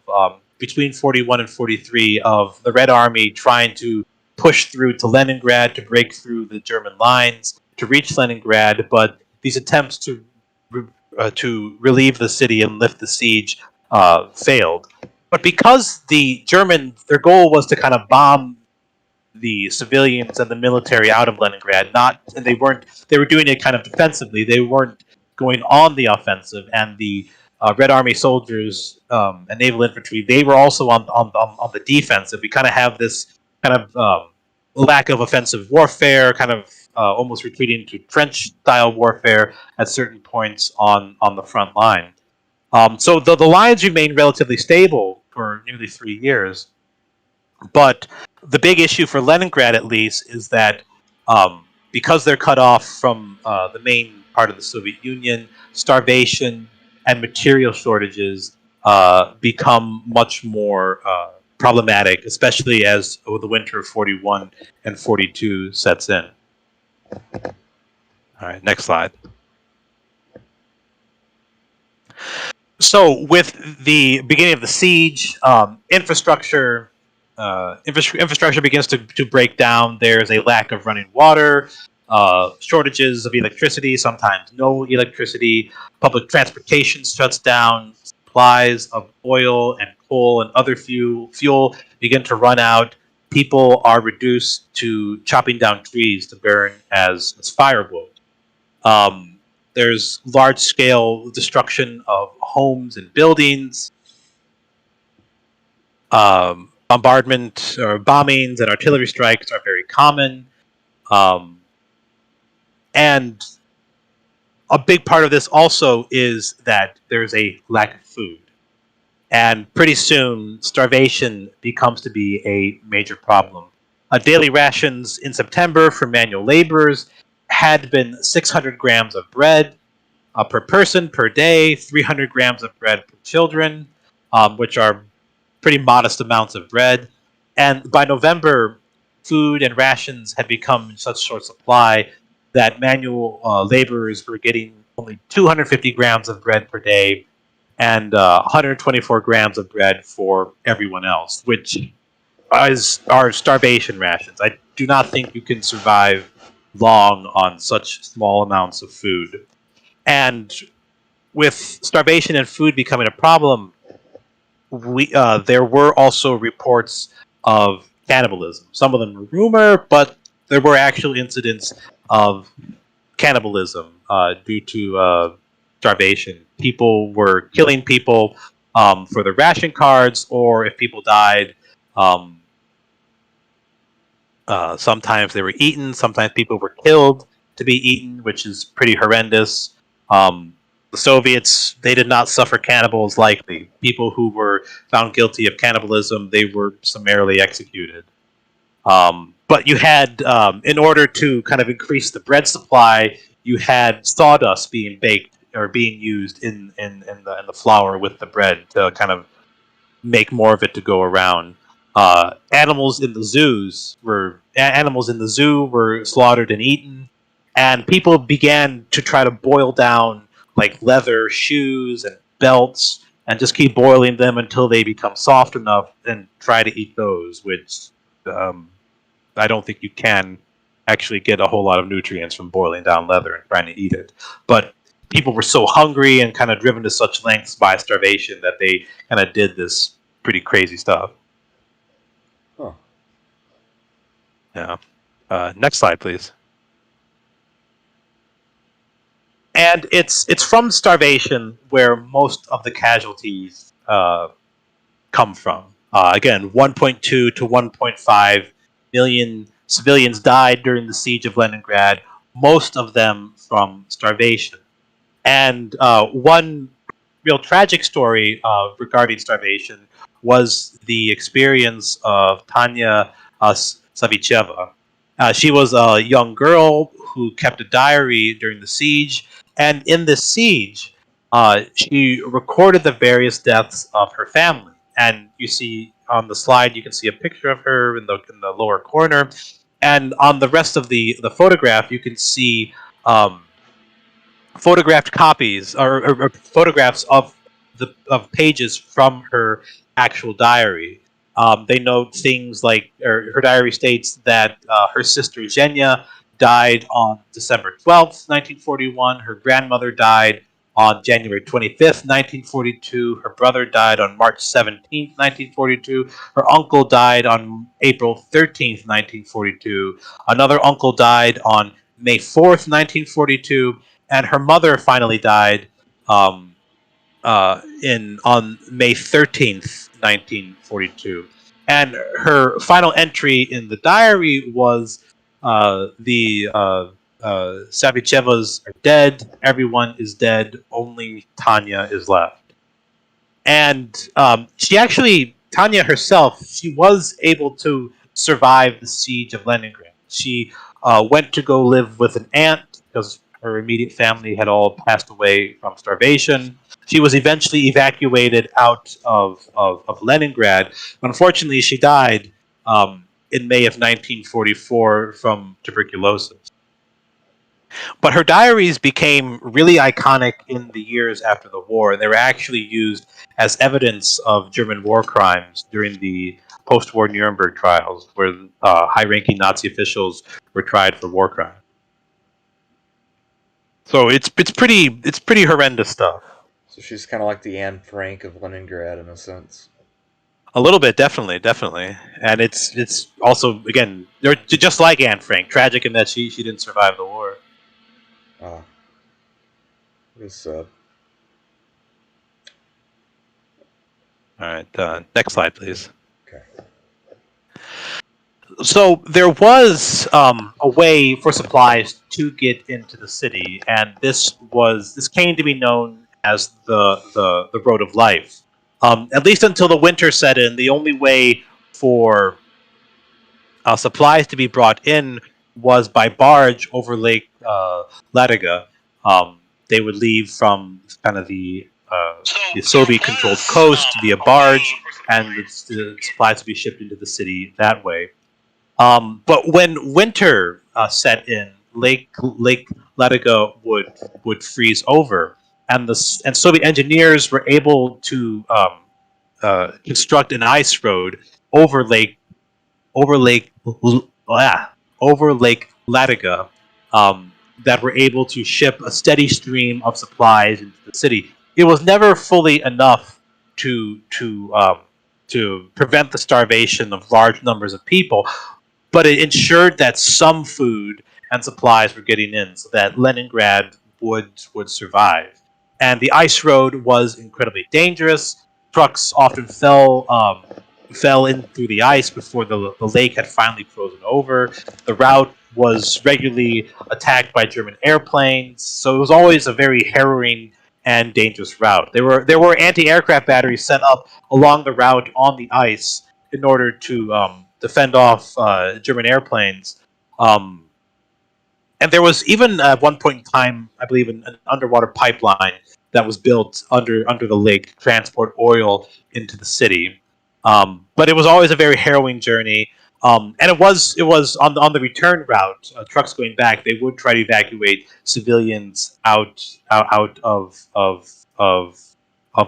between 41 and 43, of the Red Army trying to push through to Leningrad, to break through the German lines, to reach Leningrad, but these attempts to relieve the city and lift the siege failed. But because their goal was to kind of bomb the civilians and the military out of Leningrad, and they were doing it kind of defensively. They weren't going on the offensive, and the Red Army soldiers and naval infantry, they were also on the defensive. We kind of have this kind of lack of offensive warfare, kind of almost retreating to trench style warfare at certain points on the front line. So the lines remained relatively stable for nearly 3 years, but the big issue for Leningrad, at least, is that because they're cut off from the main part of the Soviet Union, starvation and material shortages become much more problematic, especially as the winter of 41 and 42 sets in. All right, next slide. So, with the beginning of the siege, infrastructure begins to break down. There's a lack of running water, shortages of electricity, sometimes no electricity. Public transportation shuts down. Supplies of oil and coal and other fuel begin to run out. People are reduced to chopping down trees to burn as firewood. There's large-scale destruction of homes and buildings. Bombardment or bombings and artillery strikes are very common. And a big part of this also is that there's a lack of food. And pretty soon, starvation becomes to be a major problem. Daily rations in September for manual laborers had been 600 grams of bread per person per day, 300 grams of bread per children, which are pretty modest amounts of bread. And by November, food and rations had become in such short supply that manual laborers were getting only 250 grams of bread per day and 124 grams of bread for everyone else, which are starvation rations. I do not think you can survive long on such small amounts of food. And with starvation and food becoming a problem, there were also reports of cannibalism. Some of them were rumor, but there were actual incidents of cannibalism due to starvation. People were killing people for their ration cards, or if people died, sometimes they were eaten. Sometimes people were killed to be eaten, which is pretty horrendous. The Soviets, they did not suffer cannibals lightly. People who were found guilty of cannibalism, they were summarily executed. But you had, in order to kind of increase the bread supply, you had sawdust being baked or being used in the flour with the bread to kind of make more of it to go around. Animals in the zoo were slaughtered and eaten, and people began to try to boil down like leather shoes and belts and just keep boiling them until they become soft enough and try to eat those, which I don't think you can actually get a whole lot of nutrients from boiling down leather and trying to eat it. But people were so hungry and kind of driven to such lengths by starvation that they kind of did this pretty crazy stuff. Huh. Yeah. Next slide, please. And it's from starvation where most of the casualties come from. Again, 1.2 to 1.5 million civilians died during the siege of Leningrad, most of them from starvation. And one real tragic story regarding starvation was the experience of Tanya Savicheva. She was a young girl who kept a diary during the siege, and in this siege, she recorded the various deaths of her family. And you see on the slide, you can see a picture of her in the lower corner, and on the rest of the photograph, you can see photographed copies or photographs of pages from her actual diary. They note things like, or her diary states that her sister Zhenya died on December 12th, 1941. Her grandmother died on January 25th, 1942. Her brother died on March 17th, 1942. Her uncle died on April 13th, 1942. Another uncle died on May 4th, 1942. And her mother finally died in on May 13th, 1942. And her final entry in the diary was the Savichevas are dead, everyone is dead, only Tanya is left. And she actually, Tanya herself, she was able to survive the siege of Leningrad. She went to go live with an aunt because her immediate family had all passed away from starvation. She was eventually evacuated out of Leningrad. Unfortunately, she died in May of 1944 from tuberculosis. But her diaries became really iconic in the years after the war. They were actually used as evidence of German war crimes during the post-war Nuremberg trials, where high-ranking Nazi officials were tried for war crimes. So it's pretty horrendous stuff. So she's kind of like the Anne Frank of Leningrad in a sense. A little bit, definitely, and it's also, again, they're just like Anne Frank, tragic in that she didn't survive the war. Ah, it was sad. All right, next slide, please. Okay. So there was a way for supplies to get into the city, and this came to be known as the Road of Life. At least until the winter set in, the only way for supplies to be brought in was by barge over Lake Ladoga. They would leave from kind of the Soviet-controlled coast via barge, and the supplies would be shipped into the city that way. But when winter set in, Lake Ladoga would freeze over, and Soviet engineers were able to construct an ice road over Lake Ladoga, that were able to ship a steady stream of supplies into the city. It was never fully enough to prevent the starvation of large numbers of people, but it ensured that some food and supplies were getting in, so that Leningrad would survive. And the ice road was incredibly dangerous. Trucks often fell in through the ice before the lake had finally frozen over. The route was regularly attacked by German airplanes, so it was always a very harrowing and dangerous route. There were anti-aircraft batteries set up along the route on the ice in order to fend off German airplanes. And there was even at one point in time, I believe, an underwater pipeline that was built under the lake to transport oil into the city. But it was always a very harrowing journey. And it was on the return route, trucks going back, they would try to evacuate civilians out of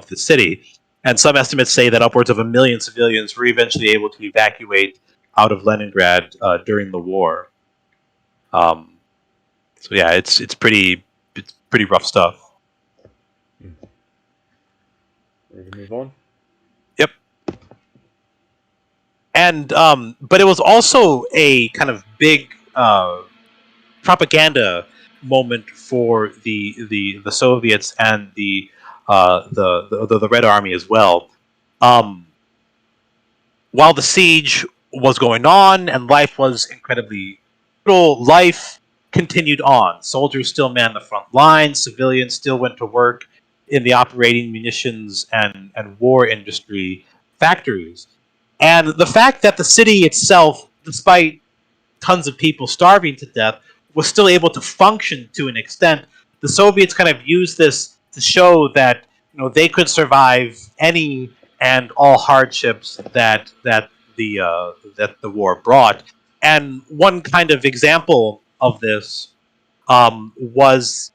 the city. And some estimates say that upwards of 1 million civilians were eventually able to evacuate out of Leningrad during the war. So yeah, it's pretty rough stuff. Ready to move on? Yep. And but it was also a kind of big propaganda moment for the Soviets and the Red Army as well. While the siege was going on and life was incredibly brutal, life continued on. Soldiers still manned the front lines. Civilians still went to work in the operating munitions and war industry factories. And the fact that the city itself, despite tons of people starving to death, was still able to function to an extent, the Soviets kind of used this to show that they could survive any and all hardships that the war brought. And one kind of example of this was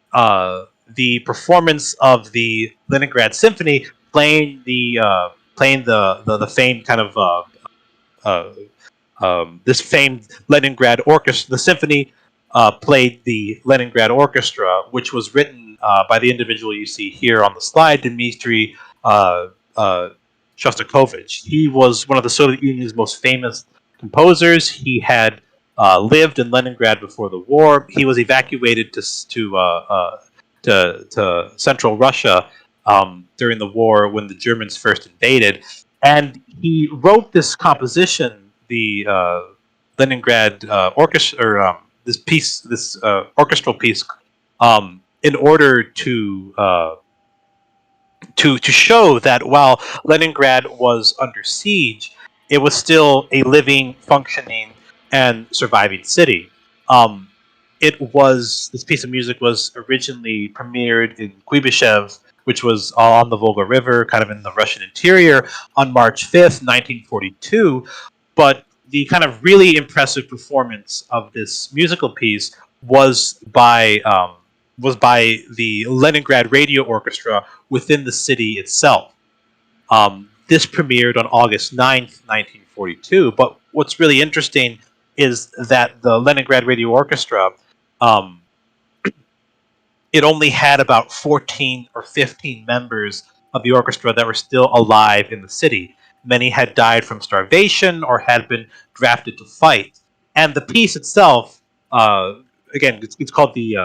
the performance of the Leningrad Symphony playing the famed kind of this famed Leningrad Orchestra. The symphony played the Leningrad Orchestra, which was written by the individual you see here on the slide, Dimitri Shostakovich. He was one of the Soviet Union's most famous composers. He had lived in Leningrad before the war. He was evacuated to Central Russia during the war when the Germans first invaded, and he wrote this composition, the Leningrad orchestra, or this piece, this orchestral piece, in order to show that while Leningrad was under siege, it was still a living, functioning, and surviving city. Um, this piece of music was originally premiered in Kuibyshev, which was on the Volga River, kind of in the Russian interior, on March 5th, 1942. But the kind of really impressive performance of this musical piece was by the Leningrad Radio Orchestra within the city itself. This premiered on August 9th, 1942. But what's really interesting is that the Leningrad Radio Orchestra, um, it only had about 14 or 15 members of the orchestra that were still alive in the city. Many had died from starvation or had been drafted to fight. And the piece itself, again, it's called the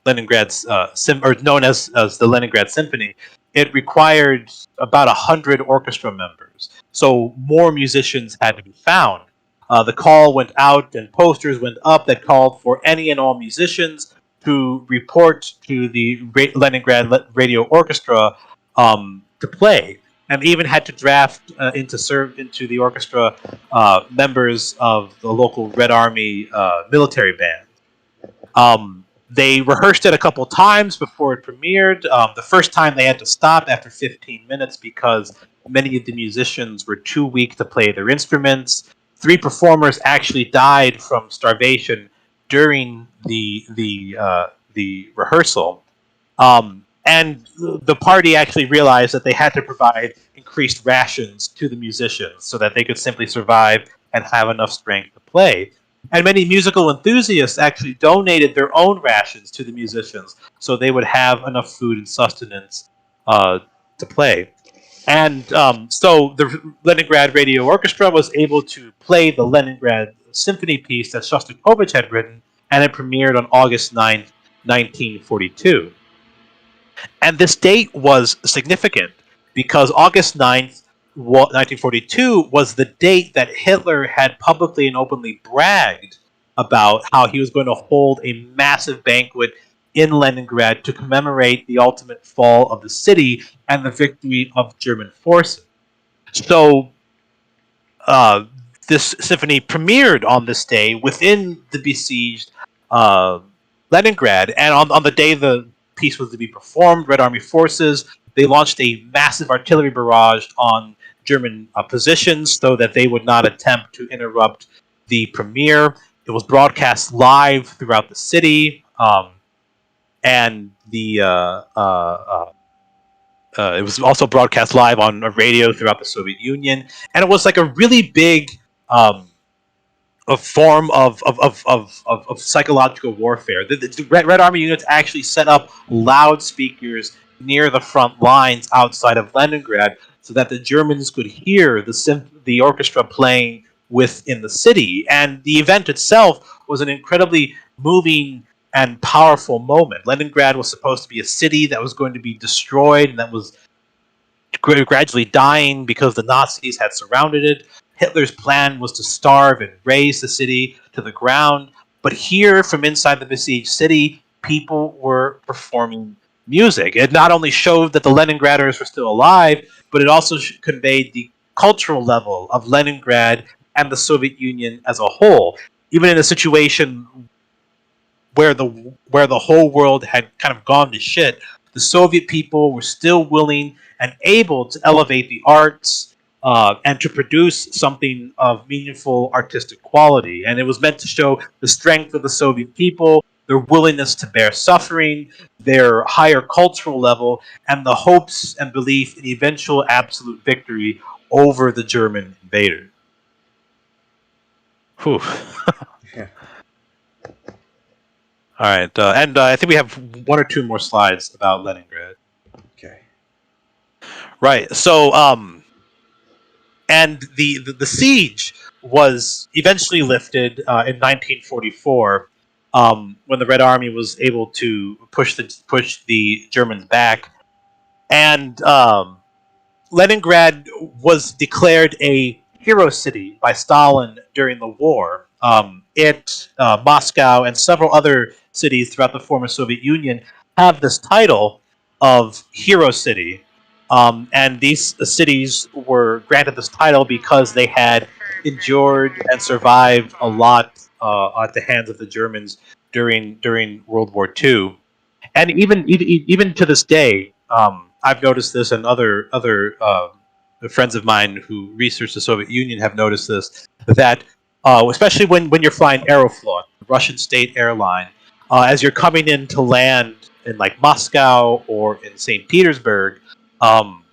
Leningrad's or known as the Leningrad Symphony. It required about 100 orchestra members, so more musicians had to be found. The call went out, and posters went up that called for any and all musicians to report to the Leningrad Radio Orchestra to play, and even had to draft into the orchestra members of the local Red Army military band. They rehearsed it a couple times before it premiered. The first time they had to stop after 15 minutes because many of the musicians were too weak to play their instruments. 3 performers actually died from starvation during the rehearsal. And the party actually realized that they had to provide increased rations to the musicians so that they could simply survive and have enough strength to play. And many musical enthusiasts actually donated their own rations to the musicians so they would have enough food and sustenance to play. And so the Leningrad Radio Orchestra was able to play the Leningrad Symphony piece that Shostakovich had written, and it premiered on August 9th, 1942. And this date was significant because August 9th, 1942 was the date that Hitler had publicly and openly bragged about how he was going to hold a massive banquet in Leningrad to commemorate the ultimate fall of the city and the victory of German forces. So uh, this symphony premiered on this day within the besieged Leningrad, and on the day the piece was to be performed, Red Army forces, they launched a massive artillery barrage on German positions so that they would not attempt to interrupt the premiere. It was broadcast live throughout the city, and it was also broadcast live on a radio throughout the Soviet Union, and it was like a really big a form of psychological warfare. The Red Army units actually set up loudspeakers near the front lines outside of Leningrad so that the Germans could hear the orchestra playing within the city. And the event itself was an incredibly moving and powerful moment. Leningrad was supposed to be a city that was going to be destroyed and that was gradually dying because the Nazis had surrounded it. Hitler's plan was to starve and raze the city to the ground. But here, from inside the besieged city, people were performing music. It not only showed that the Leningraders were still alive, but it also conveyed the cultural level of Leningrad and the Soviet Union as a whole. Even in a situation where the whole world had kind of gone to shit, the Soviet people were still willing and able to elevate the arts and to produce something of meaningful artistic quality. And it was meant to show the strength of the Soviet people, their willingness to bear suffering, their higher cultural level, and the hopes and belief in eventual absolute victory over the German invaders. Whew. Yeah. All right, and I think we have one or two more slides about Leningrad. Okay. Right. So, and the siege was eventually lifted in 1944, when the Red Army was able to push the Germans back, and Leningrad was declared a hero city by Stalin during the war. Moscow, and several other cities throughout the former Soviet Union have this title of hero city. And these cities were granted this title because they had endured and survived a lot at the hands of the Germans during World War II. And even to this day, I've noticed this, and other friends of mine who research the Soviet Union have noticed this, that especially when you're flying Aeroflot, the Russian state airline, as you're coming in to land in like Moscow or in St. Petersburg, um,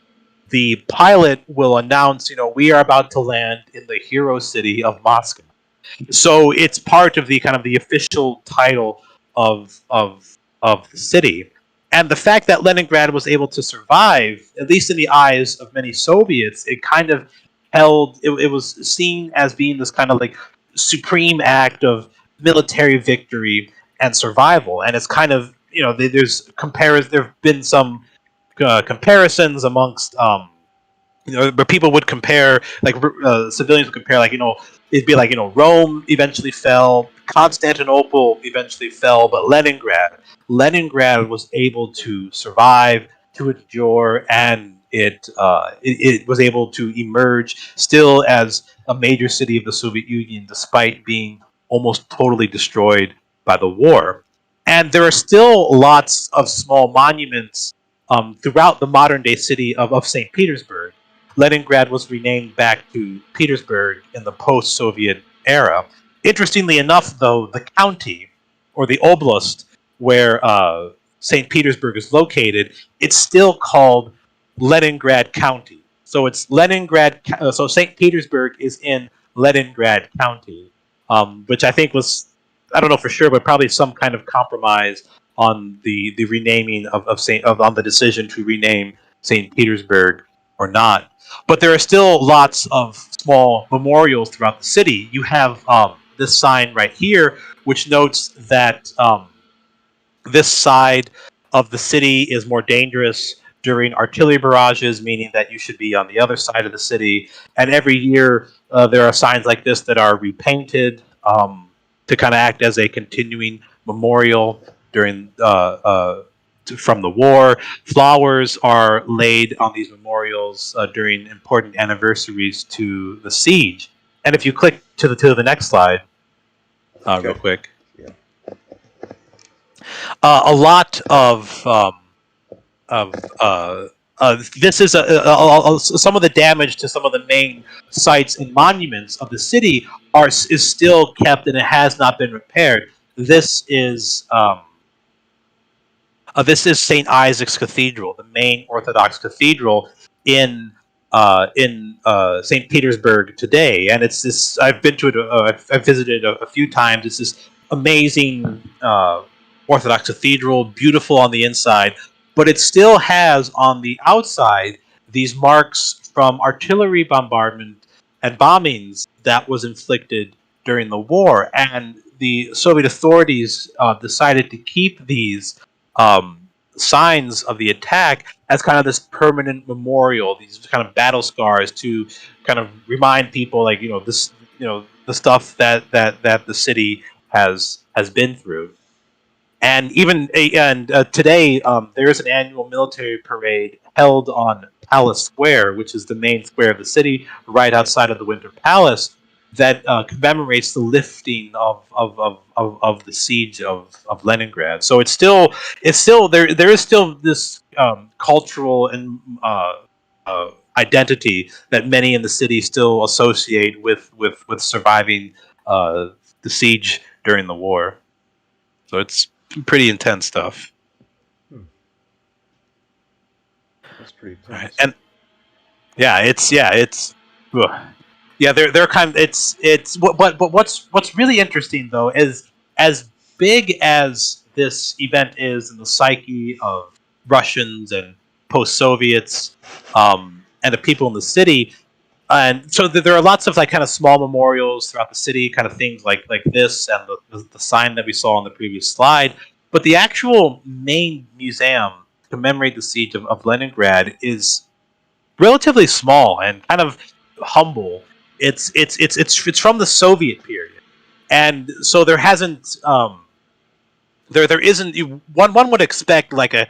the pilot will announce, we are about to land in the hero city of Moscow. So it's part of the kind of the official title of the city. And the fact that Leningrad was able to survive, at least in the eyes of many Soviets, it kind of it was seen as being this kind of like supreme act of military victory and survival. And it's kind of, there have been some comparisons amongst but people would compare, like civilians would compare, like it'd be like Rome eventually fell, Constantinople eventually fell, but Leningrad was able to survive, to endure, and it was able to emerge still as a major city of the Soviet Union, despite being almost totally destroyed by the war. And there are still lots of small monuments throughout the modern day city of St. Petersburg. Leningrad was renamed back to Petersburg in the post-Soviet era. Interestingly enough, though, the county, or the oblast, where St. Petersburg is located, it's still called Leningrad County. So it's Leningrad. So St. Petersburg is in Leningrad County, which I think was, I don't know for sure, but probably some kind of compromise on the renaming on the decision to rename St. Petersburg or not. But there are still lots of small memorials throughout the city. You have this sign right here, which notes that this side of the city is more dangerous during artillery barrages, meaning that you should be on the other side of the city. And every year, there are signs like this that are repainted to kind of act as a continuing memorial during from the war. Flowers are laid on these memorials during important anniversaries to the siege. And if you click to the next slide, Okay. real quick, Yeah. a lot of this is some of the damage to some of the main sites and monuments of the city is still kept, and it has not been repaired. This is St. Isaac's Cathedral, the main Orthodox cathedral in St. Petersburg today, and it's this. I've been to it. I've visited a few times. It's this amazing Orthodox cathedral, beautiful on the inside, but it still has on the outside these marks from artillery bombardment and bombings that was inflicted during the war, and the Soviet authorities decided to keep these um, signs of the attack as kind of this permanent memorial, these kind of battle scars to kind of remind people, like this, the stuff that the city has been through. And today, there is an annual military parade held on Palace Square, which is the main square of the city, right outside of the Winter Palace, that commemorates the lifting of the siege of Leningrad. So it's still there is still this cultural and identity that many in the city still associate with surviving the siege during the war. So it's pretty intense stuff. That's pretty Right. intense. And it's ugh. Yeah, they're kind of, it's but what's really interesting though is, as big as this event is in the psyche of Russians and post-Soviets, and the people in the city, and so there are lots of like kind of small memorials throughout the city, kind of things like this and the sign that we saw on the previous slide. But the actual main museum to commemorate the siege of Leningrad is relatively small and kind of humble. It's from the Soviet period, and so there hasn't there isn't one would expect like a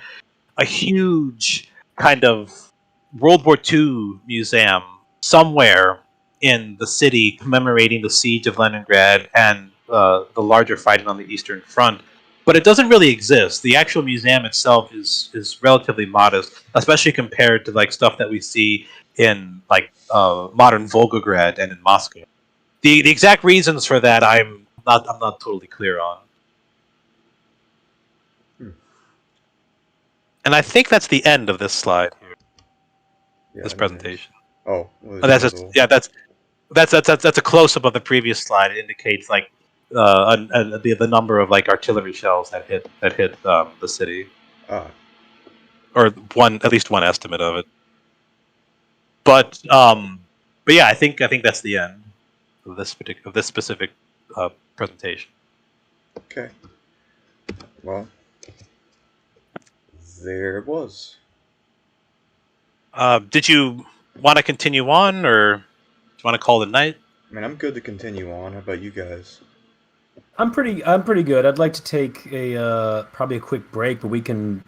huge kind of World War II museum somewhere in the city commemorating the siege of Leningrad and the larger fighting on the Eastern Front. But it doesn't really exist. The actual museum itself is relatively modest, especially compared to like stuff that we see in like modern Volgograd and in Moscow. The exact reasons for that I'm not totally clear on. Hmm. And I think that's the end of this slide here, Yeah, this I didn't actually. presentation. Oh, well, Oh, there's that's one just, little. yeah, that's a close up of the previous slide. It indicates like the number of like artillery shells that hit the city, Ah, or one at least one estimate of it. But but yeah, I think that's the end of this specific presentation. okay. Well, there it was. Did you want to continue on, or do you want to call it a night? I mean, I'm good to continue on. How about you guys? I'm pretty good. I'd like to take a probably a quick break, but we can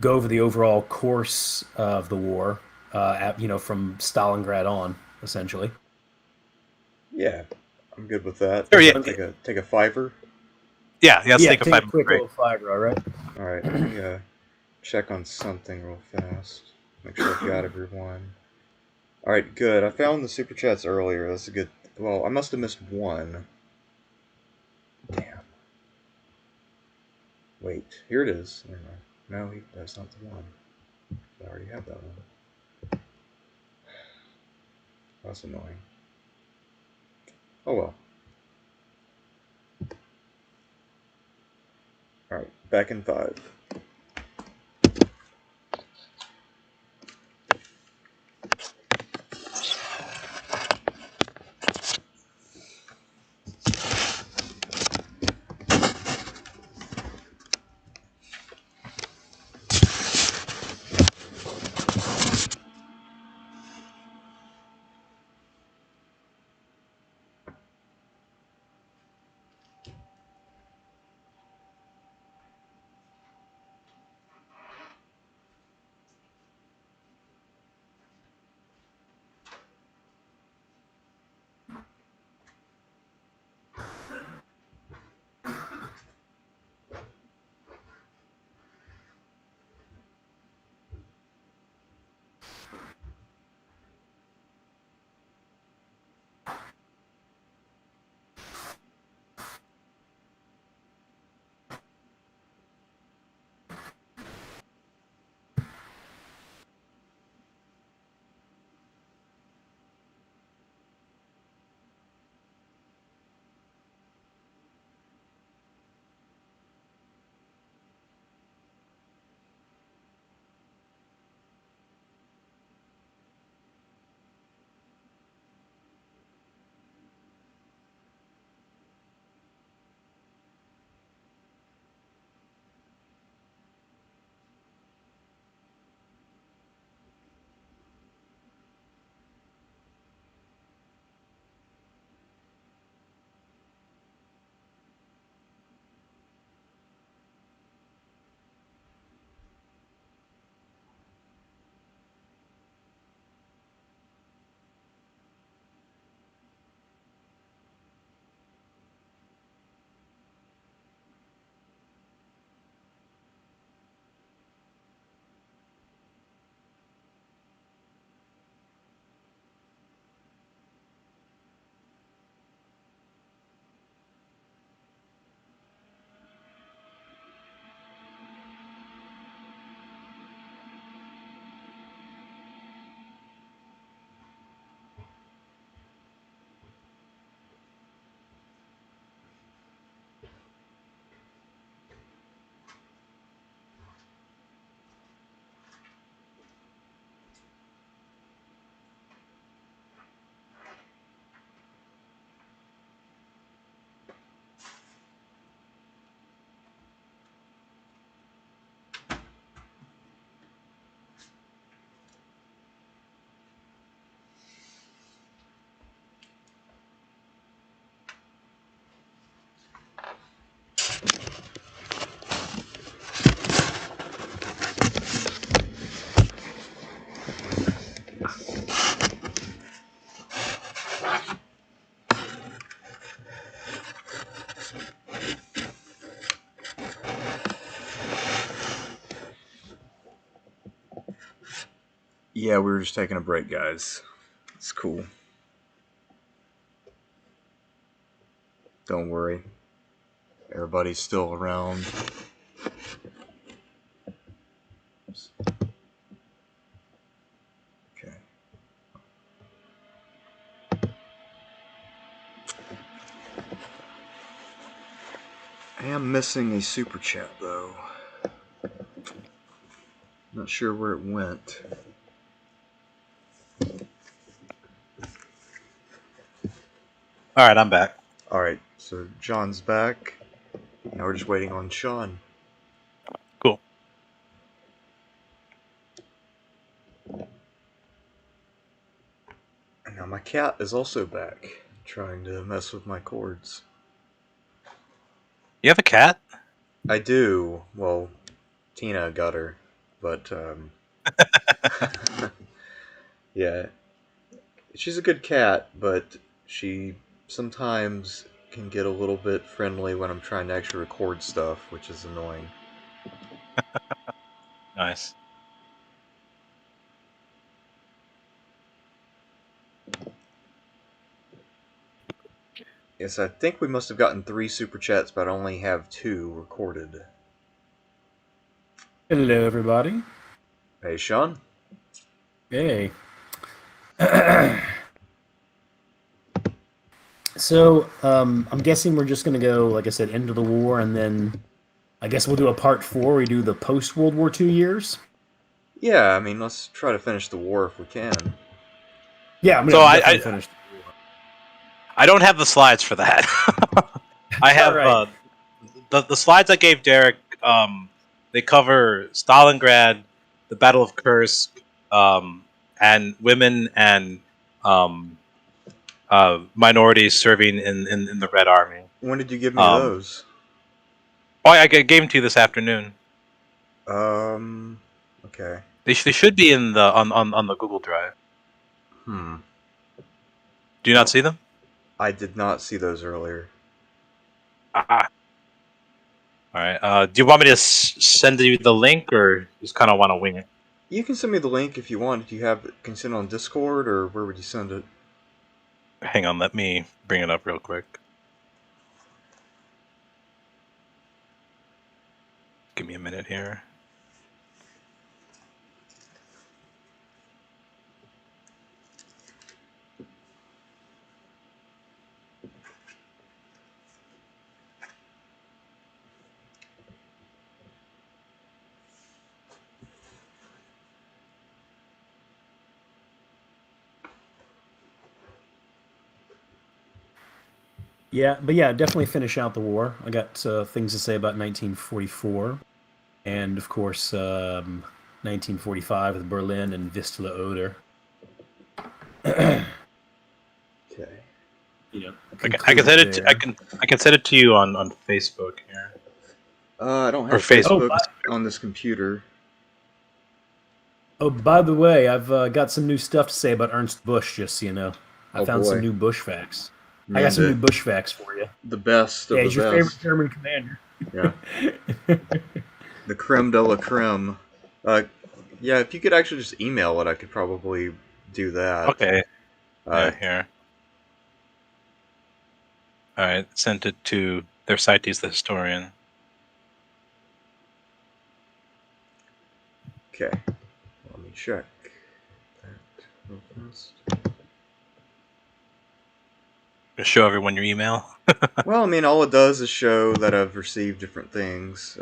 go over the overall course of the war, from Stalingrad on, essentially. Yeah, I'm good with that. Sure, yeah, Take a fiver. yeah. Let's Yeah, take a take a 5 minute quick break. little fiver, all right? All right, let me check on something real fast. Make sure I've got everyone. All right, good. I found the super chats earlier. That's a good. Well, I must have missed one. Damn. Wait, here it is. Never mind. No, that's not the one. I already have that one. That's annoying. Oh well. All right, back in 5. Yeah, we were just taking a break, guys. It's cool. Don't worry. Everybody's still around. Okay. I am missing a super chat, though. Not sure where it went. All right, I'm back. Alright, so John's back. Now we're just waiting on Sean. Cool. And now my cat is also back, trying to mess with my cords. You have a cat? I do. Well, Tina got her, but yeah, she's a good cat, but she sometimes can get a little bit friendly when I'm trying to actually record stuff, which is annoying. Nice. Yes, I think we must have gotten 3 super chats, but I only have 2 recorded. Hello, everybody. Hey, Sean. Hey. So, I'm guessing we're just going to go, like I said, into the war, and then I guess we'll do a part 4 where we do the post-World War II years. Yeah, I mean, let's try to finish the war if we can. Yeah, I'm So going to definitely finish the war. I don't have the slides for that. I have Right. the slides I gave Derek. They cover Stalingrad, the Battle of Kursk, and women and minorities serving in the Red Army. When did you give me those? Oh, I gave them to you this afternoon. Okay. They should be in the on the Google Drive. Do you not see them? I did not see those earlier. Ah. All right. Do you want me to send you the link, or you just kind of want to wing it? You can send me the link if you want. Do you have it? Can you send it on Discord, or where would you send it? Hang on, let me bring it up real quick. Give me a minute here. Yeah, but yeah, definitely finish out the war. I got things to say about 1944, and of course 1945 with Berlin and Vistula Oder. Okay. Yeah, I can send it. I can send it to you on Facebook here. I don't have Or Facebook. on this computer. Oh, by the way, I've got some new stuff to say about Ernst Busch. Just so you know, I found some new Bush facts. Man, I got some new Bush facts for you. The best of the best. He's your favorite German commander. Yeah. The creme de la creme. Yeah, if you could actually just email it, I could probably do that. Okay. Here. All right, sent it to Thersites the historian. Okay. Let me check that real fast. Just show everyone your email. Well, I mean, all it does is show that I've received different things,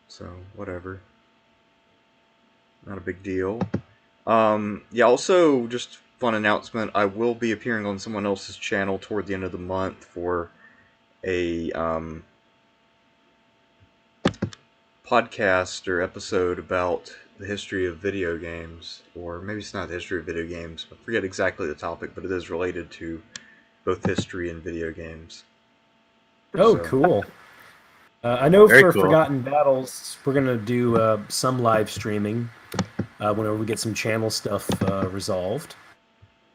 so whatever. Not a big deal. Yeah, also, just fun announcement, I will be appearing on someone else's channel toward the end of the month for a podcast or episode about the history of video games, or maybe it's not the history of video games, I forget exactly the topic, but it is related to both history and video games. Oh, So. cool. I know Very for cool. Forgotten Battles, we're going to do some live streaming whenever we get some channel stuff resolved.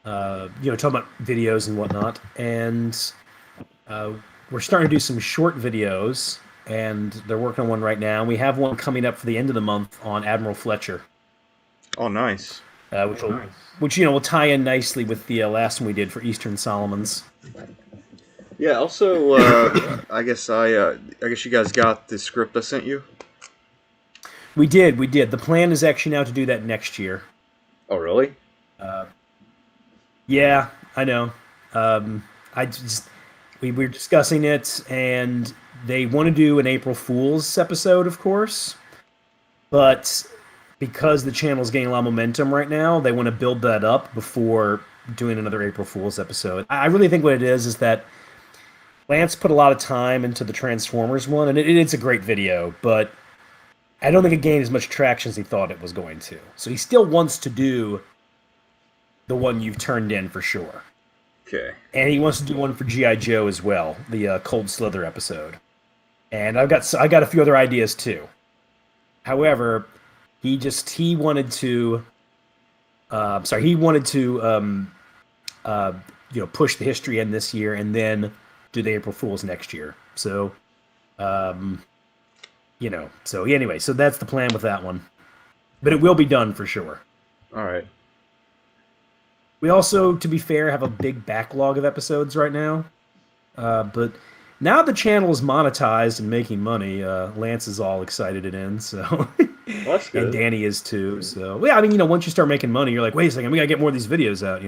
Talking about videos and whatnot. And we're starting to do some short videos, and they're working on one right now. We have one coming up for the end of the month on Admiral Fletcher. Oh, nice. which will tie in nicely with the last one we did for Eastern Solomons. Yeah. Also, I guess you guys got the script I sent you. We did. The plan is actually now to do that next year. Oh, really? Yeah, I know. I just we were discussing it, and they want to do an April Fool's episode, of course, but because the channel's getting a lot of momentum right now, they want to build that up before doing another April Fool's episode. I really think what it is that Lance put a lot of time into the Transformers one, and it's a great video, but I don't think it gained as much traction as he thought it was going to. So he still wants to do the one you've turned in for sure. Okay. And he wants to do one for G.I. Joe as well, the Cold Slither episode. And I got a few other ideas too. However, he wanted to push the history in this year and then do the April Fools next year. So, so that's the plan with that one. But it will be done for sure. All right. We also, to be fair, have a big backlog of episodes right now. But now the channel is monetized and making money. Lance is all excited and in, so Well, that's good. and Danny is too. So yeah, I mean, once you start making money, you're like, wait a second, we gotta get more of these videos out,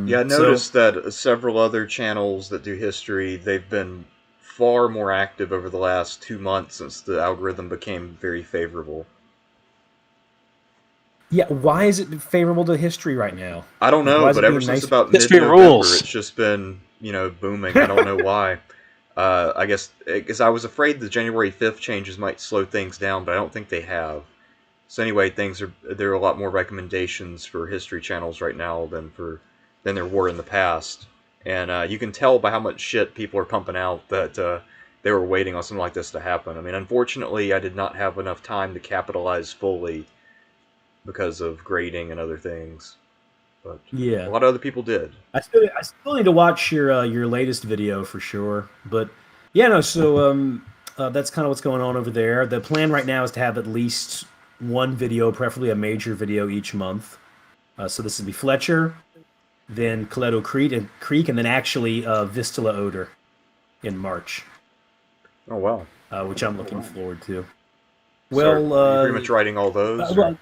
Yeah, I noticed that several other channels that do history, they've been far more active over the last 2 months since the algorithm became very favorable. Yeah, why is it favorable to history right now? I don't know, but ever since about mid-November, it's just been, booming. I don't know why. I guess because I was afraid the January 5th changes might slow things down, but I don't think they have. So anyway, there are a lot more recommendations for history channels right now than there were in the past, and you can tell by how much shit people are pumping out that they were waiting on something like this to happen. I mean, unfortunately, I did not have enough time to capitalize fully because of grading and other things, but yeah, a lot of other people did. I still need to watch your latest video for sure, but yeah, no. So that's kind of what's going on over there. The plan right now is to have at least one video, preferably a major video each month. So this would be Fletcher, then Coletto Creek, and then actually Vistula Odor in March. Oh wow! Which I'm looking forward to. Well, so you're pretty much writing all those.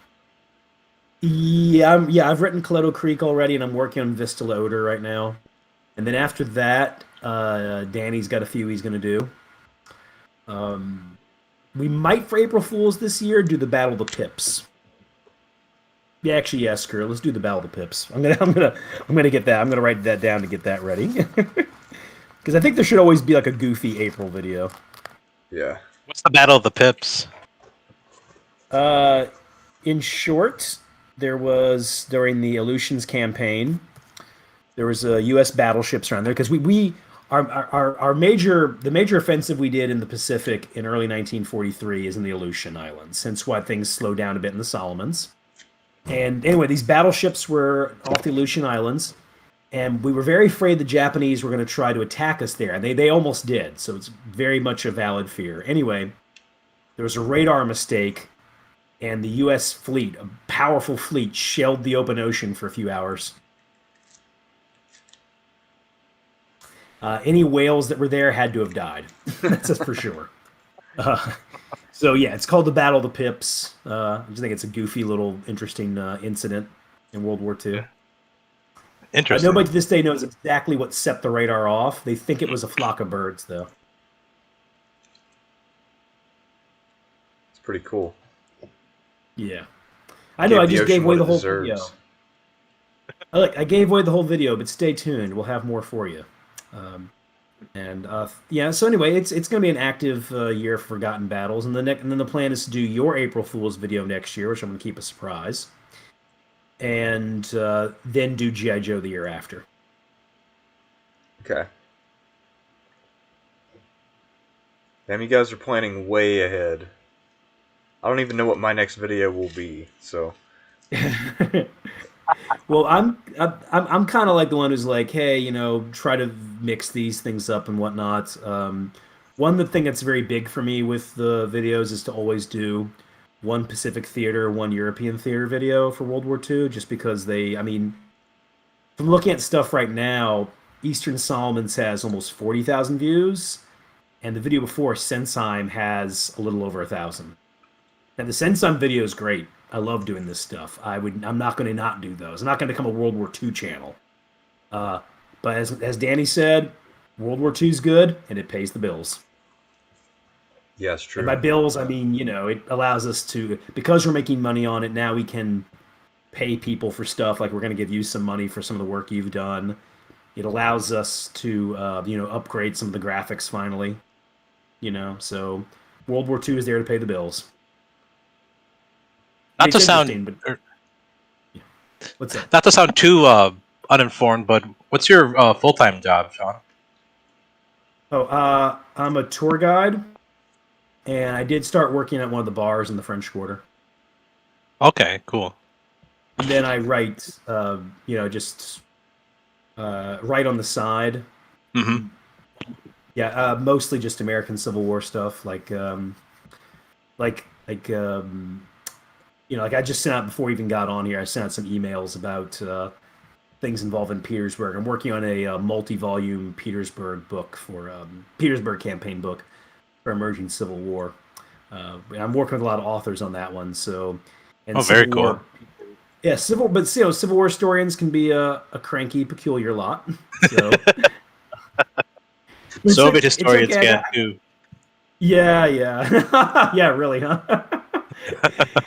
Yeah, I've written Coletto Creek already, and I'm working on Vistula Odor right now. And then after that, Danny's got a few he's going to do. We might, for April Fools this year, do the Battle of the Pips. Yeah, actually, yeah, screw it. Let's do the Battle of the Pips. I'm gonna get that. I'm gonna write that down to get that ready. Because I think there should always be like a goofy April video. Yeah. What's the Battle of the Pips? In short, there was during the Aleutians campaign, there was U.S. battleships around there because our major offensive we did in the Pacific in early 1943 is in the Aleutian Islands. Hence why things slowed down a bit in the Solomons. And anyway, these battleships were off the Aleutian Islands, and we were very afraid the Japanese were going to try to attack us there. And they almost did, so it's very much a valid fear. Anyway, there was a radar mistake, and the U.S. fleet, a powerful fleet, shelled the open ocean for a few hours. Any whales that were there had to have died. That's for sure. So yeah, it's called the Battle of the Pips. I just think it's a goofy little interesting incident in World War II. Interesting. Nobody to this day knows exactly what set the radar off. They think it was a flock of birds, though. It's pretty cool. Yeah. I know, I just gave away the whole video. Look, I gave away the whole video, but stay tuned. We'll have more for you. So anyway, it's going to be an active year of Forgotten Battles, and then the plan is to do your April Fool's video next year, which I'm going to keep a surprise, and then do G.I. Joe the year after. Okay. Damn, you guys are planning way ahead. I don't even know what my next video will be, so. Well, I'm kind of like the one who's like, hey, try to mix these things up and whatnot. One thing that's very big for me with the videos is to always do one Pacific theater, one European theater video for World War II, just because from looking at stuff right now, Eastern Solomons has almost 40,000 views, and the video before, Sensheim, has a little over 1,000. And the Sensheim video is great. I love doing this stuff. I'm not going to not do those. I'm not going to become a World War II channel. But as Danny said, World War II is good, and it pays the bills. Yeah, it's true. And by bills, I mean, it allows us to, because we're making money on it, now we can pay people for stuff. Like, we're going to give you some money for some of the work you've done. It allows us to, upgrade some of the graphics finally. So World War II is there to pay the bills. Not to sound, what's that? Not to sound too uninformed, but what's your full-time job, Sean? I'm a tour guide, and I did start working at one of the bars in the French Quarter. Okay, cool. And then I write, just write on the side. Mm-hmm. Yeah, mostly just American Civil War stuff, like I just sent out before we even got on here. I sent out some emails about things involving Petersburg. I'm working on a multi-volume Petersburg book for Petersburg campaign book for emerging Civil War. And I'm working with a lot of authors on that one. So, very cool. Yeah, Civil War historians can be a cranky, peculiar lot. So, Soviet historians can too. Yeah, yeah, really, huh?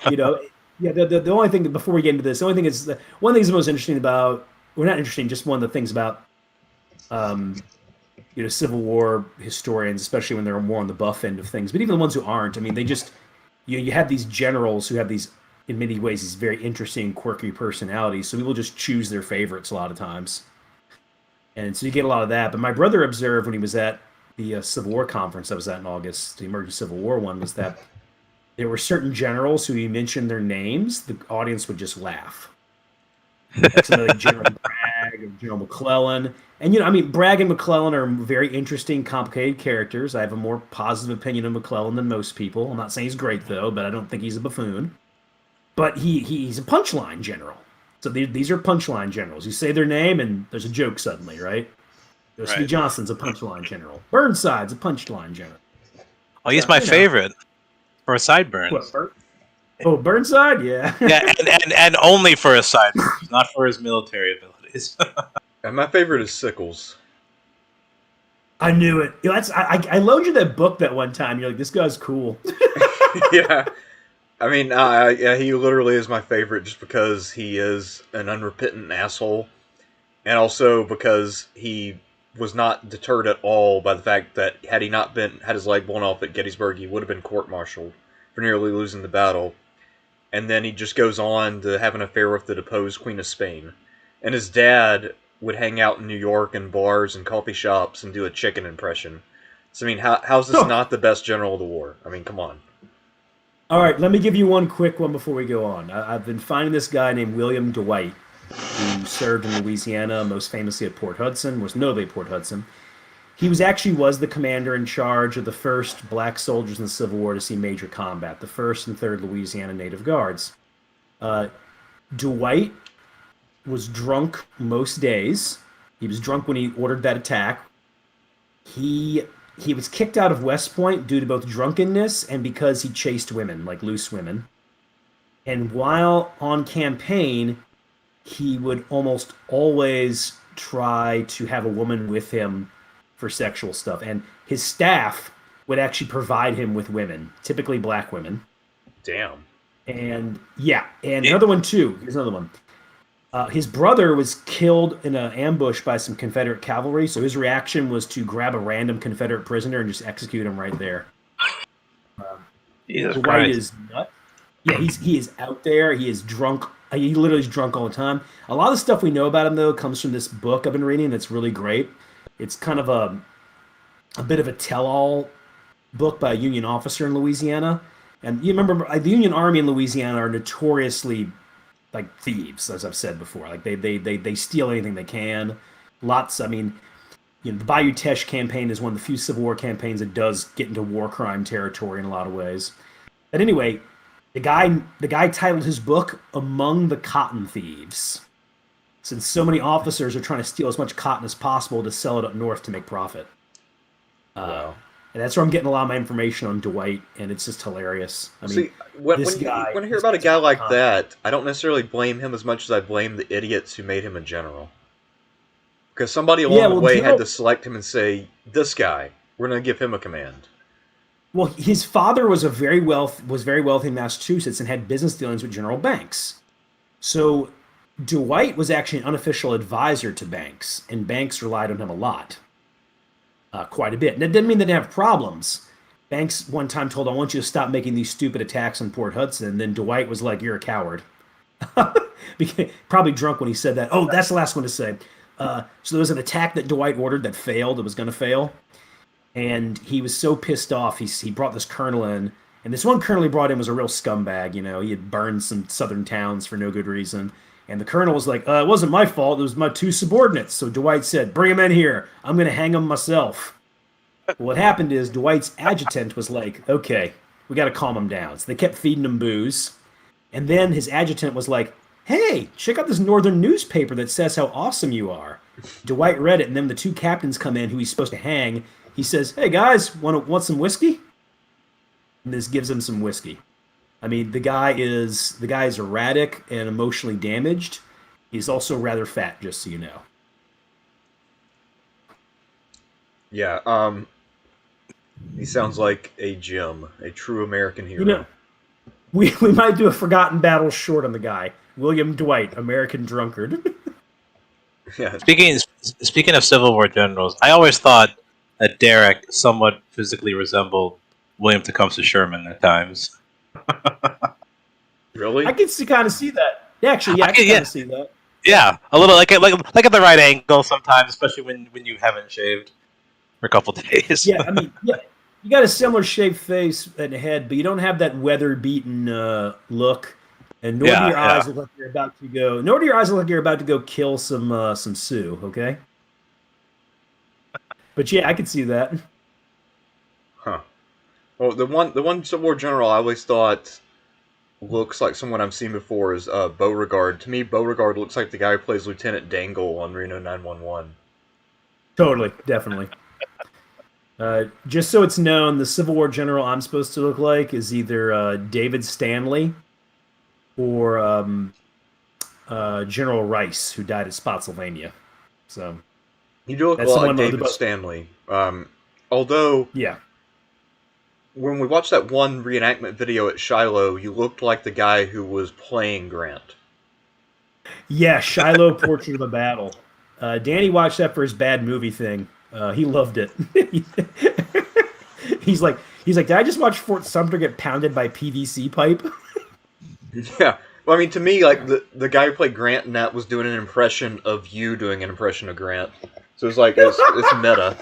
The only thing before we get into this, the only thing is one thing that's most interesting about, well, not interesting, just one of the things about, Civil War historians, especially when they're more on the buff end of things, but even the ones who aren't, I mean, they just, you have these generals who have these, in many ways, these very interesting, quirky personalities. So people just choose their favorites a lot of times, and so you get a lot of that. But my brother observed when he was at the Civil War conference I was at in August, the Emerging Civil War one, was that there were certain generals who, you mentioned their names, the audience would just laugh. Like somebody like General Bragg or General McClellan. And, Bragg and McClellan are very interesting, complicated characters. I have a more positive opinion of McClellan than most people. I'm not saying he's great, though, but I don't think he's a buffoon. But he's a punchline general. So these are punchline generals. You say their name, and there's a joke suddenly, right? Right. Johnston's a punchline general. Burnside's a punchline general. Oh, he's my favorite for a sideburn. Burnside, yeah. Yeah, and only for his sideburns, not for his military abilities. And my favorite is Sickles. I knew it. I loaned you that book that one time. You're like, this guy's cool. Yeah. I mean, he literally is my favorite just because he is an unrepentant asshole. And also because he was not deterred at all by the fact that had he not had his leg blown off at Gettysburg, he would have been court-martialed for nearly losing the battle. And then he just goes on to have an affair with the deposed Queen of Spain. And his dad would hang out in New York in bars and coffee shops and do a chicken impression. So, I mean, how's this not the best general of the war? I mean, come on. All right, let me give you one quick one before we go on. I've been finding this guy named William Dwight, who served in Louisiana, most famously at Port Hudson, was notably at Port Hudson. He was the commander in charge of the first black soldiers in the Civil War to see major combat, the 1st and 3rd Louisiana Native Guards. Dwight was drunk most days. He was drunk when he ordered that attack. He was kicked out of West Point due to both drunkenness and because he chased women, like loose women. And while on campaign, he would almost always try to have a woman with him for sexual stuff. And his staff would actually provide him with women, typically black women. Damn. And another one too. Here's another one. His brother was killed in an ambush by some Confederate cavalry, so his reaction was to grab a random Confederate prisoner and just execute him right there. Dwight is nuts. Yeah, he is out there. He is drunk. He literally is drunk all the time. A lot of the stuff we know about him, though, comes from this book I've been reading that's really great. It's kind of a bit of a tell-all book by a Union officer in Louisiana. And you remember, the Union Army in Louisiana are notoriously like thieves, as I've said before. Like they steal anything they can. Lots. I mean, the Bayou Teche campaign is one of the few Civil War campaigns that does get into war crime territory in a lot of ways. But anyway, The guy titled his book "Among the Cotton Thieves," since so many officers are trying to steal as much cotton as possible to sell it up north to make profit. Wow. And that's where I'm getting a lot of my information on Dwight, and it's just hilarious. I mean, See, when, this when, you, guy. when I hear This about a guy's guy like con- that, I don't necessarily blame him as much as I blame the idiots who made him a general. Because somebody Yeah, along the well, way had General. to select him and say, this guy, we're going to give him a command. Well, his father was very wealthy in Massachusetts and had business dealings with General Banks. So Dwight was actually an unofficial advisor to Banks, and Banks relied on him a lot, quite a bit. And that didn't mean they didn't have problems. Banks one time told, "I want you to stop making these stupid attacks on Port Hudson." And then Dwight was like, "You're a coward." Probably drunk when he said that. Oh, that's the last one to say. So there was an attack that Dwight ordered that failed. It was going to fail, and he was so pissed off. He brought this colonel in, and this one colonel he brought in was a real scumbag. You know, he had burned some southern towns for no good reason. And the colonel was like, "It wasn't my fault. It was my two subordinates." So Dwight said, "Bring him in here. I'm going to hang him myself." What happened is Dwight's adjutant was like, "Okay, we got to calm him down." So they kept feeding him booze. And then his adjutant was like, "Hey, check out this northern newspaper that says how awesome you are." Dwight read it, and then the two captains come in who he's supposed to hang. He says, "Hey guys, want some whiskey?" And this gives him some whiskey. I mean, the guy is erratic and emotionally damaged. He's also rather fat, just so you know. Yeah, he sounds like a gem, a true American You know, hero. we might do a forgotten battle short on the guy. William Dwight, American drunkard. Yeah, Speaking of Civil War generals, I always thought that Derek somewhat physically resembled William Tecumseh Sherman at times. really? I can kind of see that. Yeah, actually, yeah, I can kind Yeah, of see that. yeah, a little like at the right angle sometimes, especially when you haven't shaved for a couple days. Yeah, I mean, yeah, you got a similar shaped face and head, but you don't have that weather-beaten look, and nor do Yeah, your yeah. eyes look like you're about to go. Nor do your eyes look like you're about to go kill some Sioux. Okay, but yeah, I can see that. Huh. Well, the one Civil War general I always thought looks like someone I've seen before is Beauregard. To me, Beauregard looks like the guy who plays Lieutenant Dangle on Reno 911. Totally, definitely. Just so it's known, the Civil War general I'm supposed to look like is either David Stanley or General Rice, who died at Spotsylvania. So You do look a that's lot the like one. David Stanley. Although, Yeah, when we watched that one reenactment video at Shiloh, you looked like the guy who was playing Grant. yeah. Shiloh Portrait of a Battle. Danny watched that for his bad movie thing. He loved it. he's like, did I just watch Fort Sumter get pounded by PVC pipe? Yeah. Well, I mean, to me, like, the guy who played Grant in that was doing an impression of you doing an impression of Grant. So it's like, it's meta.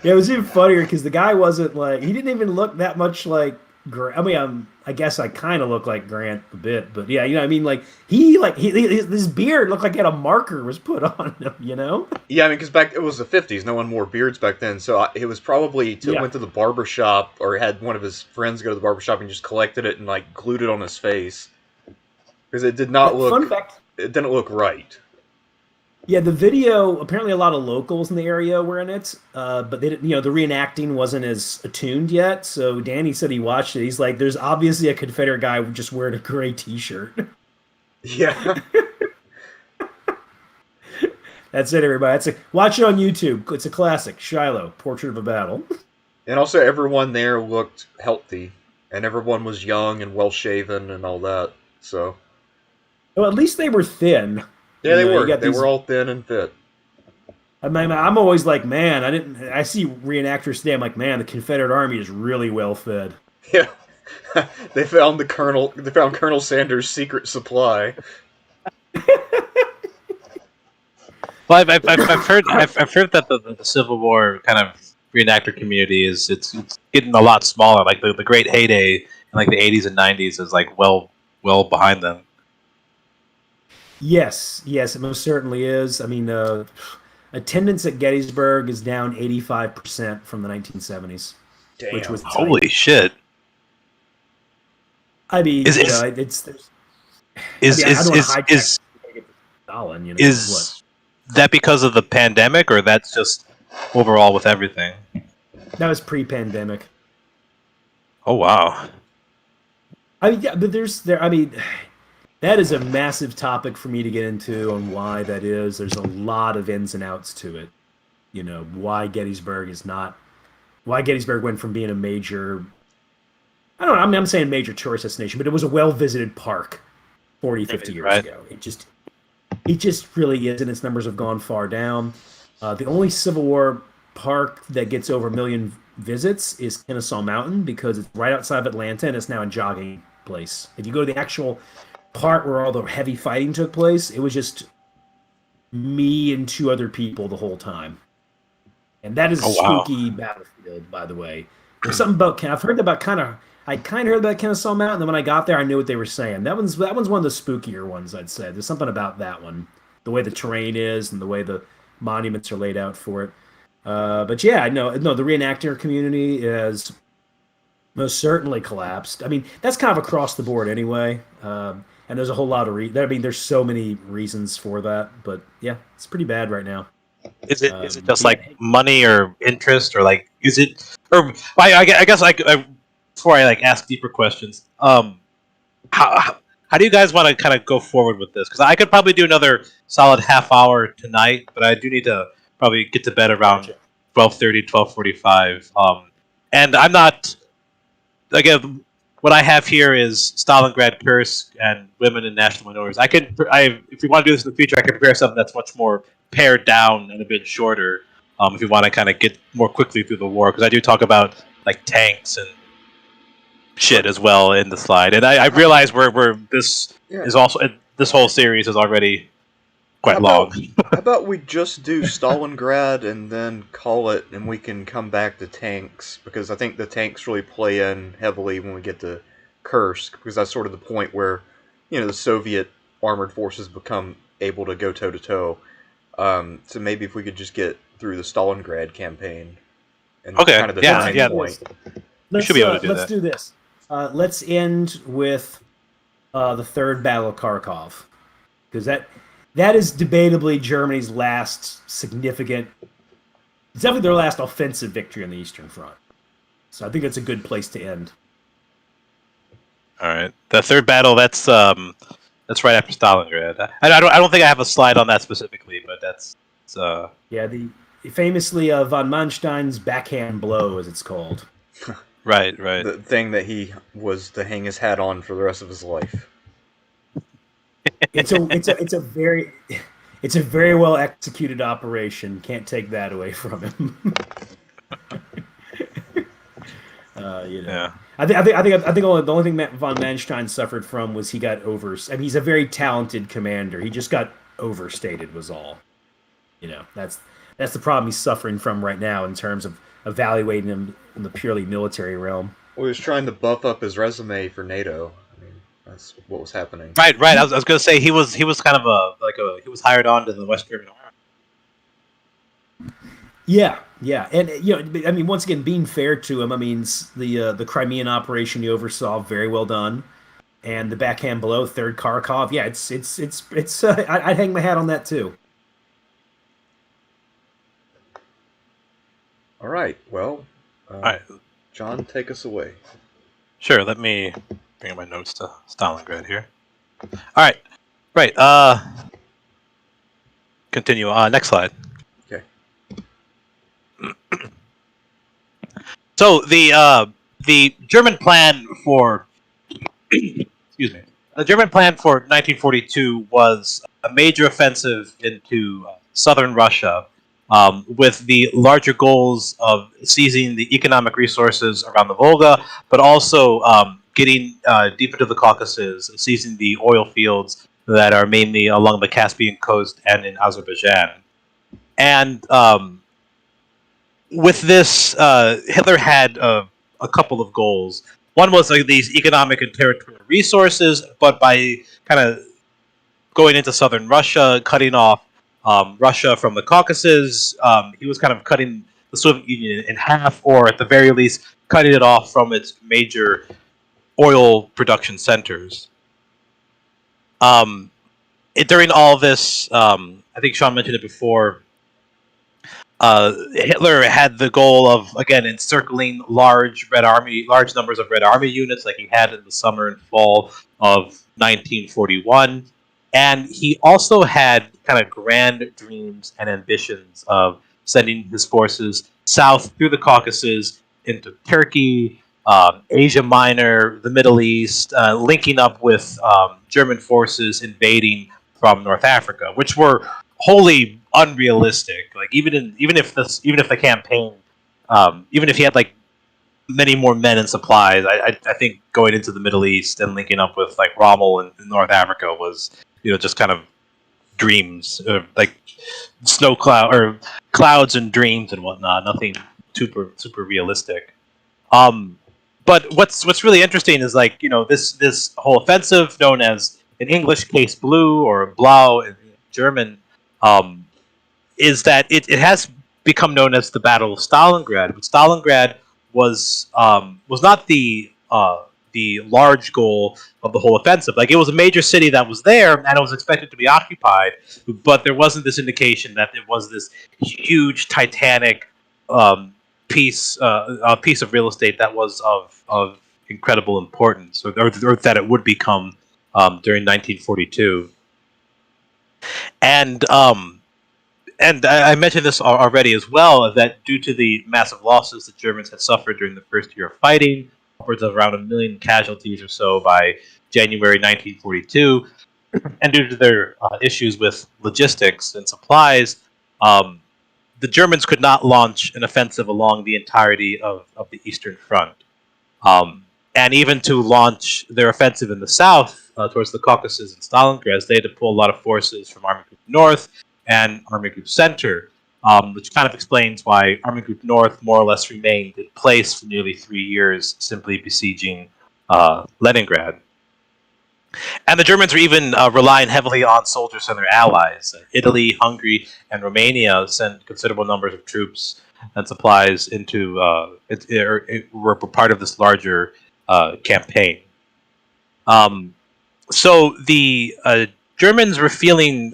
Yeah, it was even funnier because the guy wasn't like he didn't even look that much like Grant. I mean, I guess I kind of look like Grant a bit, but yeah, you know, what I mean, like his beard looked like he had a marker was put on him, you know? Yeah, I mean, because back it was the 50s, no one wore beards back then, so it was probably Yeah. went to the barber shop or had one of his friends go to the barber shop and just collected it and like glued it on his face because it did not Fun look, fact. it didn't look right. Yeah, the video. Apparently, a lot of locals in the area were in it, but they didn't. You know, the reenacting wasn't as attuned yet. So Danny said he watched it. He's like, "There's obviously a Confederate guy just wearing a gray T-shirt." Yeah, That's it, everybody. Watch it on YouTube. It's a classic. Shiloh, Portrait of a Battle. and also everyone there looked healthy, and everyone was young and well shaven and all that. So Well, at least they were thin. yeah, You they know, you were. got They these. were all thin and fit. I mean, I'm always like, man, I didn't. I see reenactors today. I'm like, man, the Confederate Army is really well fed. Yeah, they found the colonel. They found Colonel Sanders' secret supply. Well, I've heard that the Civil War kind of reenactor community it's getting a lot smaller. Like the great heyday in like the 80s and 90s is like well behind them. Yes, yes, it most certainly is. I mean, attendance at Gettysburg is down 85% from the 1970s, which Damn. was tight. Holy shit! I mean, Is you know, is it's. I is mean, I is don't want to is hijack is, Stalin. You know what? is that because of the pandemic, or that's just overall with everything? That was pre-pandemic. Oh wow. I mean, yeah, but there. I mean, that is a massive topic for me to get into on why that is. There's a lot of ins and outs to it. You know, why Gettysburg is not. Why Gettysburg went from being a major. I don't know. I'm saying major tourist destination, but it was a well-visited park 40, 50 years Right. ago. It just really is, and its numbers have gone far down. The only Civil War park that gets over a million visits is Kennesaw Mountain because it's right outside of Atlanta and it's now a jogging place. If you go to the actual part where all the heavy fighting took place, it was just me and two other people the whole time. And that is a Oh wow. spooky battlefield, by the way. There's something about I've heard about I kind of heard about Kennesaw Mountain, and when I got there, I knew what they were saying. That one's one of the spookier ones, I'd say. There's something about that one, the way the terrain is and the way the monuments are laid out for it. But yeah, no, the reenactor community has most certainly collapsed. I mean, that's kind of across the board anyway. And there's a whole lot of I mean, there's so many reasons for that, but yeah, it's pretty bad right now. Is it just But yeah, like money or interest, or like is it or I guess before I like ask deeper questions, how do you guys want to kind of go forward with this? Because I could probably do another solid half hour tonight, but I do need to probably get to bed around gotcha. 12:30, 12:45. And I'm not again. What I have here is Stalingrad Kursk and women and national minorities. If we want to do this in the future, I can prepare something that's much more pared down and a bit shorter. If you want to kind of get more quickly through the war, because I do talk about like tanks and shit as well in the slide, and I realize we're this Yeah. is also this whole series is already How quite long. about how about we just do Stalingrad and then call it, and we can come back to tanks because I think the tanks really play in heavily when we get to Kursk because that's sort of the point where the Soviet armored forces become able to go toe to toe. So maybe if we could just get through the Stalingrad campaign and Okay, kind of the yeah, turning yeah, point. we should be able to do Let's that. do this. Let's end with the third Battle of Kharkov because that is debatably Germany's last significant. It's definitely their last offensive victory on the Eastern Front. So I think that's a good place to end. All right, the third battle that's right after Stalingrad. I don't think I have a slide on that specifically, but that's Yeah, the famously von Manstein's backhand blow, as it's called. right, right. The thing that he was to hang his hat on for the rest of his life. It's a very well executed operation. Can't take that away from him. Yeah. I think the only thing von Manstein suffered from was he got I mean, he's a very talented commander. He just got overstated, was all. That's the problem he's suffering from right now in terms of evaluating him in the purely military realm. Well, he was trying to buff up his resume for NATO. I mean, that's what was happening. Right, right. I was gonna say he was kind of he was hired on to the West German army. Yeah, yeah, and I mean, once again, being fair to him, I mean, the Crimean operation he oversaw, very well done, and the backhand below third Kharkov, yeah, it's I'd hang my hat on that too. All right. Well, All right, John, take us away. sure. Let me bring up my notes to Stalingrad here. All right, right. Continue. Next slide. Okay. So the German plan for excuse me, the German plan for 1942 was a major offensive into southern Russia, with the larger goals of seizing the economic resources around the Volga, but also getting deep into the Caucasus, seizing the oil fields that are mainly along the Caspian coast and in Azerbaijan. And with this, Hitler had a couple of goals. One was like these economic and territorial resources, but by kind of going into southern Russia, cutting off Russia from the Caucasus, he was kind of cutting the Soviet Union in half, or at the very least, cutting it off from its major oil production centers. During all this, I think Sean mentioned it before. Hitler had the goal of again encircling large numbers of Red Army units, like he had in the summer and fall of 1941, and he also had kind of grand dreams and ambitions of sending his forces south through the Caucasus into Turkey, Asia Minor, the Middle East, linking up with German forces invading from North Africa, which were wholly unrealistic. Like even if the campaign, even if he had like many more men and supplies, I think going into the Middle East and linking up with like Rommel in North Africa was just kind of dreams, like snow cloud or clouds and dreams and whatnot. Nothing super realistic. But what's really interesting is like this whole offensive known as in English Case Blue or Blau in German. Is that it has become known as the Battle of Stalingrad. But Stalingrad was not the large goal of the whole offensive. Like it was a major city that was there, and it was expected to be occupied, but there wasn't this indication that it was this huge, titanic piece a piece of real estate that was of incredible importance, or that it would become during 1942. And I mentioned this already as well, that due to the massive losses the Germans had suffered during the first year of fighting, upwards of around 1 million casualties or so by January 1942, and due to their issues with logistics and supplies, the Germans could not launch an offensive along the entirety of the Eastern Front. And even to launch their offensive in the south, towards the Caucasus and Stalingrad, they had to pull a lot of forces from Army Group North and Army Group Center, which kind of explains why Army Group North more or less remained in place for nearly 3 years, simply besieging Leningrad. And the Germans were even relying heavily on soldiers and their allies. Italy, Hungary, and Romania sent considerable numbers of troops and supplies into were part of this larger campaign. So the Germans were feeling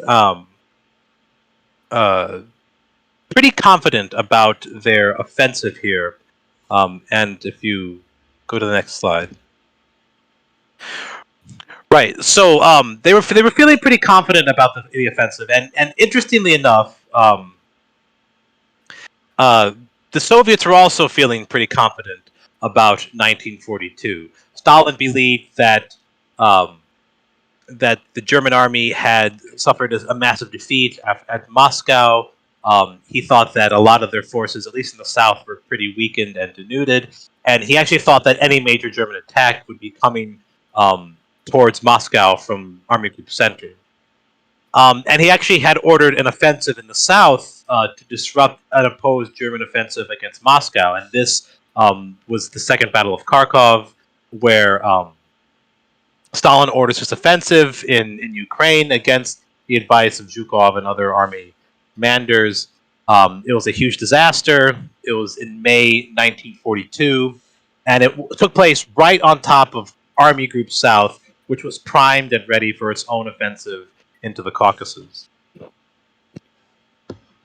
pretty confident about their offensive here. And if you go to the next slide. Right. So they were feeling pretty confident about the offensive, and interestingly enough, the Soviets were also feeling pretty confident about 1942. Stalin believed that that the German army had suffered a massive defeat at Moscow. He thought that a lot of their forces, at least in the south, were pretty weakened and denuded, and he actually thought that any major German attack would be coming towards Moscow from Army Group Center. And he actually had ordered an offensive in the south to disrupt an opposed German offensive against Moscow. And this was the Second Battle of Kharkov, where Stalin orders his offensive in Ukraine against the advice of Zhukov and other army commanders. It was a huge disaster. It was in May 1942, and it took place right on top of Army Group South, which was primed and ready for its own offensive into the Caucasus.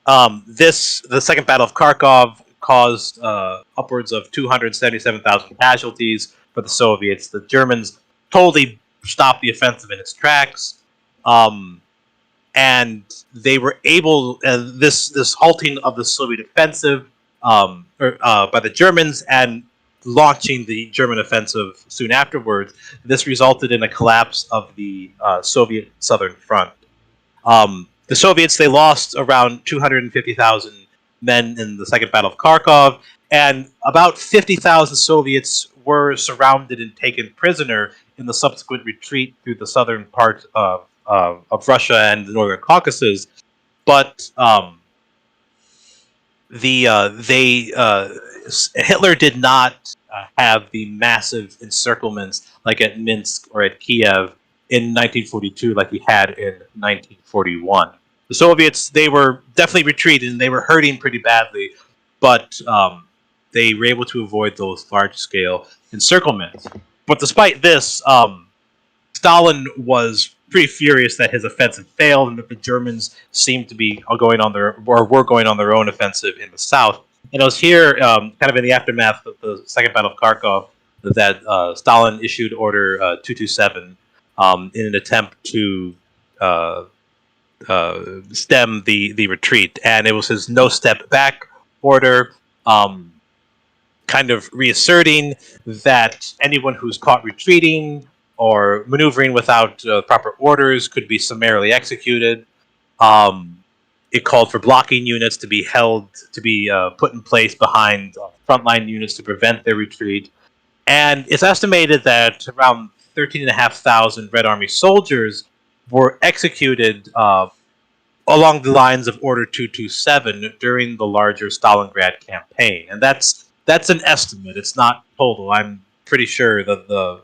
The Second Battle of Kharkov caused upwards of 277,000 casualties for the Soviets. The Germans totally stopped the offensive in its tracks, and they were able. This halting of the Soviet offensive by the Germans and launching the German offensive soon afterwards, this resulted in a collapse of the Soviet Southern Front. The Soviets, they lost around 250,000 men in the Second Battle of Kharkov, and about 50,000 Soviets were surrounded and taken prisoner in the subsequent retreat through the southern part of Russia and the northern Caucasus. But Hitler did not have the massive encirclements like at Minsk or at Kiev in 1942 like he had in 1941. The Soviets, they were definitely retreated and they were hurting pretty badly, but they were able to avoid those large-scale encirclements. But despite this, Stalin was pretty furious that his offensive failed and that the Germans seemed to be going on their or were going on their own offensive in the south. And it was here, kind of in the aftermath of the Second Battle of Kharkov, that Stalin issued Order 227 in an attempt to stem the retreat. And it was his no step back order, kind of reasserting that anyone who's caught retreating or maneuvering without proper orders could be summarily executed. It called for blocking units to be put in place behind frontline units to prevent their retreat. And it's estimated that around 13,500 Red Army soldiers were executed along the lines of Order 227 during the larger Stalingrad campaign. And that's an estimate. It's not total. I'm pretty sure that the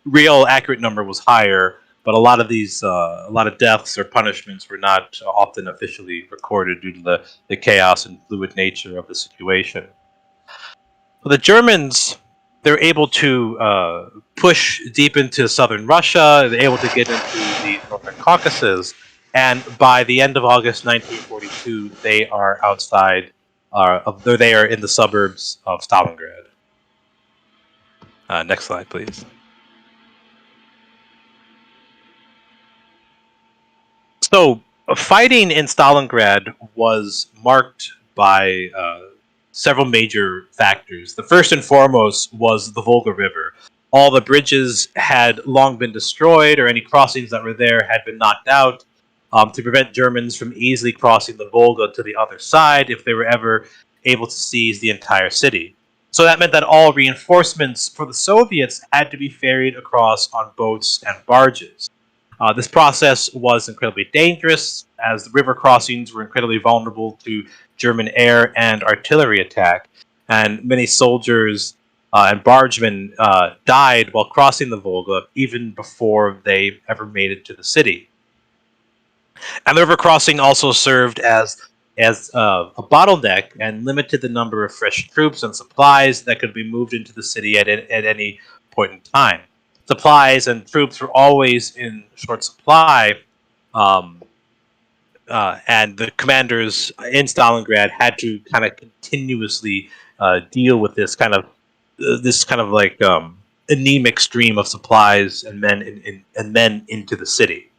real accurate number was higher, but a lot of deaths or punishments were not often officially recorded due to the chaos and fluid nature of the situation. The Germans, they're able to push deep into southern Russia. They're able to get into the northern Caucasus, and by the end of August 1942, they are outside. They are in the suburbs of Stalingrad. Next slide, please. So, fighting in Stalingrad was marked by several major factors. The first and foremost was the Volga River. All the bridges had long been destroyed, or any crossings that were there had been knocked out to prevent Germans from easily crossing the Volga to the other side if they were ever able to seize the entire city. So that meant that all reinforcements for the Soviets had to be ferried across on boats and barges. This process was incredibly dangerous, as the river crossings were incredibly vulnerable to German air and artillery attack, and many soldiers and bargemen died while crossing the Volga even before they ever made it to the city. And the river crossing also served as a bottleneck and limited the number of fresh troops and supplies that could be moved into the city at any point in time. Supplies and troops were always in short supply, and the commanders in Stalingrad had to kind of continuously deal with this kind of anemic stream of supplies and men into the city.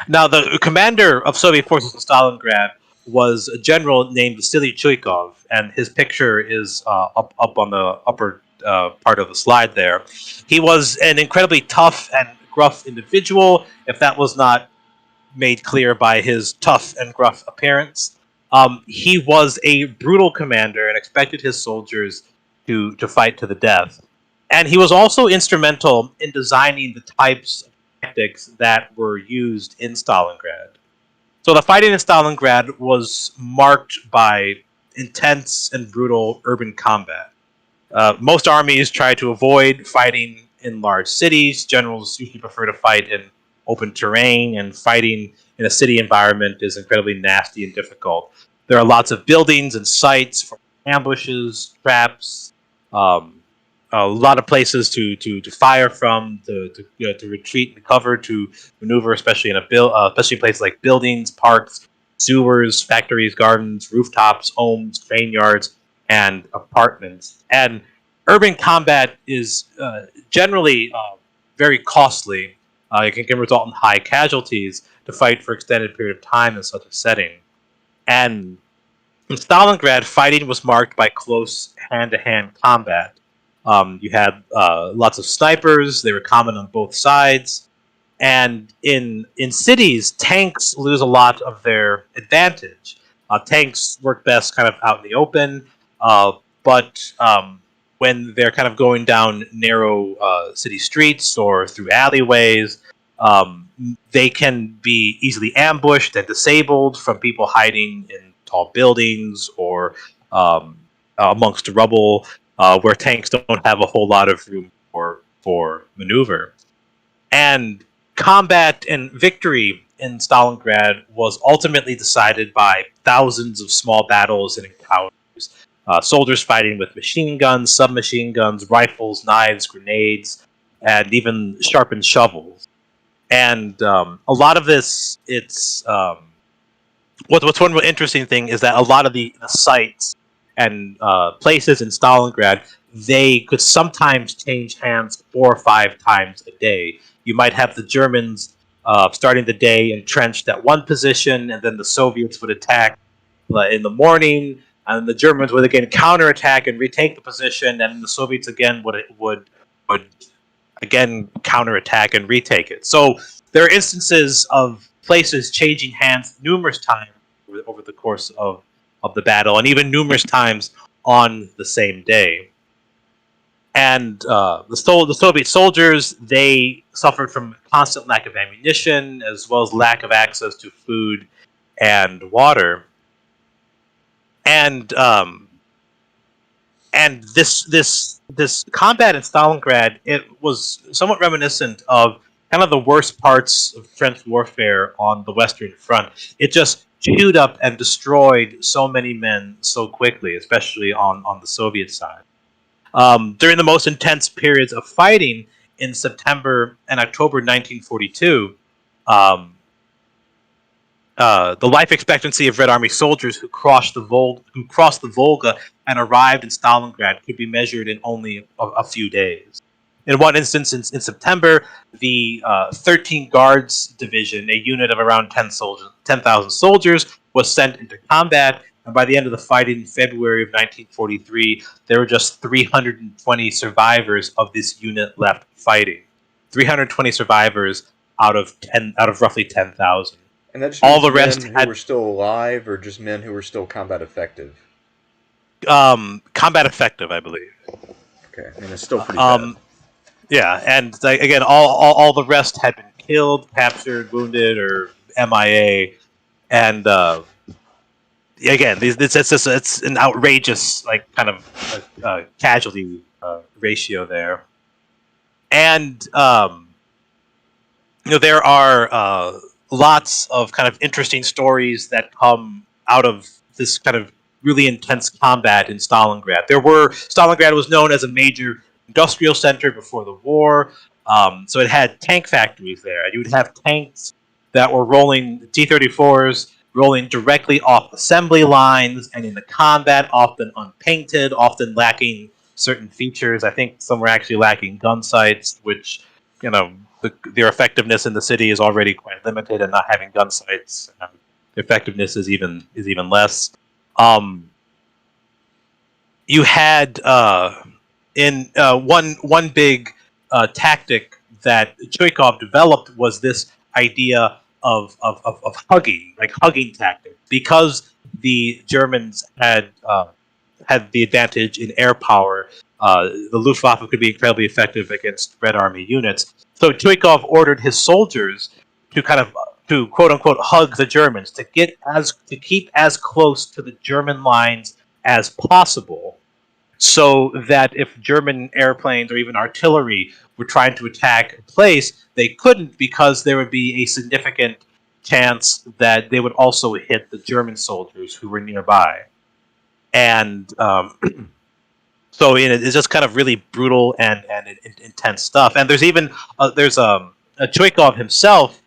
Now, the commander of Soviet forces in Stalingrad was a general named Vasily Chuikov, and his picture is up on the upper part of the slide there. He was an incredibly tough and gruff individual, if that was not made clear by his tough and gruff appearance. He was a brutal commander and expected his soldiers to fight to the death. And he was also instrumental in designing the types of tactics that were used in Stalingrad. So the fighting in Stalingrad was marked by intense and brutal urban combat. Most armies try to avoid fighting in large cities. Generals usually prefer to fight in open terrain, and fighting in a city environment is incredibly nasty and difficult. There are lots of buildings and sites for ambushes, traps, a lot of places to fire from, to retreat and cover, to maneuver, especially especially places like buildings, parks, sewers, factories, gardens, rooftops, homes, train yards, and apartments. And urban combat is generally very costly. It can result in high casualties to fight for extended period of time in such a setting. And in Stalingrad, fighting was marked by close hand-to-hand combat. You had lots of snipers. They were common on both sides. And in cities, tanks lose a lot of their advantage. Tanks work best kind of out in the open, but when they're kind of going down narrow city streets or through alleyways, they can be easily ambushed and disabled from people hiding in tall buildings or amongst rubble, where tanks don't have a whole lot of room for maneuver. And combat and victory in Stalingrad was ultimately decided by thousands of small battles and encounters. soldiers fighting with machine guns, submachine guns, rifles, knives, grenades, and even sharpened shovels. And a lot of this, what's one real interesting thing is that a lot of the sites and places in Stalingrad, they could sometimes change hands 4 or 5 times a day. You might have the Germans starting the day entrenched at one position, and then the Soviets would attack in the morning, and the Germans would again counterattack and retake the position, and the Soviets again would again counterattack and retake it. So there are instances of places changing hands numerous times over the course of the battle, and even numerous times on the same day. And the Soviet soldiers, they suffered from constant lack of ammunition, as well as lack of access to food and water. And this combat in Stalingrad, it was somewhat reminiscent of kind of the worst parts of trench warfare on the Western Front. It just chewed up and destroyed so many men so quickly, especially on the Soviet side. During the most intense periods of fighting in September and October 1942, the life expectancy of Red Army soldiers who crossed the Volga and arrived in Stalingrad could be measured in only a few days. In one instance, in September, the 13 Guards Division, a unit of around 10,000 soldiers, was sent into combat, and by the end of the fighting in February of 1943, there were just 320 survivors of this unit left fighting. 320 survivors out of roughly 10,000. And that just all means the rest men who were still alive, or just men who were still combat effective? Combat effective, I believe. Okay, I mean it's still pretty bad. Yeah, and again, all the rest had been killed, captured, wounded, or MIA, and again, it's an outrageous kind of casualty ratio there, and there are lots of kind of interesting stories that come out of this kind of really intense combat in Stalingrad. Stalingrad was known as a major industrial center before the war, so it had tank factories there. You would have tanks that were rolling T-34s, rolling directly off assembly lines, and in the combat, often unpainted, often lacking certain features. I think some were actually lacking gun sights, which, their effectiveness in the city is already quite limited, and not having gun sights, the effectiveness is even less. You had one big tactic that Chuikov developed was this idea of hugging tactic, because the Germans had the advantage in air power. The Luftwaffe could be incredibly effective against Red Army units. So Chuikov ordered his soldiers to quote unquote hug the Germans, to keep as close to the German lines as possible, so that if German airplanes or even artillery were trying to attack a place, they couldn't, because there would be a significant chance that they would also hit the German soldiers who were nearby. And so it's just kind of really brutal and intense stuff. And there's even Chuikov himself.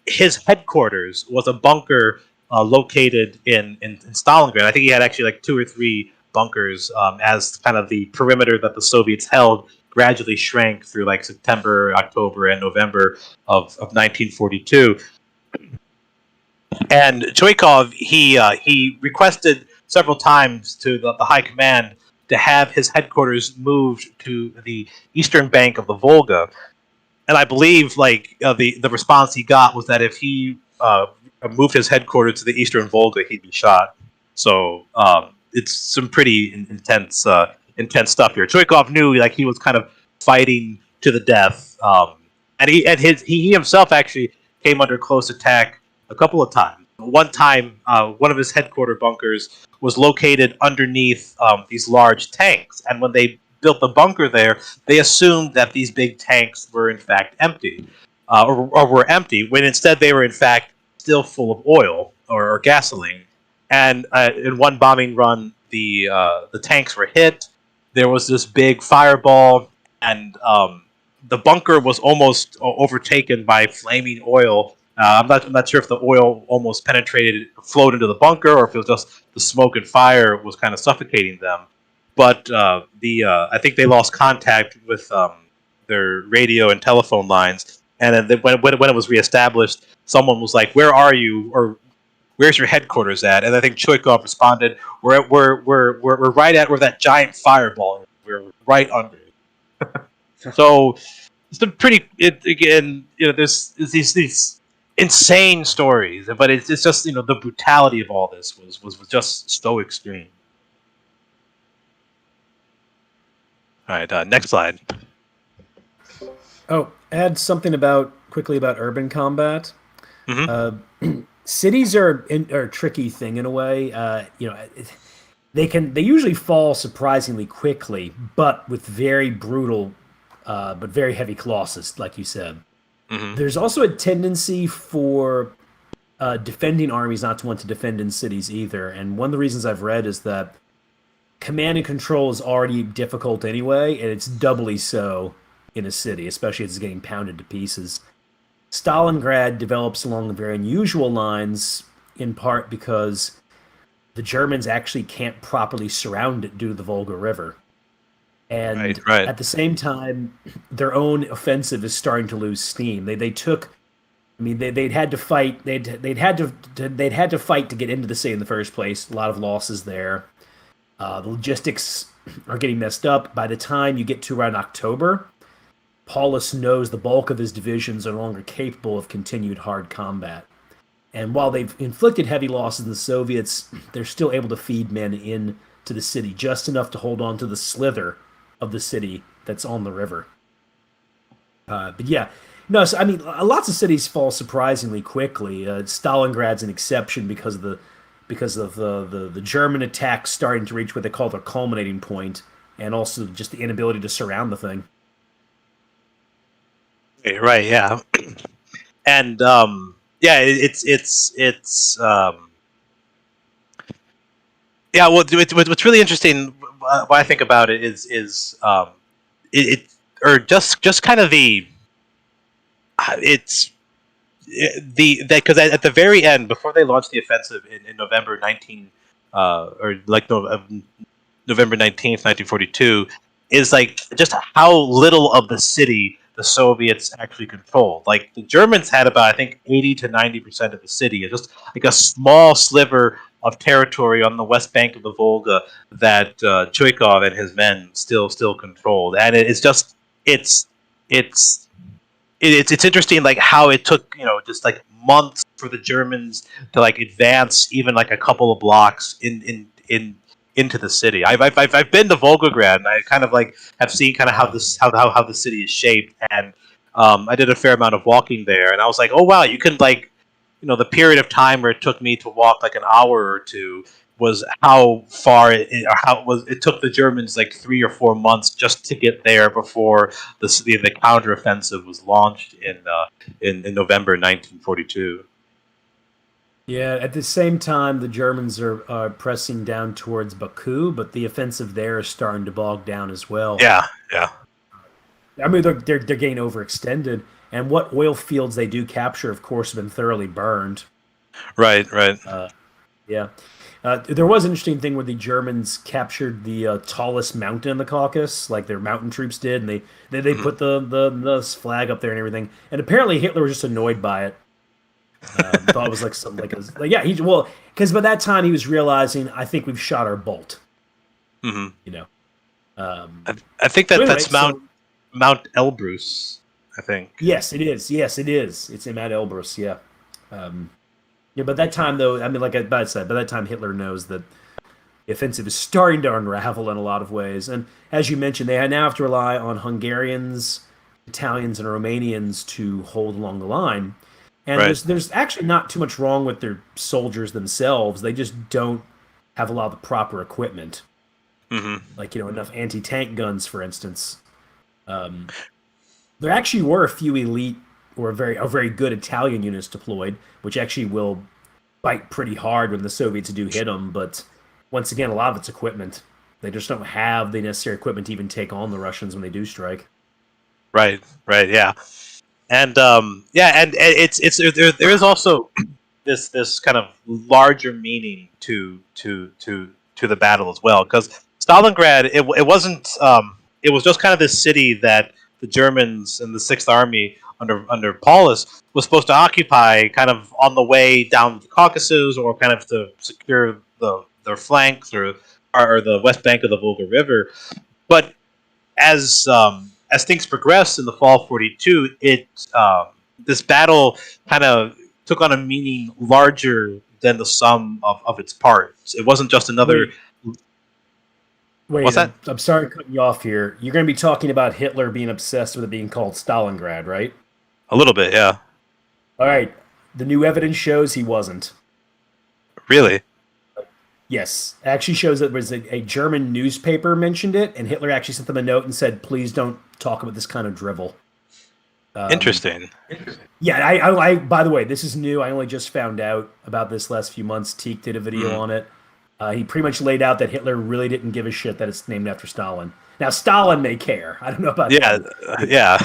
His headquarters was a bunker located in Stalingrad. I think he had actually 2 or 3 bunkers, as kind of the perimeter that the Soviets held gradually shrank through September, October, and November of 1942. And Chuikov, he requested several times to the high command to have his headquarters moved to the eastern bank of the Volga. And I believe the response he got was that if he moved his headquarters to the eastern Volga, he'd be shot. So it's some pretty intense stuff here. Chuikov knew he was kind of fighting to the death, and he himself actually came under close attack a couple of times. One time, one of his headquarter bunkers was located underneath these large tanks, and when they built the bunker there, they assumed that these big tanks were in fact empty, or were empty, when instead they were in fact still full of oil or gasoline. And in one bombing run, the tanks were hit. There was this big fireball, and the bunker was almost overtaken by flaming oil. I'm not sure if the oil almost flowed into the bunker, or if it was just the smoke and fire was kind of suffocating them. But I think they lost contact with their radio and telephone lines, and then when it was reestablished, someone was like, "Where are you?" or "Where's your headquarters at?" And I think Chuikov responded, "We're right at where that giant fireball is. We're right under it." So it's a pretty again. There's these insane stories, but it's just the brutality of all this was just so extreme. All right, next slide. Oh, add something quickly about urban combat. Mm-hmm. Cities are a tricky thing in a way. They usually fall surprisingly quickly, but with very brutal, but very heavy colossus, like you said. Mm-hmm. There's also a tendency for defending armies not to want to defend in cities either. And one of the reasons I've read is that command and control is already difficult anyway, and it's doubly so in a city, especially as it's getting pounded to pieces. Stalingrad develops along very unusual lines, in part because the Germans actually can't properly surround it due to the Volga River. And right. At the same time, their own offensive is starting to lose steam. They'd had to fight. They'd had to fight to get into the city in the first place. A lot of losses there. The logistics are getting messed up. By the time you get to around October, Paulus knows the bulk of his divisions are no longer capable of continued hard combat. And while they've inflicted heavy losses in the Soviets, they're still able to feed men into the city, just enough to hold on to the slither of the city that's on the river. But yeah, no, so, lots of cities fall surprisingly quickly. Stalingrad's an exception because of the German attack starting to reach what they call their culminating point, and also just the inability to surround the thing. Right. Yeah. And it's yeah. What's really interesting, what I think about it is just kind of because at the very end, before they launched the offensive in November 19th, 1942, is like just how little of the city the Soviets actually controlled. Like the Germans had about, I think, 80 to 90% of the city, just like a small sliver of territory on the west bank of the Volga that Chuikov and his men still controlled. And it's interesting, like how it took just like months for the Germans to like advance even like a couple of blocks into the city. I've been to Volgograd, and I kind of like have seen kind of how the city is shaped, and I did a fair amount of walking there, and I was like, oh wow, you can like the period of time where it took me to walk like an hour or two was how far it took the Germans like 3 or 4 months just to get there before the counteroffensive was launched in November 1942. Yeah, at the same time, the Germans are pressing down towards Baku, but the offensive there is starting to bog down as well. Yeah. They're getting overextended, and what oil fields they do capture, of course, have been thoroughly burned. Right. Yeah. There was an interesting thing where the Germans captured the tallest mountain in the Caucasus, like their mountain troops did, and they put the flag up there and everything. And apparently Hitler was just annoyed by it. Thought it was like something because by that time he was realizing, I think we've shot our bolt. Mm-hmm. I think that's Mount Elbrus. I think. Yes, it is. It's in Mount Elbrus. Yeah. By that time though, like I said, by that time Hitler knows that the offensive is starting to unravel in a lot of ways, and as you mentioned, they now have to rely on Hungarians, Italians, and Romanians to hold along the line. And there's actually not too much wrong with their soldiers themselves. They just don't have a lot of the proper equipment. Mm-hmm. Like, enough anti-tank guns, for instance. There actually were a few elite or very good Italian units deployed, which actually will bite pretty hard when the Soviets do hit them. But once again, a lot of it's equipment. They just don't have the necessary equipment to even take on the Russians when they do strike. Right, yeah, and it's there is also this kind of larger meaning to the battle as well, because Stalingrad, it wasn't it was just kind of this city that the Germans and the Sixth Army under Paulus was supposed to occupy, kind of on the way down the Caucasus, or kind of to secure their flanks, or the west bank of the Volga River. But as things progressed in the fall of '42, this battle kind of took on a meaning larger than the sum of its parts. It wasn't just another. Wait, What's that? I'm sorry to cut you off here. You're going to be talking about Hitler being obsessed with it being called Stalingrad, right? A little bit, yeah. All right. The new evidence shows he wasn't. Really? Yes. It actually shows that there was a German newspaper mentioned it, and Hitler actually sent them a note and said, please don't talk about this kind of drivel. Interesting. Yeah, I by the way, this is new. I only just found out about this last few months. Teak did a video on it. He pretty much laid out that Hitler really didn't give a shit that it's named after Stalin. Now, Stalin may care. I don't know about yeah, that. yeah.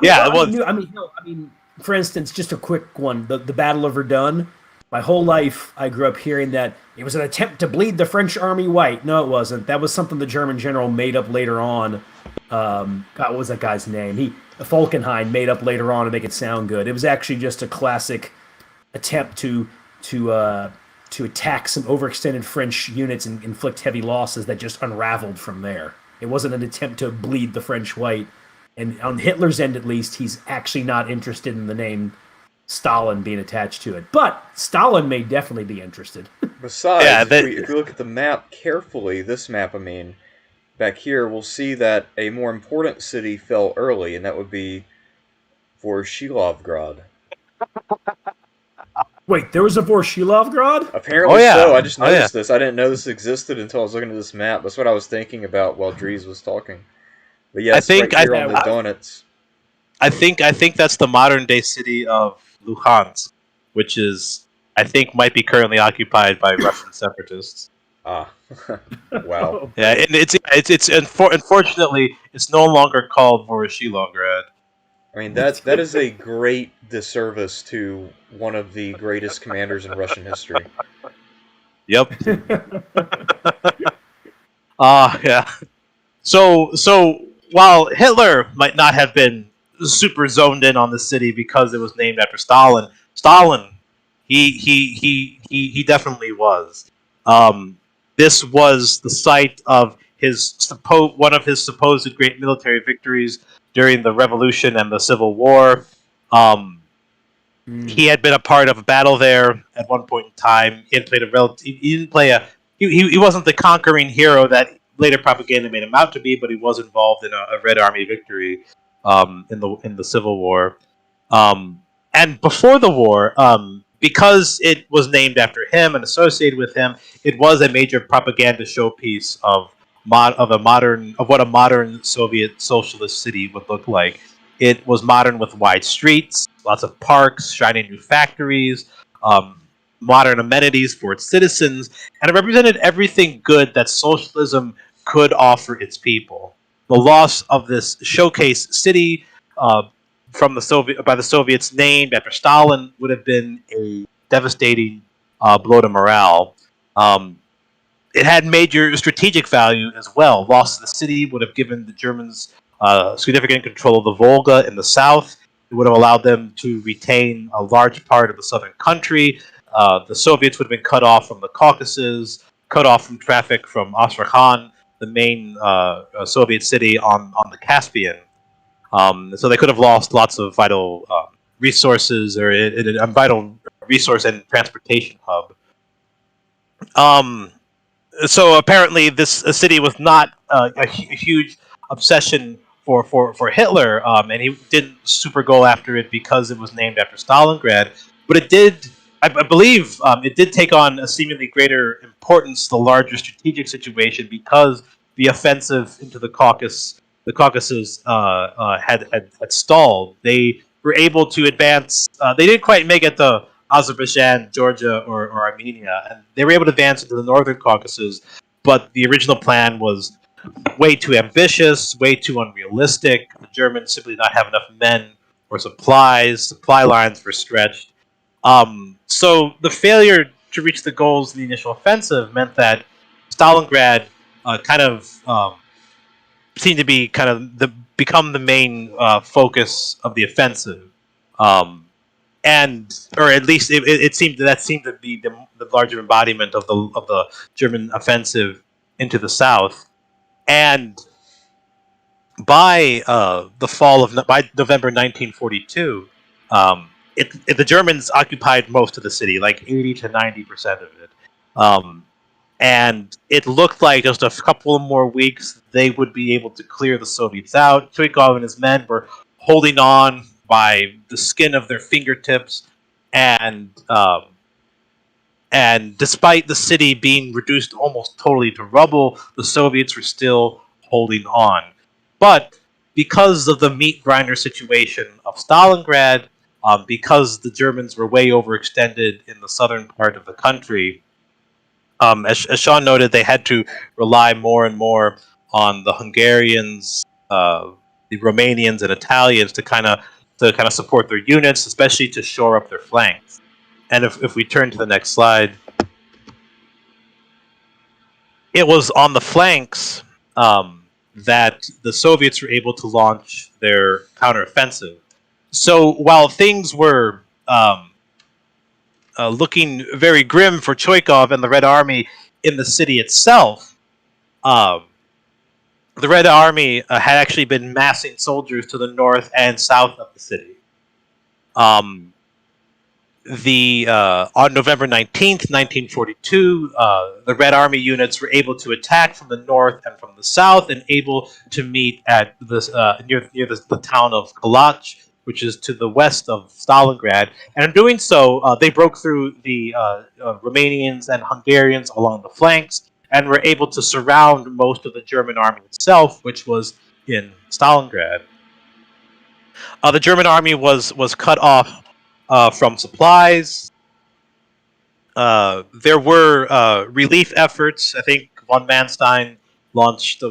Yeah, I mean, for instance, just a quick one. The Battle of Verdun. My whole life, I grew up hearing that it was an attempt to bleed the French army white. No, it wasn't. That was something the German general made up later on. God, what was that guy's name? Falkenhayn made up later on to make it sound good. It was actually just a classic attempt to attack some overextended French units and inflict heavy losses that just unraveled from there. It wasn't an attempt to bleed the French white. And on Hitler's end, at least, he's actually not interested in the name Stalin being attached to it. But Stalin may definitely be interested. Besides, if we look at the map carefully, this map, I mean, back here, we'll see that a more important city fell early, and that would be Vorshilovgrad. Wait, there was a Vorshilovgrad? Apparently so. I just noticed this. I didn't know this existed until I was looking at this map. That's what I was thinking about while Dreeze was talking. But yes, right here on the Donets. I think that's the modern day city of Luhansk, which is, I think, might be currently occupied by Russian separatists. Ah, wow. Yeah, and it's unfortunately it's no longer called Vorishilovgrad. I mean, that is a great disservice to one of the greatest commanders in Russian history. Yep. Yeah. So while Hitler might not have been super zoned in on the city because it was named after Stalin, he definitely was. This was the site of one of his supposed great military victories during the Revolution and the Civil War. He had been a part of a battle there at one point in time. He wasn't the conquering hero that later propaganda made him out to be, but he was involved in a Red Army victory in the Civil War. And before the war, because it was named after him and associated with him, it was a major propaganda showpiece of what a modern Soviet socialist city would look like. It was modern with wide streets, lots of parks, shiny new factories, modern amenities for its citizens, and it represented everything good that socialism could offer its people. The loss of this showcase city by the Soviets named after Stalin would have been a devastating blow to morale. It had major strategic value as well. Loss of the city would have given the Germans significant control of the Volga in the south. It would have allowed them to retain a large part of the southern country. The Soviets would have been cut off from the Caucasus, cut off from traffic from Astrakhan, the main Soviet city on the Caspian. So they could have lost lots of vital resources, or a vital resource and transportation hub. So apparently this city was not a huge obsession for Hitler, and he didn't super go after it because it was named after Stalingrad. But it did, I believe, it did take on a seemingly greater importance, the larger strategic situation, because the offensive into the Caucasus had stalled. They were able to advance. They didn't quite make it to Azerbaijan, Georgia, or Armenia, and they were able to advance into the northern Caucasus. But the original plan was way too ambitious, way too unrealistic. The Germans simply did not have enough men or supplies. Supply lines were stretched. So the failure to reach the goals of the initial offensive meant that Stalingrad kind of seemed to be kind of become the main focus of the offensive, and or at least it seemed that seemed to be the larger embodiment of the German offensive into the south. And by the fall of by November 1942, the Germans occupied most of the city, like 80 to 90% of it. Um, and it looked like just a couple of more weeks they would be able to clear the Soviets out. Chuikov and his men were holding on by the skin of their fingertips, and despite the city being reduced almost totally to rubble, the Soviets were still holding on. But because of the meat grinder situation of Stalingrad, because the Germans were way overextended in the southern part of the country, as Sean noted, they had to rely more and more on the Hungarians, the Romanians, and Italians to kind of support their units, especially to shore up their flanks. And if we turn to the next slide, it was on the flanks that the Soviets were able to launch their counteroffensive. So while things were looking very grim for Chuikov and the Red Army in the city itself, the Red Army had actually been massing soldiers to the north and south of the city. On November 19th, 1942, the Red Army units were able to attack from the north and from the south, and able to meet at near the town of Kalach, which is to the west of Stalingrad. And in doing so, they broke through the Romanians and Hungarians along the flanks, and were able to surround most of the German army itself, which was in Stalingrad. The German army was cut off from supplies. There were relief efforts. I think von Manstein launched,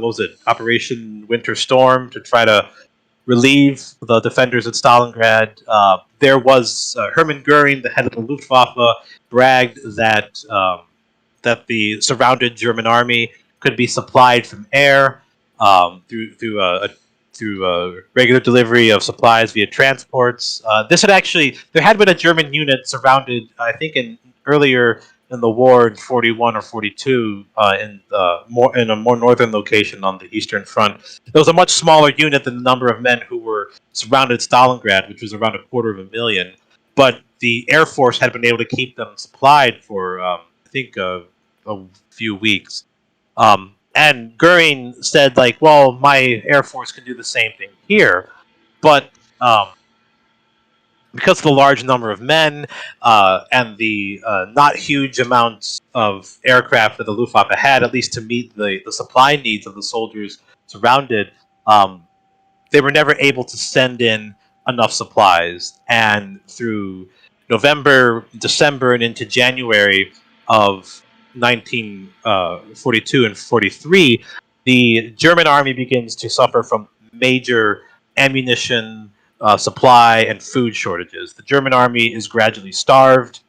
Operation Winter Storm, to try to relieve the defenders at Stalingrad. There was Hermann Goering, the head of the Luftwaffe, bragged that the surrounded German army could be supplied from air through regular delivery of supplies via transports. There had been a German unit surrounded, I think, earlier in the war in 41 or 42, in a more northern location on the Eastern Front. It was a much smaller unit than the number of men who were surrounded Stalingrad, which was around 250,000. But the Air Force had been able to keep them supplied for, I think, a few weeks. And Goering said, like, well, my Air Force can do the same thing here. But because of the large number of men and the not huge amounts of aircraft that the Luftwaffe had, at least to meet the supply needs of the soldiers surrounded, they were never able to send in enough supplies. And through November, December, and into January of 1942 and 43, the German army begins to suffer from major ammunition, supply, and food shortages. The German army is gradually starved,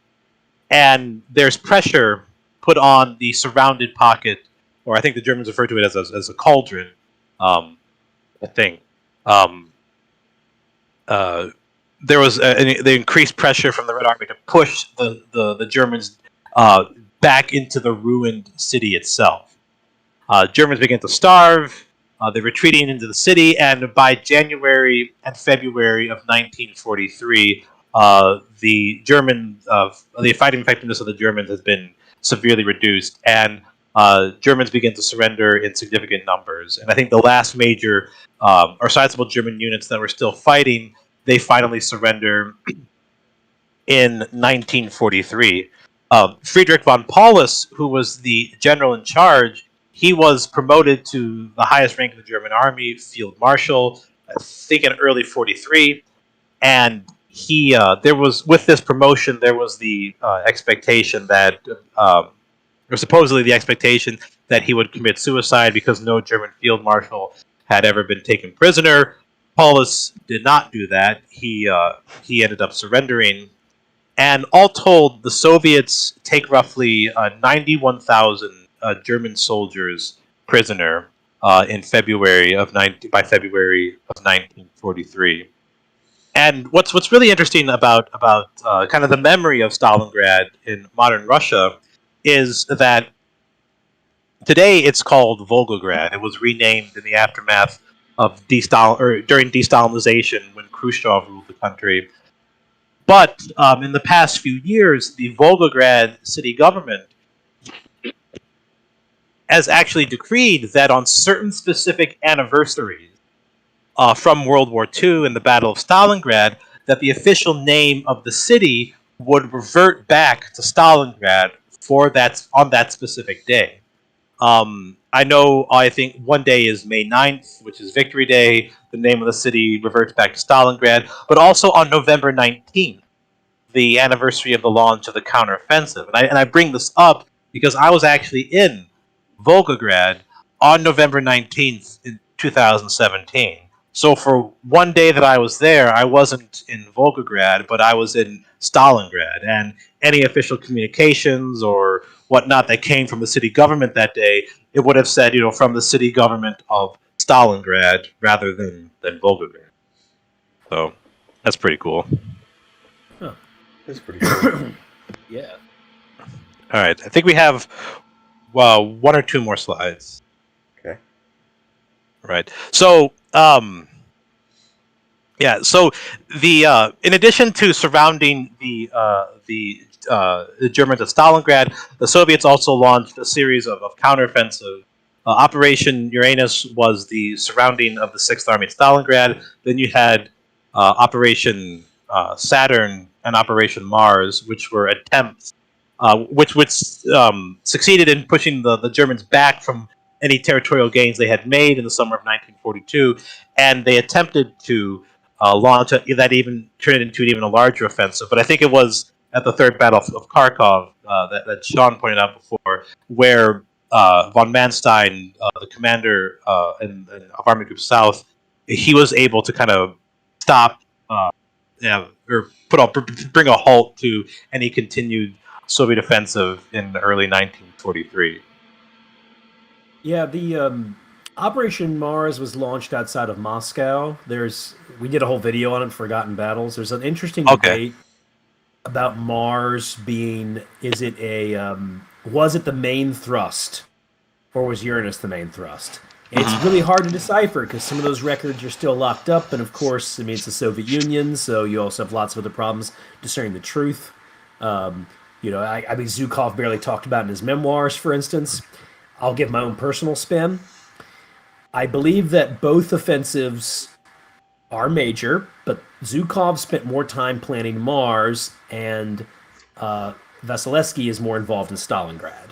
and there's pressure put on the surrounded pocket, or I think the Germans refer to it as a cauldron, I think. There was the increased pressure from the Red Army to push the Germans back into the ruined city itself. Germans began to starve. They're retreating into the city, and by January and February of 1943, the fighting effectiveness of the Germans has been severely reduced, and Germans begin to surrender in significant numbers. And I think the last major or sizable German units that were still fighting, they finally surrender in 1943. Friedrich von Paulus, who was the general in charge, he was promoted to the highest rank in the German army, Field Marshal, I think in early 43, and there was, with this promotion, there was the expectation that, or supposedly the expectation that he would commit suicide because no German field marshal had ever been taken prisoner. Paulus did not do that. He ended up surrendering. And all told, the Soviets take roughly 91,000 German soldiers prisoner by February of 1943. And what's really interesting about kind of the memory of Stalingrad in modern Russia is that today it's called Volgograd. It was renamed in the aftermath of during de-Stalinization when Khrushchev ruled the country. But in the past few years, the Volgograd city government has actually decreed that on certain specific anniversaries from World War II and the Battle of Stalingrad, that the official name of the city would revert back to Stalingrad on that specific day. I think one day is May 9th, which is Victory Day. The name of the city reverts back to Stalingrad. But also on November 19th, the anniversary of the launch of the counteroffensive. And I bring this up because I was actually in Volgograd on November 19th in 2017. So for one day that I was there, I wasn't in Volgograd, but I was in Stalingrad. And any official communications or whatnot that came from the city government that day, it would have said, from the city government of Stalingrad rather than Volgograd. So that's pretty cool. Huh. That's pretty cool. Yeah. All right. I think we have one or two more slides. Okay. Right. So, So the in addition to surrounding the Germans at Stalingrad, the Soviets also launched a series of counteroffensive. Operation Uranus was the surrounding of the Sixth Army at Stalingrad. Then you had Operation Saturn and Operation Mars, which were attempts, which succeeded in pushing the Germans back from any territorial gains they had made in the summer of 1942, and they attempted to launch that, even turn it into even a larger offensive. But I think it was at the Third Battle of Kharkov that Sean pointed out before, where von Manstein, the commander of Army Group South, he was able to kind of stop, or bring a halt to any continued Soviet offensive in early 1943. Yeah, the Operation Mars was launched outside of Moscow. We did a whole video on it, Forgotten Battles. There's an interesting debate about Mars being, was it the main thrust, or was Uranus the main thrust? And it's really hard to decipher because some of those records are still locked up, and of course, it's the Soviet Union, so you also have lots of other problems discerning the truth. Zhukov barely talked about it in his memoirs, for instance. I'll give my own personal spin. I believe that both offensives are major, but Zhukov spent more time planning Mars, and Vasilevsky is more involved in Stalingrad.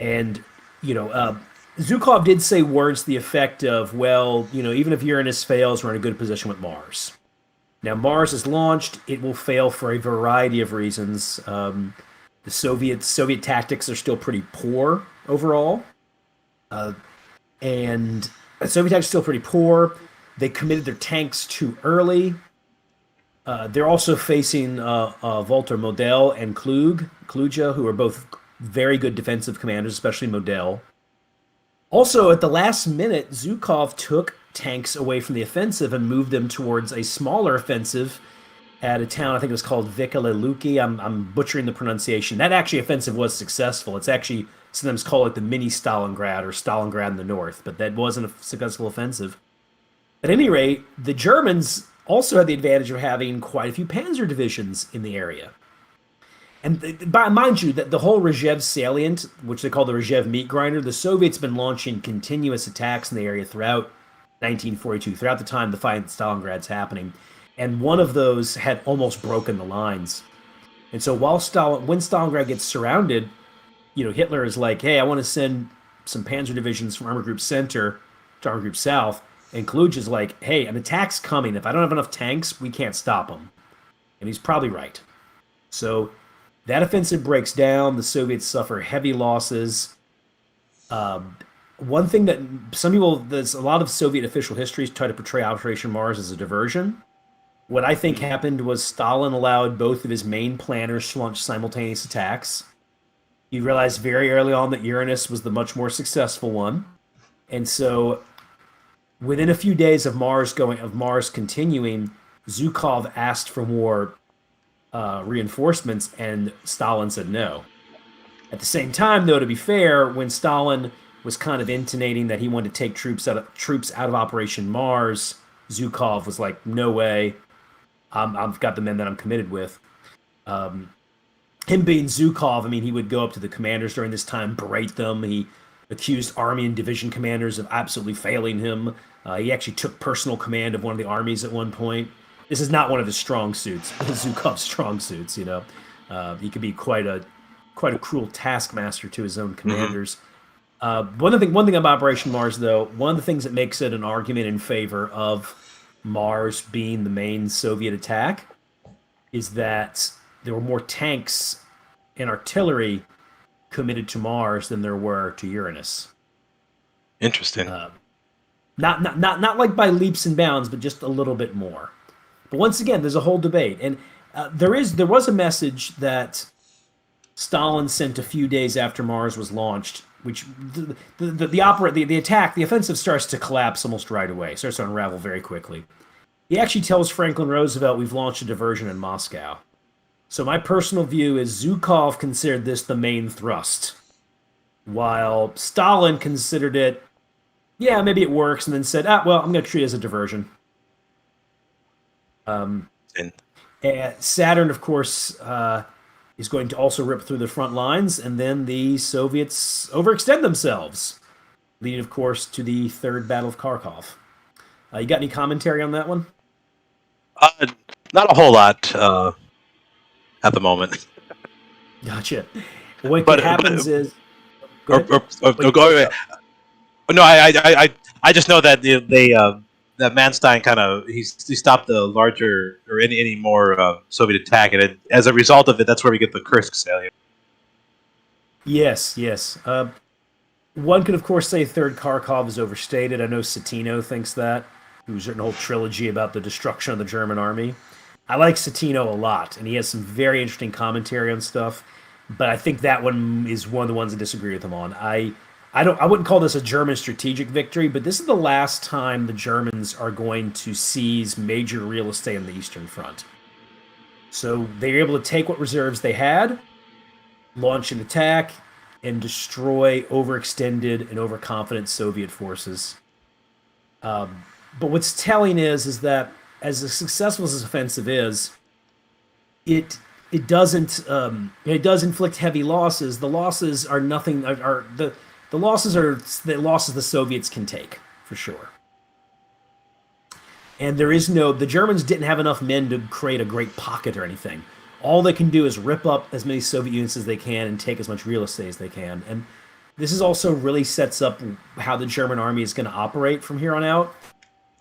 And, Zhukov did say words to the effect of, even if Uranus fails, we're in a good position with Mars. Now, Mars is launched. It will fail for a variety of reasons. The Soviet tactics are still pretty poor overall. And Soviet tactics are still pretty poor. They committed their tanks too early. They're also facing Walter Model and Kluge, who are both very good defensive commanders, especially Model. Also, at the last minute, Zhukov took tanks away from the offensive and moved them towards a smaller offensive at a town, I think it was called Vikaleluki. I'm butchering the pronunciation. That offensive was successful. It's actually, sometimes call it the mini Stalingrad or Stalingrad in the north, but that wasn't a successful offensive. At any rate, the Germans also had the advantage of having quite a few panzer divisions in the area. And mind you, that the whole Rzhev salient, which they call the Rzhev meat grinder, the Soviets have been launching continuous attacks in the area throughout 1942, throughout the time the fight at Stalingrad's happening. And one of those had almost broken the lines. And so when Stalingrad gets surrounded, Hitler is like, hey, I want to send some panzer divisions from Army Group Center to Army Group South. And Kaluch is like, hey, an attack's coming. If I don't have enough tanks, we can't stop them. And he's probably right. So that offensive breaks down. The Soviets suffer heavy losses. One thing that some people, there's a lot of Soviet official histories try to portray Operation Mars as a diversion. What I think happened was Stalin allowed both of his main planners to launch simultaneous attacks. He realized very early on that Uranus was the much more successful one. And so within a few days of Mars continuing, Zhukov asked for more reinforcements, and Stalin said no. At the same time, though, to be fair, when Stalin was kind of intonating that he wanted to take troops out of Operation Mars, Zhukov was like, "No way, I've got the men that I'm committed with." Him being Zhukov, I mean, he would go up to the commanders during this time, berate them. He accused army and division commanders of absolutely failing him. He actually took personal command of one of the armies at one point. This is not one of his strong suits, Zhukov's strong suits. You know, he could be quite a cruel taskmaster to his own commanders. One thing about Operation Mars, though, one of the things that makes it an argument in favor of Mars being the main Soviet attack is that there were more tanks and artillery committed to Mars than there were to Uranus. Interesting. Not like by leaps and bounds, but just a little bit more. But once again, there's a whole debate, and there was a message that Stalin sent a few days after Mars was launched, which the offensive starts to collapse almost right away, starts to unravel very quickly. He actually tells Franklin Roosevelt, "We've launched a diversion in Moscow." So my personal view is Zhukov considered this the main thrust, while Stalin considered it, yeah, maybe it works, and then said, well, I'm going to treat it as a diversion. Saturn, of course, is going to also rip through the front lines, and then the Soviets overextend themselves, leading, of course, to the Third Battle of Kharkov. You got any commentary on that one? Not a whole lot at the moment. Gotcha. What happens is... Go ahead. No, I just know that that Manstein kind of he stopped the larger or any more Soviet attack, and as a result of it, that's where we get the Kursk salient. Yes. One could, of course, say Third Kharkov is overstated. I know Citino thinks that. Who's written a whole trilogy about the destruction of the German army. I like Citino a lot, and he has some very interesting commentary on stuff. But I think that one is one of the ones I disagree with him on. I wouldn't call this a German strategic victory, but this is the last time the Germans are going to seize major real estate on the Eastern Front. So they were able to take what reserves they had, launch an attack, and destroy overextended and overconfident Soviet forces. But what's telling is that as successful as this offensive is, it does inflict heavy losses. The losses are nothing. The losses are the losses the Soviets can take for sure. And the Germans didn't have enough men to create a great pocket or anything. All they can do is rip up as many Soviet units as they can and take as much real estate as they can. And this is also really sets up how the German army is going to operate from here on out.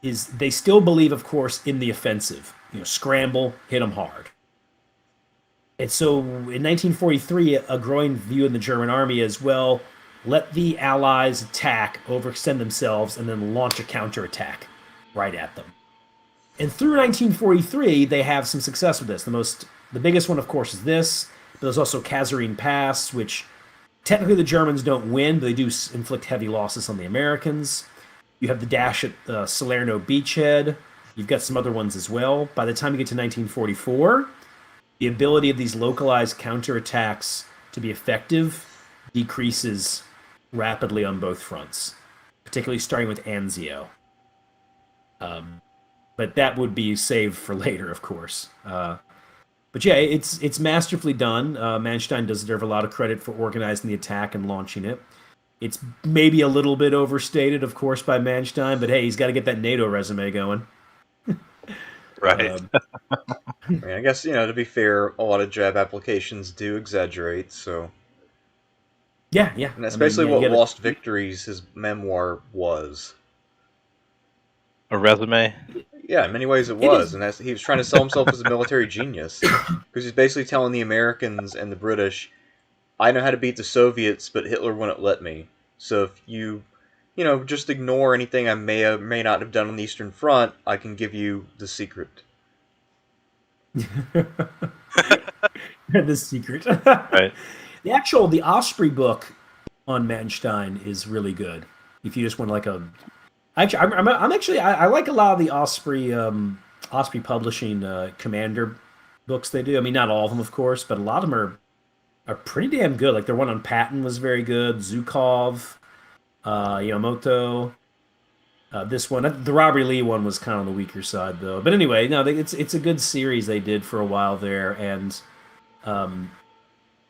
Is they still believe, of course, in the offensive. Scramble, hit them hard. And so in 1943, a growing view in the German army is, well, let the Allies attack, overextend themselves, and then launch a counterattack right at them. And through 1943, they have some success with this. The biggest one, of course, is this. But there's also Kasserine Pass, which technically the Germans don't win, but they do inflict heavy losses on the Americans. You have the dash at Salerno beachhead. You've got some other ones as well. By the time you get to 1944, the ability of these localized counterattacks to be effective decreases rapidly on both fronts, particularly starting with Anzio. But that would be saved for later, of course. But yeah, it's masterfully done. Manstein does deserve a lot of credit for organizing the attack and launching it. It's maybe a little bit overstated, of course, by Manstein, but hey, he's got to get that NATO resume going. Right. I mean, I guess, to be fair, a lot of jab applications do exaggerate, so... Yeah. And especially what lost victories his memoir was. A resume. Yeah, in many ways it It was, is. and he was trying to sell himself as a military genius because he's basically telling the Americans and the British, "I know how to beat the Soviets, but Hitler wouldn't let me. So if you just ignore anything I may or may not have done on the Eastern Front, I can give you the secret." The secret. Right. The Osprey book on Manstein is really good. If you just want like a, actually, I'm actually I like a lot of the Osprey Publishing Commander books they do. I mean, not all of them, of course, but a lot of them are pretty damn good. Like their one on Patton was very good. Zhukov, Yamamoto. This one, the Robert Lee one, was kind of on the weaker side, though. But anyway, no, it's a good series they did for a while there, and um,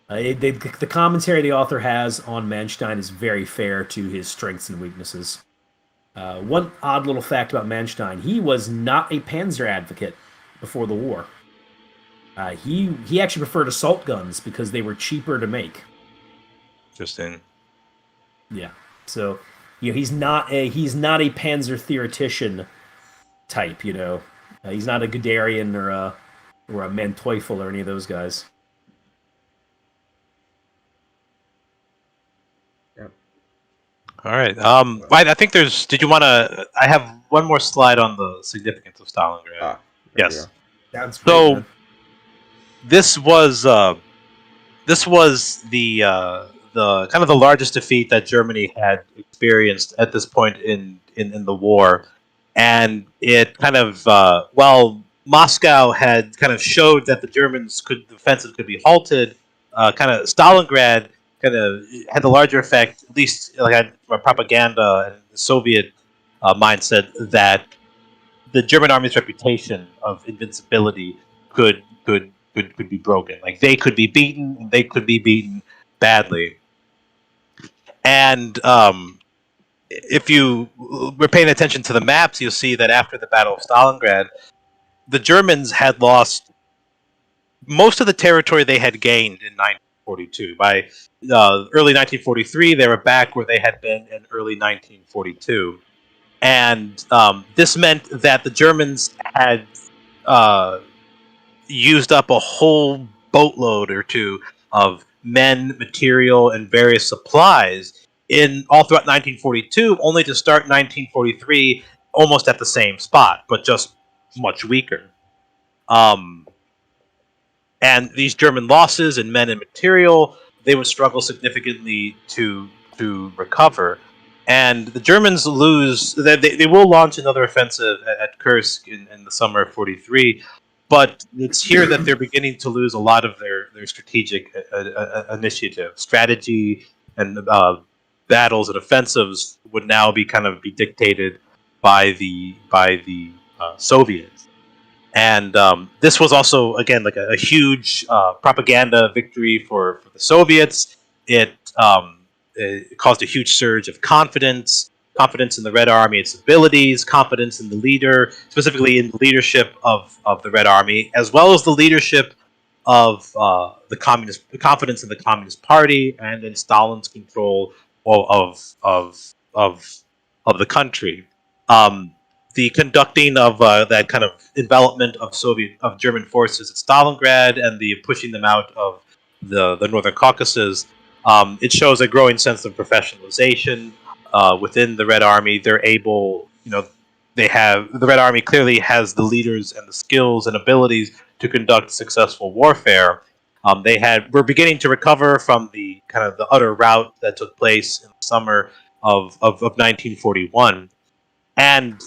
the commentary the author has on Manstein is very fair to his strengths and weaknesses. One odd little fact about Manstein: he was not a Panzer advocate before the war. He actually preferred assault guns because they were cheaper to make. Interesting. Yeah, so he's not a Panzer theoretician type. He's not a Guderian or a Manteuffel or any of those guys. Yep. All right. I think there's. Did you want to? I have one more slide on the significance of Stalingrad. Ah, there we Yes. go. Sounds great, So man. this was the kind of the largest defeat that Germany had experienced at this point in the war, and it kind of while Moscow had kind of showed that the offensive could be halted, kind of Stalingrad kind of had the larger effect, at least like had propaganda and the Soviet mindset, that the German army's reputation of invincibility could be broken. Like they could be beaten, and they could be beaten badly. And if you were paying attention to the maps, you'll see that after the Battle of Stalingrad, the Germans had lost most of the territory they had gained in 1942. By early 1943, they were back where they had been in early 1942. And this meant that the Germans had used up a whole boatload or two of men, material, and various supplies in all throughout 1942, only to start 1943 almost at the same spot, but just much weaker. And these German losses in men and material, they would struggle significantly to recover. And the Germans lose. They will launch another offensive at Kursk in the summer of '43, but it's here that they're beginning to lose a lot of their strategic initiative, strategy, and battles and offensives would now be dictated by the Soviets. And this was also, again, like a huge propaganda victory for the Soviets. It caused a huge surge of confidence in the Red Army, its abilities, confidence in the leader, specifically in the leadership of the Red Army, as well as the leadership of the confidence in the Communist Party and in Stalin's control of the country. The conducting of that kind of envelopment of German forces at Stalingrad and the pushing them out of the Northern Caucasus, it shows a growing sense of professionalization within the Red Army. They're able, the Red Army clearly has the leaders and the skills and abilities to conduct successful warfare. Were beginning to recover from the kind of the utter rout that took place in the summer of 1941, and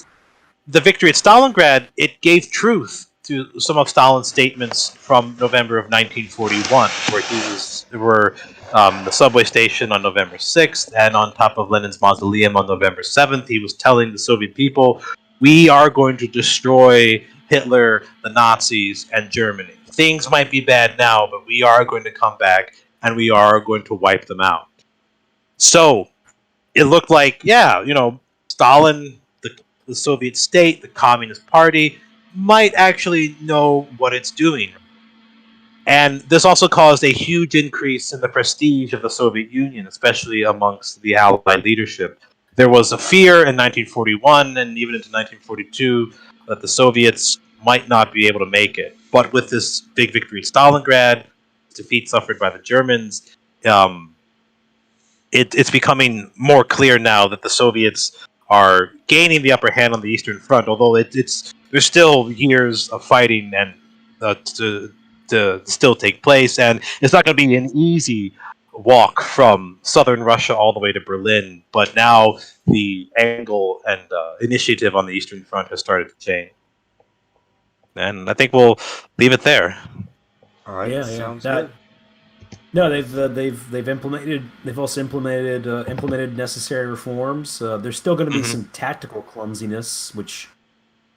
the victory at Stalingrad, it gave truth to some of Stalin's statements from November of 1941, where the subway station on November 6th and on top of Lenin's mausoleum on November 7th, he was telling the Soviet people, "We are going to destroy Hitler, the Nazis, and Germany. Things might be bad now, but we are going to come back and we are going to wipe them out." So it looked like, Stalin, the Soviet state, the Communist Party, might actually know what it's doing. And this also caused a huge increase in the prestige of the Soviet Union, especially amongst the Allied leadership. there was a fear in 1941 and even into 1942 that the Soviets might not be able to make it. But with this big victory at Stalingrad, defeat suffered by the Germans, it's becoming more clear now that the Soviets are gaining the upper hand on the Eastern Front. Although there's still years of fighting and to still take place, and it's not going to be an easy walk from southern Russia all the way to Berlin. But now the angle and initiative on the Eastern Front has started to change, and I think we'll leave it there. All right, Yeah, sounds yeah. good. No, they've implemented. They've also implemented necessary reforms. There's still going to be some tactical clumsiness, which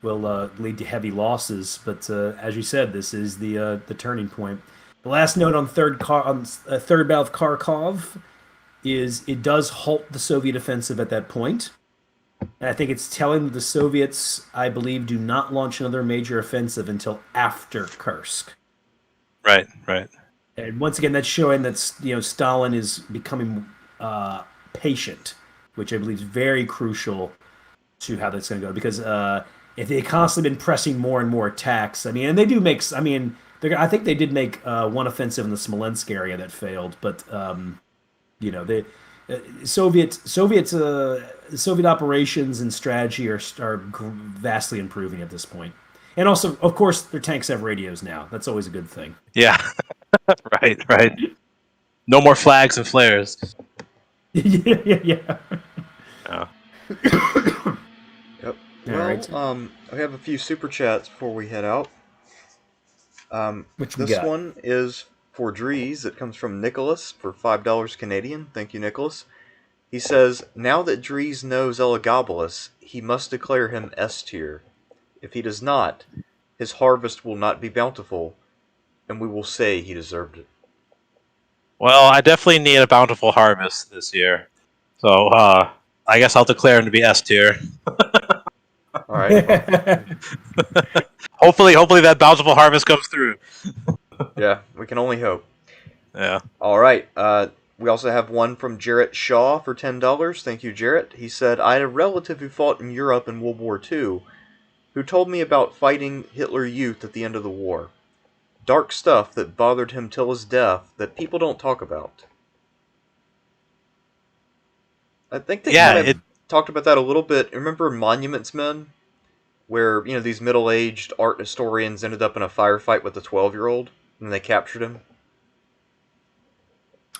will lead to heavy losses. But as you said, this is the turning point. The last note on third battle of Kharkov is it does halt the Soviet offensive at that point. And I think it's telling that the Soviets, I believe, do not launch another major offensive until after Kursk. Right. And once again, that's showing that Stalin is becoming patient, which I believe is very crucial to how that's going to go. Because if they constantly been pressing more and more attacks, and they do make. I think they did make one offensive in the Smolensk area that failed, but the Soviet operations and strategy are vastly improving at this point. And also, of course, their tanks have radios now. That's always a good thing. Yeah. Right. No more flags and flares. Yeah. Yeah. Yep. All right. I have a few super chats before we head out. Which we This got? one is for Dreeze. It comes from Nicholas for $5 Canadian. Thank you, Nicholas. He says, now that Dreeze knows Elagabalus, he must declare him S tier. If he does not, his harvest will not be bountiful, and we will say he deserved it. Well, I definitely need a bountiful harvest this year, so I guess I'll declare him to be S tier. All right. Hopefully that bountiful harvest comes through. Yeah, we can only hope. Yeah. All right. We also have one from Jarrett Shaw for $10. Thank you, Jarrett. He said, I had a relative who fought in Europe in World War II who told me about fighting Hitler Youth at the end of the war. Dark stuff that bothered him till his death that people don't talk about. I think they kind of talked about that a little bit. Remember Monuments Men? Where, these middle-aged art historians ended up in a firefight with a 12-year-old, and they captured him?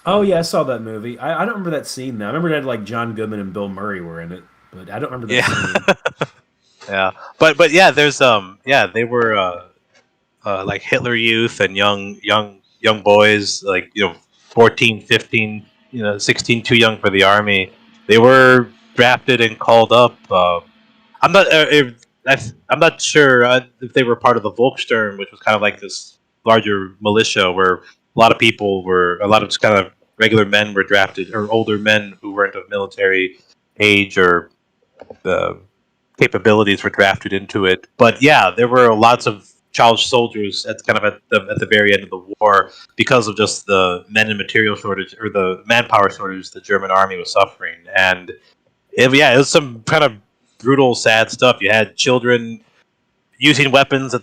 Oh, yeah, I saw that movie. I don't remember that scene, though. I remember that, John Goodman and Bill Murray were in it, but I don't remember that scene. Yeah. But yeah, there's they were like Hitler Youth and young boys, 14, 15, 16, too young for the army. They were drafted and called up. I'm not sure if they were part of the Volkssturm, which was kind of like this larger militia where a lot of just kind of regular men were drafted, or older men who weren't of military age or capabilities were drafted into it. But yeah, there were lots of child soldiers at the very end of the war because of just the men and material shortage, or the manpower shortage the German army was suffering. And it was some kind of brutal, sad stuff. You had children using weapons that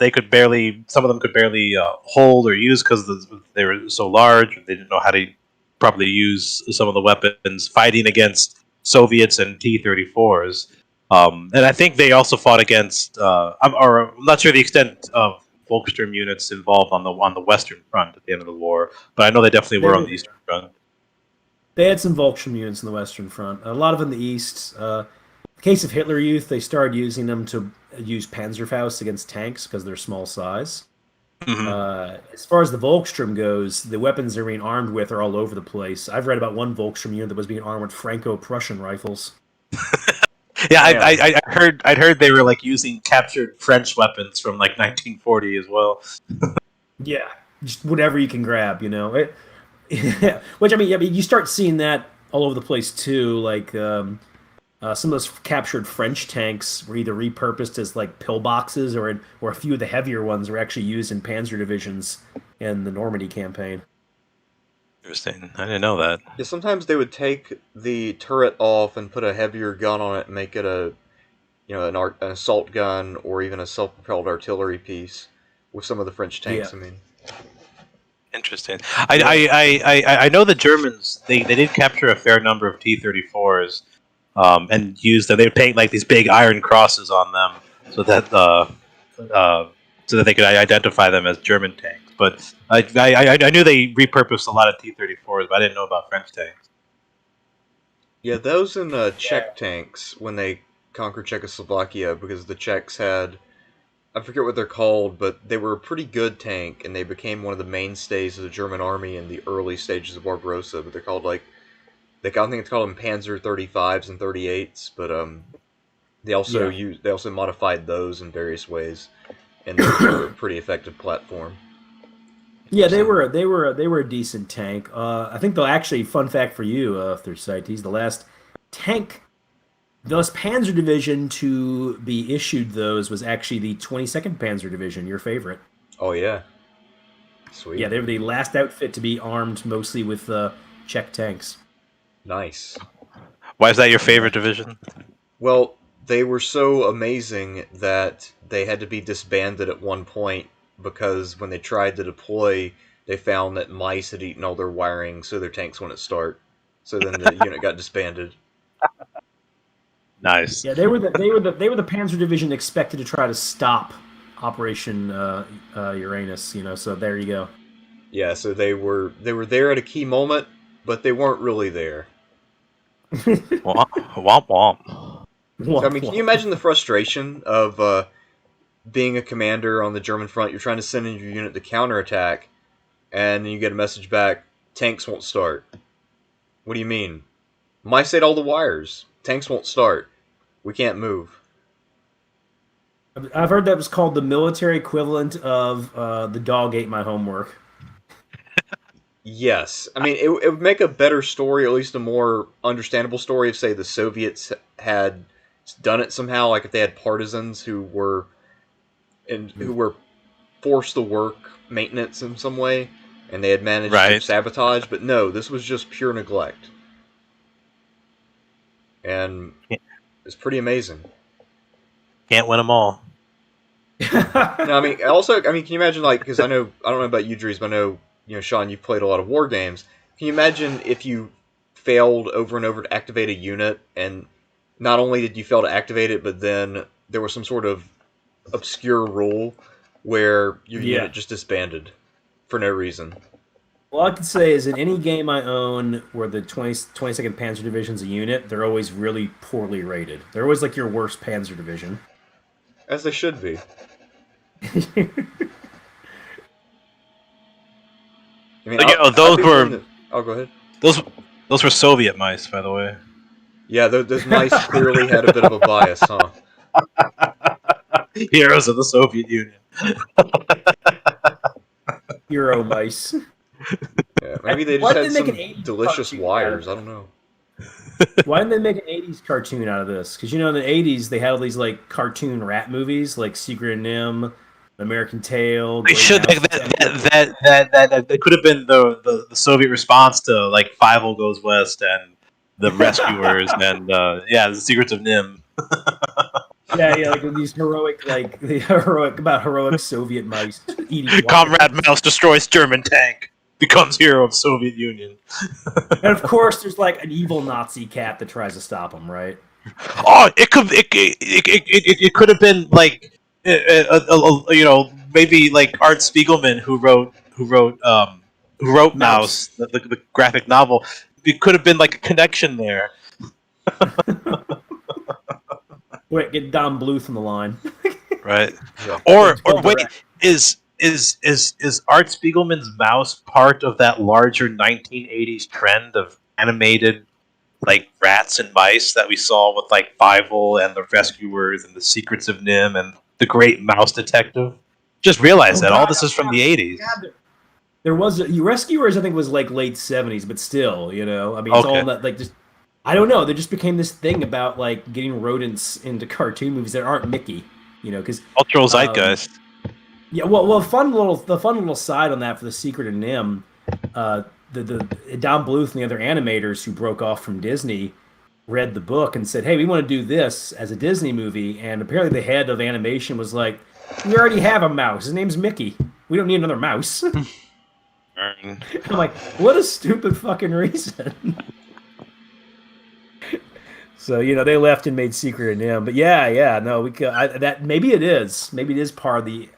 some of them could barely hold or use because they were so large. They didn't know how to properly use some of the weapons, fighting against Soviets and T-34s. And I think they also fought against. I'm not sure the extent of Volkssturm units involved on the Western Front at the end of the war, but I know they definitely were on the Eastern Front. They had some Volkssturm units on the Western Front. A lot of in the East. The case of Hitler Youth, they started using them to use Panzerfaust against tanks because they're small size. Mm-hmm. As far as the Volkssturm goes, the weapons they're being armed with are all over the place. I've read about one Volkssturm unit that was being armed with Franco-Prussian rifles. Yeah, I'd heard they were using captured French weapons from 1940 as well. Yeah, just whatever you can grab, Which you start seeing that all over the place too. Some of those captured French tanks were either repurposed as pillboxes, or a few of the heavier ones were actually used in panzer divisions in the Normandy campaign. Interesting. I didn't know that. Yeah, sometimes they would take the turret off and put a heavier gun on it and make it a an assault gun or even a self-propelled artillery piece with some of the French Yeah. tanks. I mean, Interesting. Yeah. I know the Germans they did capture a fair number of T-34s, and used them. They were paint like these big iron crosses on them so that they could identify them as German tanks. But I knew they repurposed a lot of T-34s, but I didn't know about French tanks. yeah, those and Czech tanks when they conquered Czechoslovakia because the Czechs had, I forget what they're called, but they were a pretty good tank and they became one of the mainstays of the German army in the early stages of Barbarossa. But they're called I think it's called them Panzer 35s and 38s, but they also modified those in various ways, and those were a pretty effective platform. Yeah, they were a decent tank. I think they'll actually fun fact for you, Thersites, the last tank, those Panzer Division to be issued those was actually the 22nd Panzer Division, your favorite. Oh yeah, sweet. Yeah, they were the last outfit to be armed mostly with Czech tanks. Nice. Why is that your favorite division? Well, they were so amazing that they had to be disbanded at one point because when they tried to deploy, they found that mice had eaten all their wiring, so their tanks wouldn't start. So then the unit got disbanded. Nice. Yeah, they were the Panzer Division expected to try to stop Operation Uranus. So there you go. Yeah, so they were there at a key moment, but they weren't really there. Womp womp. So, I mean, can you imagine the frustration of being a commander on the German front? You're trying to send in your unit to counterattack, and then you get a message back: tanks won't start. What do you mean? Mice ate all the wires. Tanks won't start. We can't move. I've heard that was called the military equivalent of the dog ate my homework. Yes. I mean, it would make a better story, or at least a more understandable story, if, say, the Soviets had done it somehow, like if they had partisans who were forced to work maintenance in some way, and they had managed to sabotage. But no, this was just pure neglect. And it's pretty amazing. Can't win them all. No, I mean, can you imagine, like, because I don't know about you, Dreeze, but I know, Sean, you've played a lot of war games. Can you imagine if you failed over and over to activate a unit, and not only did you fail to activate it, but then there was some sort of obscure rule where your unit just disbanded for no reason? All I can say is in any game I own where the 22nd Panzer Division's a unit, they're always really poorly rated. They're always like your worst Panzer Division. As they should be. I mean, those were. Oh, go ahead. Those were Soviet mice, by the way. Yeah, those mice clearly had a bit of a bias, huh? Heroes of the Soviet Union. Hero mice. Yeah, maybe they just had some delicious wires. I don't know. Why didn't they make an 80s cartoon out of this? Because, in the 80s, they had all these, like, cartoon rat movies, like Secret of Nim, American Tail. They should. That could have been the Soviet response to, like, Fievel Goes West and The Rescuers and, The Secrets of Nim. Yeah, like these heroic Soviet mice eating. Comrade Mouse destroys German tank, becomes hero of Soviet Union. And of course, there's like an evil Nazi cat that tries to stop him, right? Oh, it could have been like, maybe like Art Spiegelman who wrote Mouse, the graphic novel. It could have been like a connection there. Wait, get Don Bluth on the line. Right. Yeah. Or wait, is Art Spiegelman's Mouse part of that larger 1980s trend of animated like rats and mice that we saw with like Fievel and the Rescuers and the Secrets of Nim and the Great Mouse Detective? Just realize that all this is from the 80s. God, there was Rescuers, I think, was like late 70s, but still, I mean, it's all that like just. I don't know. There just became this thing about like getting rodents into cartoon movies that aren't Mickey, because cultural zeitgeist. Yeah, well, the fun little side on that for the Secret of Nim, Don Bluth and the other animators who broke off from Disney read the book and said, "Hey, we want to do this as a Disney movie." And apparently, the head of animation was like, "We already have a mouse. His name's Mickey. We don't need another mouse." I'm like, "What a stupid fucking reason." So they left and made Secret of NIMH. But no, we could, that maybe it is part of the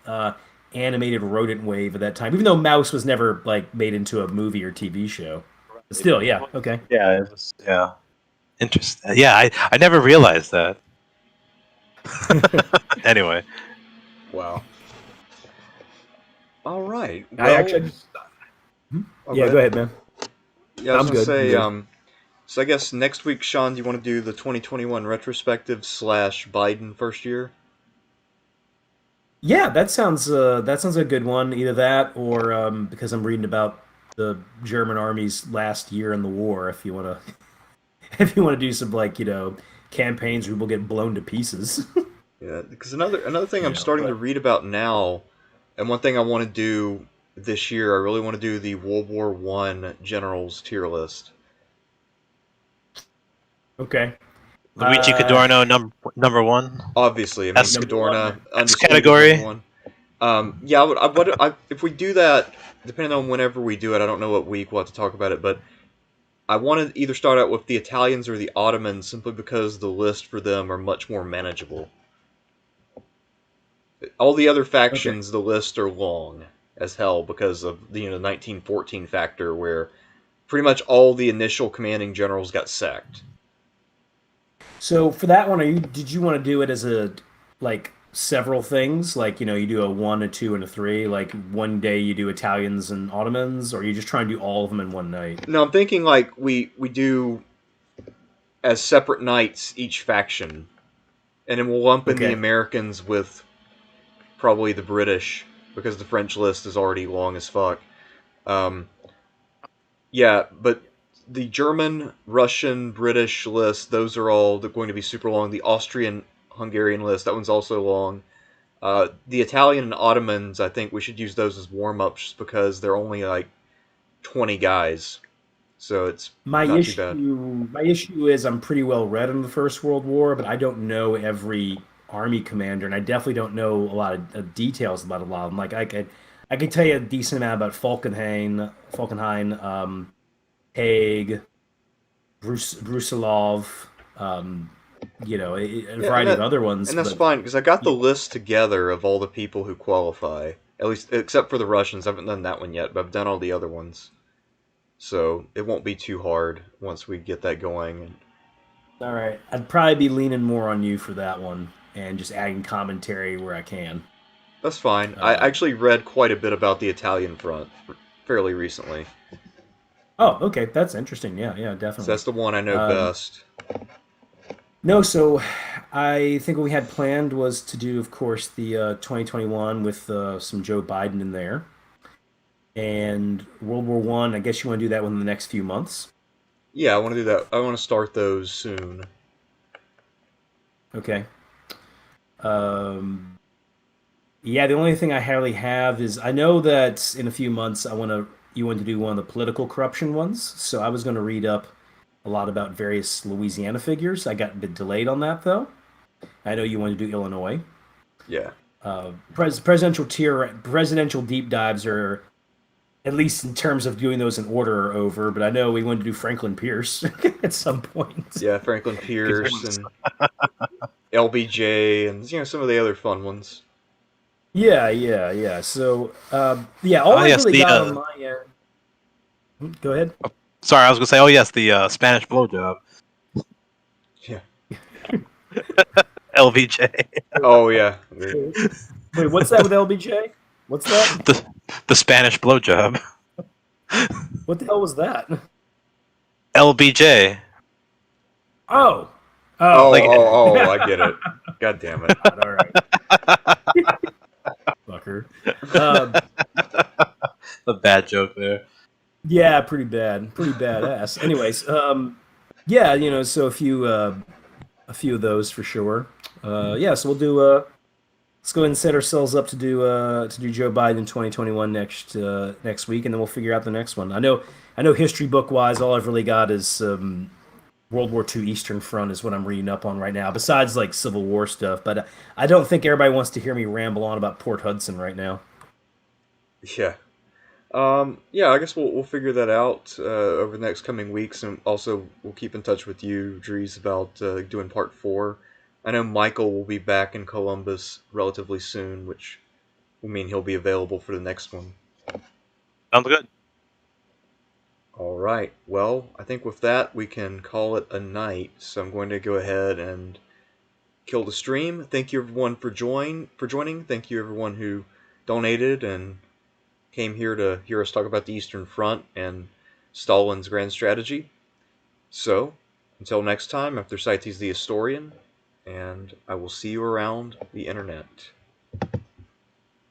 animated rodent wave of that time. Even though Mouse was never like made into a movie or TV show, but still, yeah, okay, Yeah, it was, yeah, interesting. Yeah, I never realized that. Anyway, Wow. All right. I Well, actually, yeah, go ahead, man. Yeah, I was I'm gonna good, say. I'm good. So I guess next week, Sean, do you want to do the 2021 retrospective / Biden first year? Yeah, that sounds a good one. Either that or because I'm reading about the German army's last year in the war. If you want to, if you want to do some like campaigns where people get blown to pieces. Yeah, because another thing I'm Yeah, starting to but read about now, and one thing I want to do this year, I really want to do the World War One generals tier list. okay. Luigi Cadorno number one. Obviously, I mean That's Number one. Cadorna, that's undisputed category. number one. Yeah, if we do that, depending on whenever we do it, I don't know what week we'll have to talk about it, but I want to either start out with the Italians or the Ottomans simply because the list for them are much more manageable. All the other Okay. factions, the lists are long as hell because of the 1914 factor where pretty much all the initial commanding generals got sacked. So for that one, did you want to do it as a like several things? Like, you do a one, a two, and a three. Like one day you do Italians and Ottomans, or you just try and do all of them in one night? No, I'm thinking like we do as separate nights each faction, and then we'll lump in the Okay. Americans with probably the British because the French list is already long as fuck. Um, yeah, but the German, Russian, British list, those are all going to be super long. The Austrian, Hungarian list, that one's also long. The Italian and Ottomans, I think we should use those as warm ups because they're only like 20 guys, so it's My not too bad. issue is I'm pretty well read on the First World War, but I don't know every army commander, and I definitely don't know a lot of details about a lot of them. Like I could tell you a decent amount about Falkenhayn, Haig, Brusilov, um, a Yeah, and variety of other ones. that's But fine because I got the yeah, list together of all the people who qualify. At least, except for the Russians, I haven't done that one yet, but I've done all the other ones. So it won't be too hard once we get that going. all right, I'd probably be leaning more on you for that one, and just adding commentary where I can. That's fine. I Uh, actually read quite a bit about the Italian front fairly recently, oh, okay, that's interesting. Yeah, yeah, so definitely. that's the one I know Um, best. No, so I think what we had planned was to do, of course, the 2021 with some Joe Biden in there, and World War One. I guess you want to do that within the next few months. Yeah, I want to do that. I want to start those soon. Okay. Um, yeah, the only thing I really have is I know that in a few months you want to do one of the political corruption ones. So I was going to read up a lot about various Louisiana figures. I got a bit delayed on that though. I know you want to do Illinois. Yeah. Presidential deep dives are, at least in terms of doing those in order, are over. But I know we want to do Franklin Pierce at some point. Yeah, Franklin 'Cause Pierce and LBJ and some of the other fun ones. Yeah, yeah, yeah. So, yeah, all oh I've yes, really the got on my end. Go ahead. sorry, I was gonna say, oh yes, the Spanish blowjob. Yeah. LVJ. Oh yeah. Wait, what's that with LBJ? What's that? the Spanish blowjob. What the hell was that? LBJ. Oh, Oh, Like I get it. God damn it. God, all right, fucker. Um, a bad joke there. yeah, pretty badass. Anyways, yeah, so a few of those for sure. Yeah, so we'll do let's go ahead and set ourselves up to do Joe Biden 2021 next week, and then we'll figure out the next one. I know history book wise, all I've really got is World War II Eastern Front is what I'm reading up on right now. Besides like Civil War stuff, but I don't think everybody wants to hear me ramble on about Port Hudson right now. Yeah. Yeah, I guess we'll figure that out over the next coming weeks, and also we'll keep in touch with you, Dreeze, about doing part four. I know Michael will be back in Columbus relatively soon, which will mean he'll be available for the next one. Sounds good. All right. Well, I think with that we can call it a night. So I'm going to go ahead and kill the stream. Thank you everyone for joining. Thank you everyone who donated and came here to hear us talk about the Eastern Front and Stalin's grand strategy. So, until next time, I'm Thersites the Historian, and I will see you around the internet.